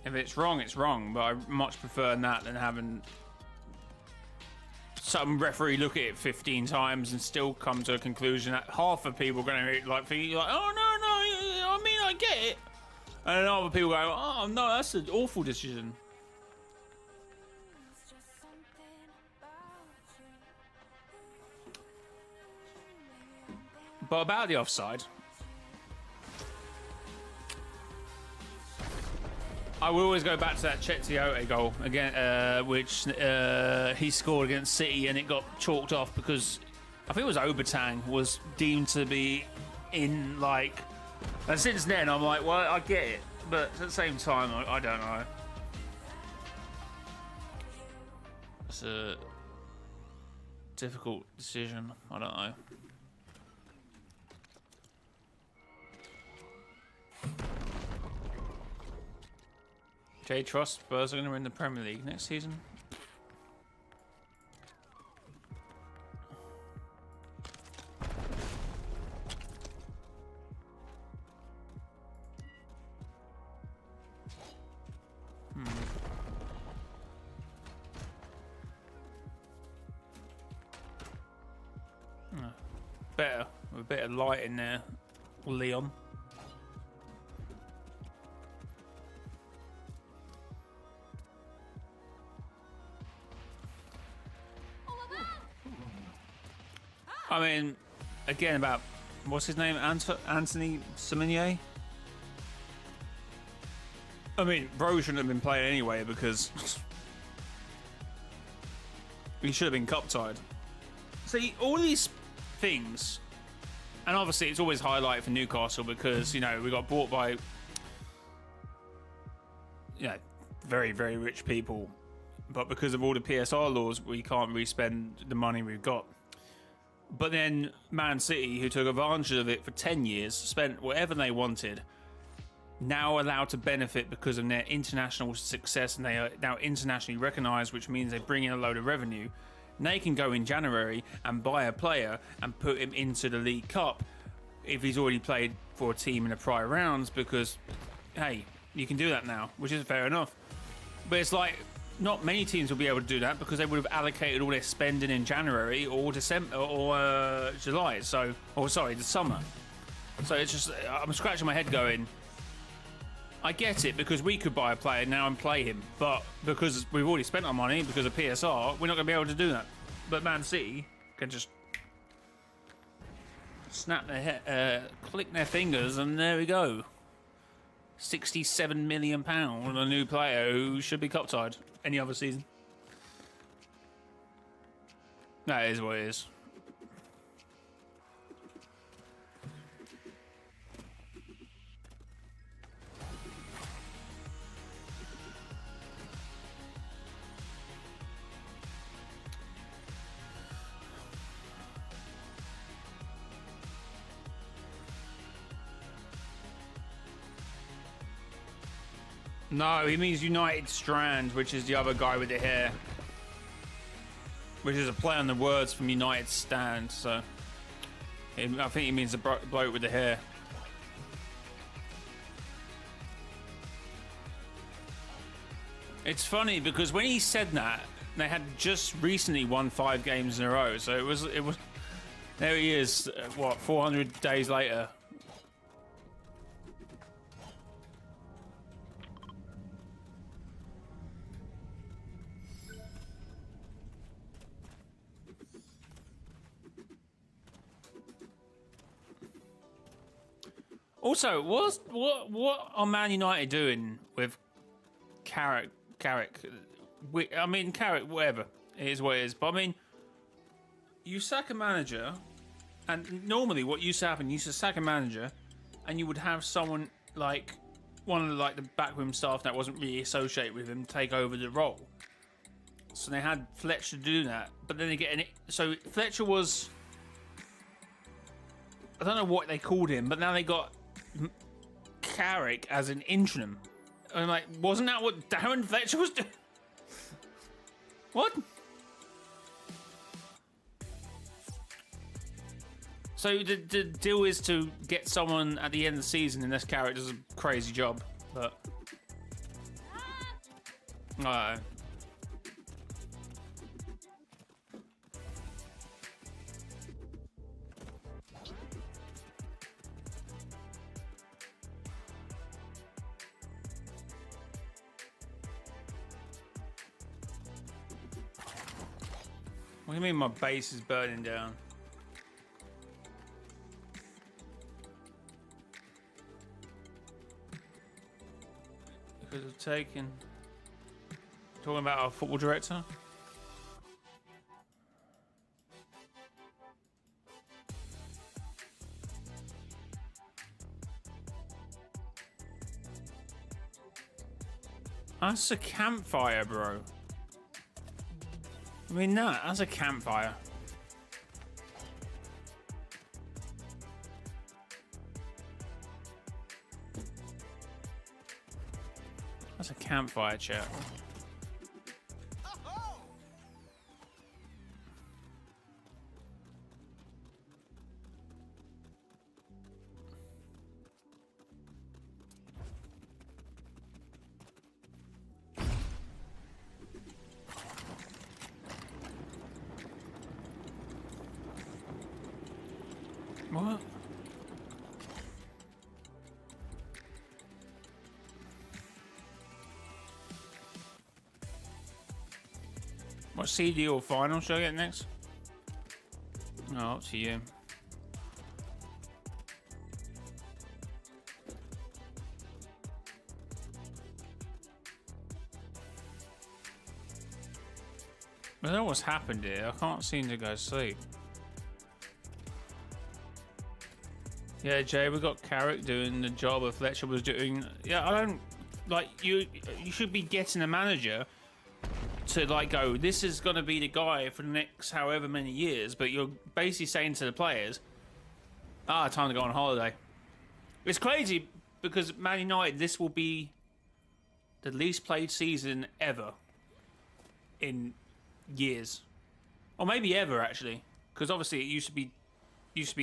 If it's wrong, it's wrong, but I much prefer that than having some referee look at it 15 times and still come to a conclusion that half of people are going to like think like, oh no, I mean I get it, and then other people go, oh no, that's an awful decision. But about the offside, I will always go back to that Chetiote goal again, which he scored against City, and it got chalked off because I think it was Obertang was deemed to be in, like, and since then I'm like, well, I get it, but at the same time, I don't know. It's a difficult decision. I don't know. Jay Trust, Spurs are going to win the Premier League next season. Better, with a bit of light in there, Leon. I mean, again, about, what's his name? Anthony Semedo? I mean, bro shouldn't have been playing anyway because he should have been cup tied. See, all these things, and obviously it's always highlighted for Newcastle because, you know, we got bought by, you know, very, very rich people. But because of all the PSR laws, we can't really spend the money we've got. But then Man City, who took advantage of it for 10 years, spent whatever they wanted, now allowed to benefit because of their international success, and they are now internationally recognised, which means they bring in a load of revenue. And they can go in January and buy a player and put him into the League Cup if he's already played for a team in the prior rounds because, hey, you can do that now, which is fair enough. But it's like, not many teams will be able to do that because they would have allocated all their spending in January or December or July. So, or sorry, the summer. So it's just, I'm scratching my head going, I get it because we could buy a player now and play him, but because we've already spent our money because of PSR, we're not going to be able to do that. But Man City can just snap their head, click their fingers, and there we go. £67 million on a new player who should be cup tied any other season. That is what it is. No, he means United Strand, which is the other guy with the hair. Which is a play on the words from United Stand, so... I think he means the bloke with the hair. It's funny, because when he said that, they had just recently won 5 games in a row, so it was... There he is, what, 400 days later. Also, what are Man United doing with Carrick? I mean, Carrick, whatever. It is what it is. But I mean, you sack a manager, and normally what used to happen, you used to sack a manager, and you would have someone like one of the backroom staff that wasn't really associated with him take over the role. So they had Fletcher do that, but then they get so Fletcher was, I don't know what they called him, but now they got Carrick as an interim. I'm like, wasn't that what Darren Fletcher was doing? What? So the deal is to get someone at the end of the season unless Carrick does a crazy job, but what do you mean my base is burning down? Could have taken. Talking about our football director. That's a campfire, bro. I mean, that's a campfire. That's a campfire, chat. What? What CD or final should I get next? Oh, up to you. I don't know what's happened here. I can't seem to go sleep. Yeah, Jay, we got Carrick doing the job of Fletcher was doing. Yeah, I don't like you. You should be getting a manager to like go. This is gonna be the guy for the next however many years. But you're basically saying to the players, time to go on holiday. It's crazy because Man United, this will be the least played season ever in years, or maybe ever actually, because obviously it used to be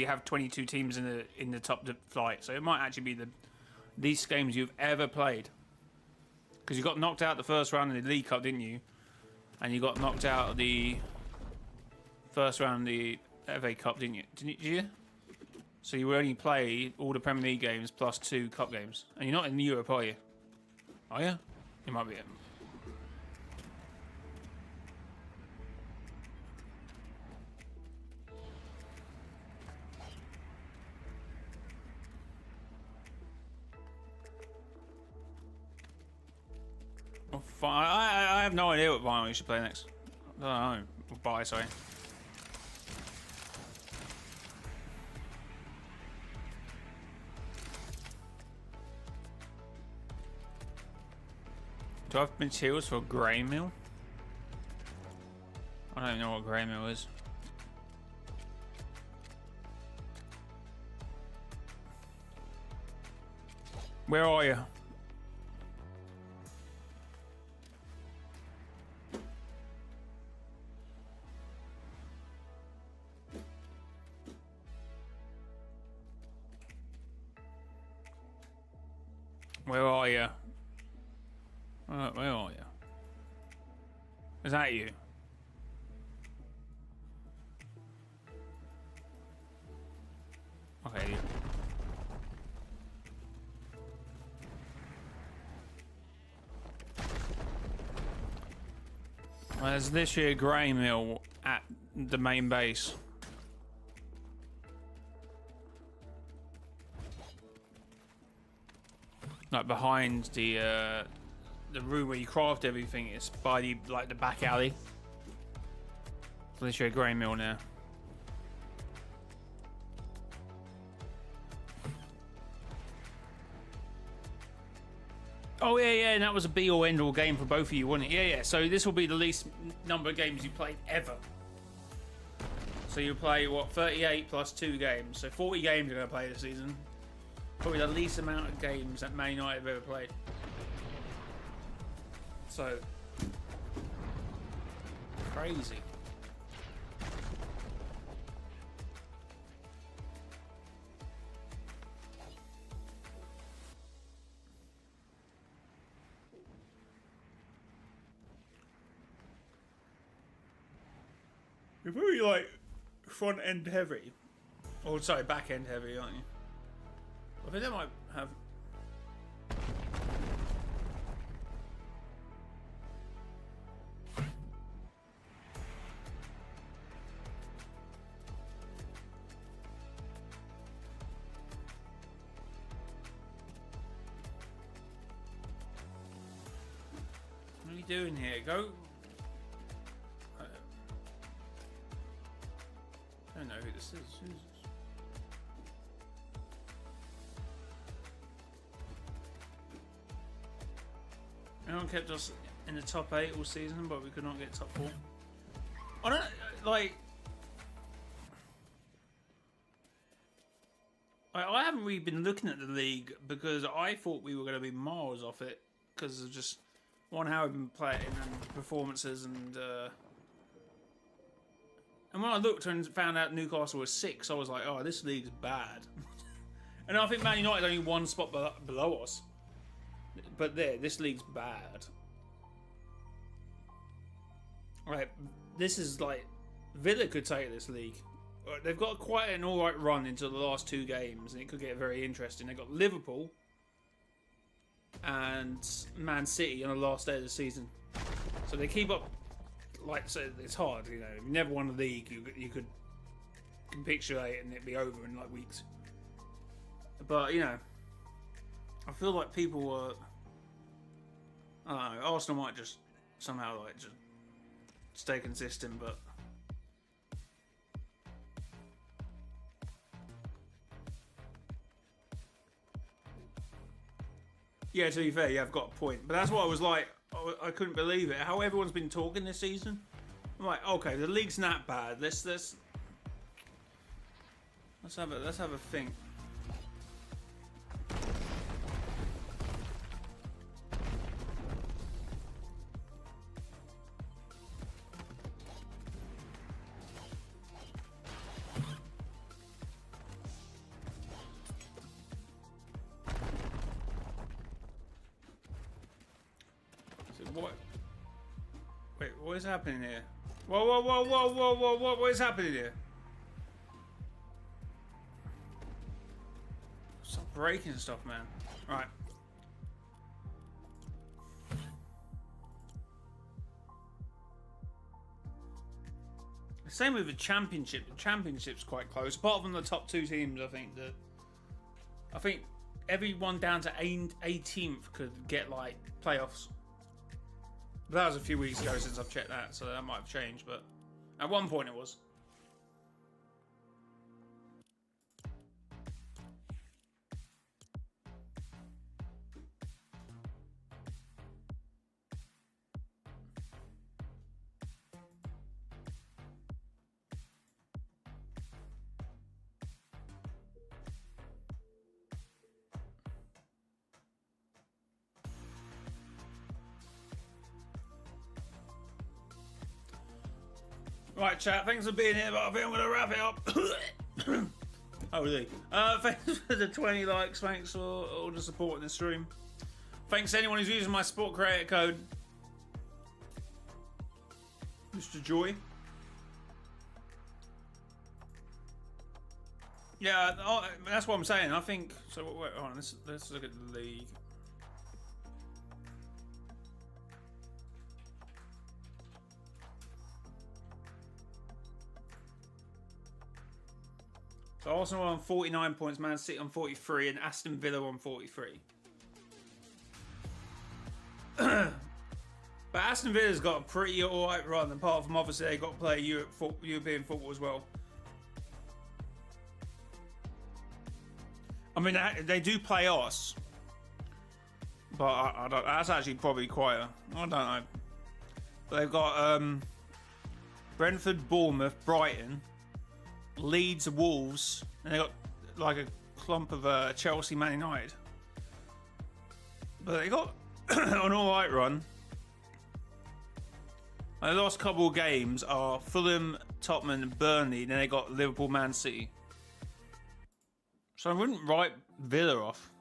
have 22 teams in the top flight, so it might actually be the least games you've ever played, because you got knocked out the first round in the League Cup, didn't you? And you got knocked out of the first round of the FA Cup, didn't you? So you only play all the Premier League games plus 2 cup games, and you're not in Europe, are you? Are you? You might be. I have no idea what vinyl you should play next. I don't know. Bye, sorry. Do I have materials for a grey mill? I don't even know what grey mill is. Where are you? Where are you? Where are you? Is that you? Okay. Well, there's literally a grey mill at the main base. like behind the room where you craft everything. It's by the the back alley. So there's a grain mill now. Oh yeah, and that was a be all end all game for both of you, wasn't it? Yeah. So this will be the least number of games you played ever. So you play what, 38 plus 2 games. So 40 games you're gonna play this season. Probably the least amount of games that Man United have ever played. So crazy. You're very like front end heavy, or sorry, back end heavy, aren't you? I think that might have. What are you doing here? Go. I don't know who this is. Who's this? Everyone kept us in the top 8 all season, but we could not get top 4. I don't like. I haven't really been looking at the league because I thought we were going to be miles off it because of just one how we've been playing and performances and. And when I looked and found out Newcastle was 6, I was like, oh, this league's bad. And I think Man United only 1 spot below us. But this league's bad. Right, this is like... Villa could take this league. They've got quite an alright run into the last 2 games, and it could get very interesting. They've got Liverpool and Man City on the last day of the season. So they keep up... Like, so it's hard, you know. If you never won a league, you could capitulate and it'd be over in like weeks. But, you know, I feel like people were... I don't know, Arsenal might just somehow like just stay consistent, but... Yeah, to be fair, yeah, I've got a point. But that's what I was like... I couldn't believe it. How everyone's been talking this season. I'm like, okay, the league's not bad. Let's have a think. Wait, what is happening here? Whoa, what is happening here? Stop breaking stuff, man. Right. Same with the championship. The championship's quite close. Apart from the top 2 teams, I think everyone down to 18th could get like playoffs. But that was a few weeks ago since I've checked that, so that might have changed, but at one point it was. Right, chat, thanks for being here, but I think I'm going to wrap it up. Oh, really? Thanks for the 20 likes. Thanks for all the support in the stream. Thanks to anyone who's using my sport creator code. Mr. Joy. Yeah, that's what I'm saying. I think... So, wait, hold on. Let's look at the league. So Arsenal on 49 points, Man City on 43, and Aston Villa on 43. But Aston Villa's got a pretty alright run, apart from obviously they got to play European football as well. I mean, they do play us, but I don't. That's actually probably quieter. I don't know. But they've got Brentford, Bournemouth, Brighton, Leeds, Wolves, and they got like a clump of Chelsea, Man United. But they got an alright run. And the last couple of games are Fulham, Tottenham, and Burnley. Then they got Liverpool, Man City. So I wouldn't write Villa off.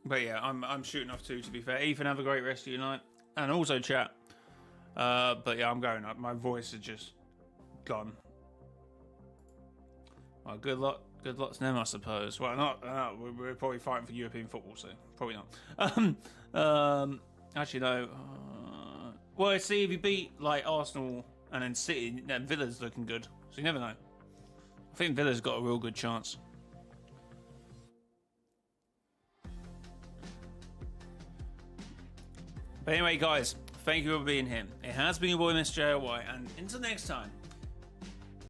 But yeah, I'm shooting off too, to be fair. Ethan, have a great rest of your night. And also chat. But yeah, I'm going up. My voice is just gone. Well, good luck. Good luck to them, I suppose. Well, not. We're probably fighting for European football, so probably not. Actually, no. Well, see, if you beat like Arsenal and then City, then Villa's looking good. So you never know. I think Villa's got a real good chance. But anyway, guys, thank you for being here. It has been your boy, mrjayowhy, and until next time.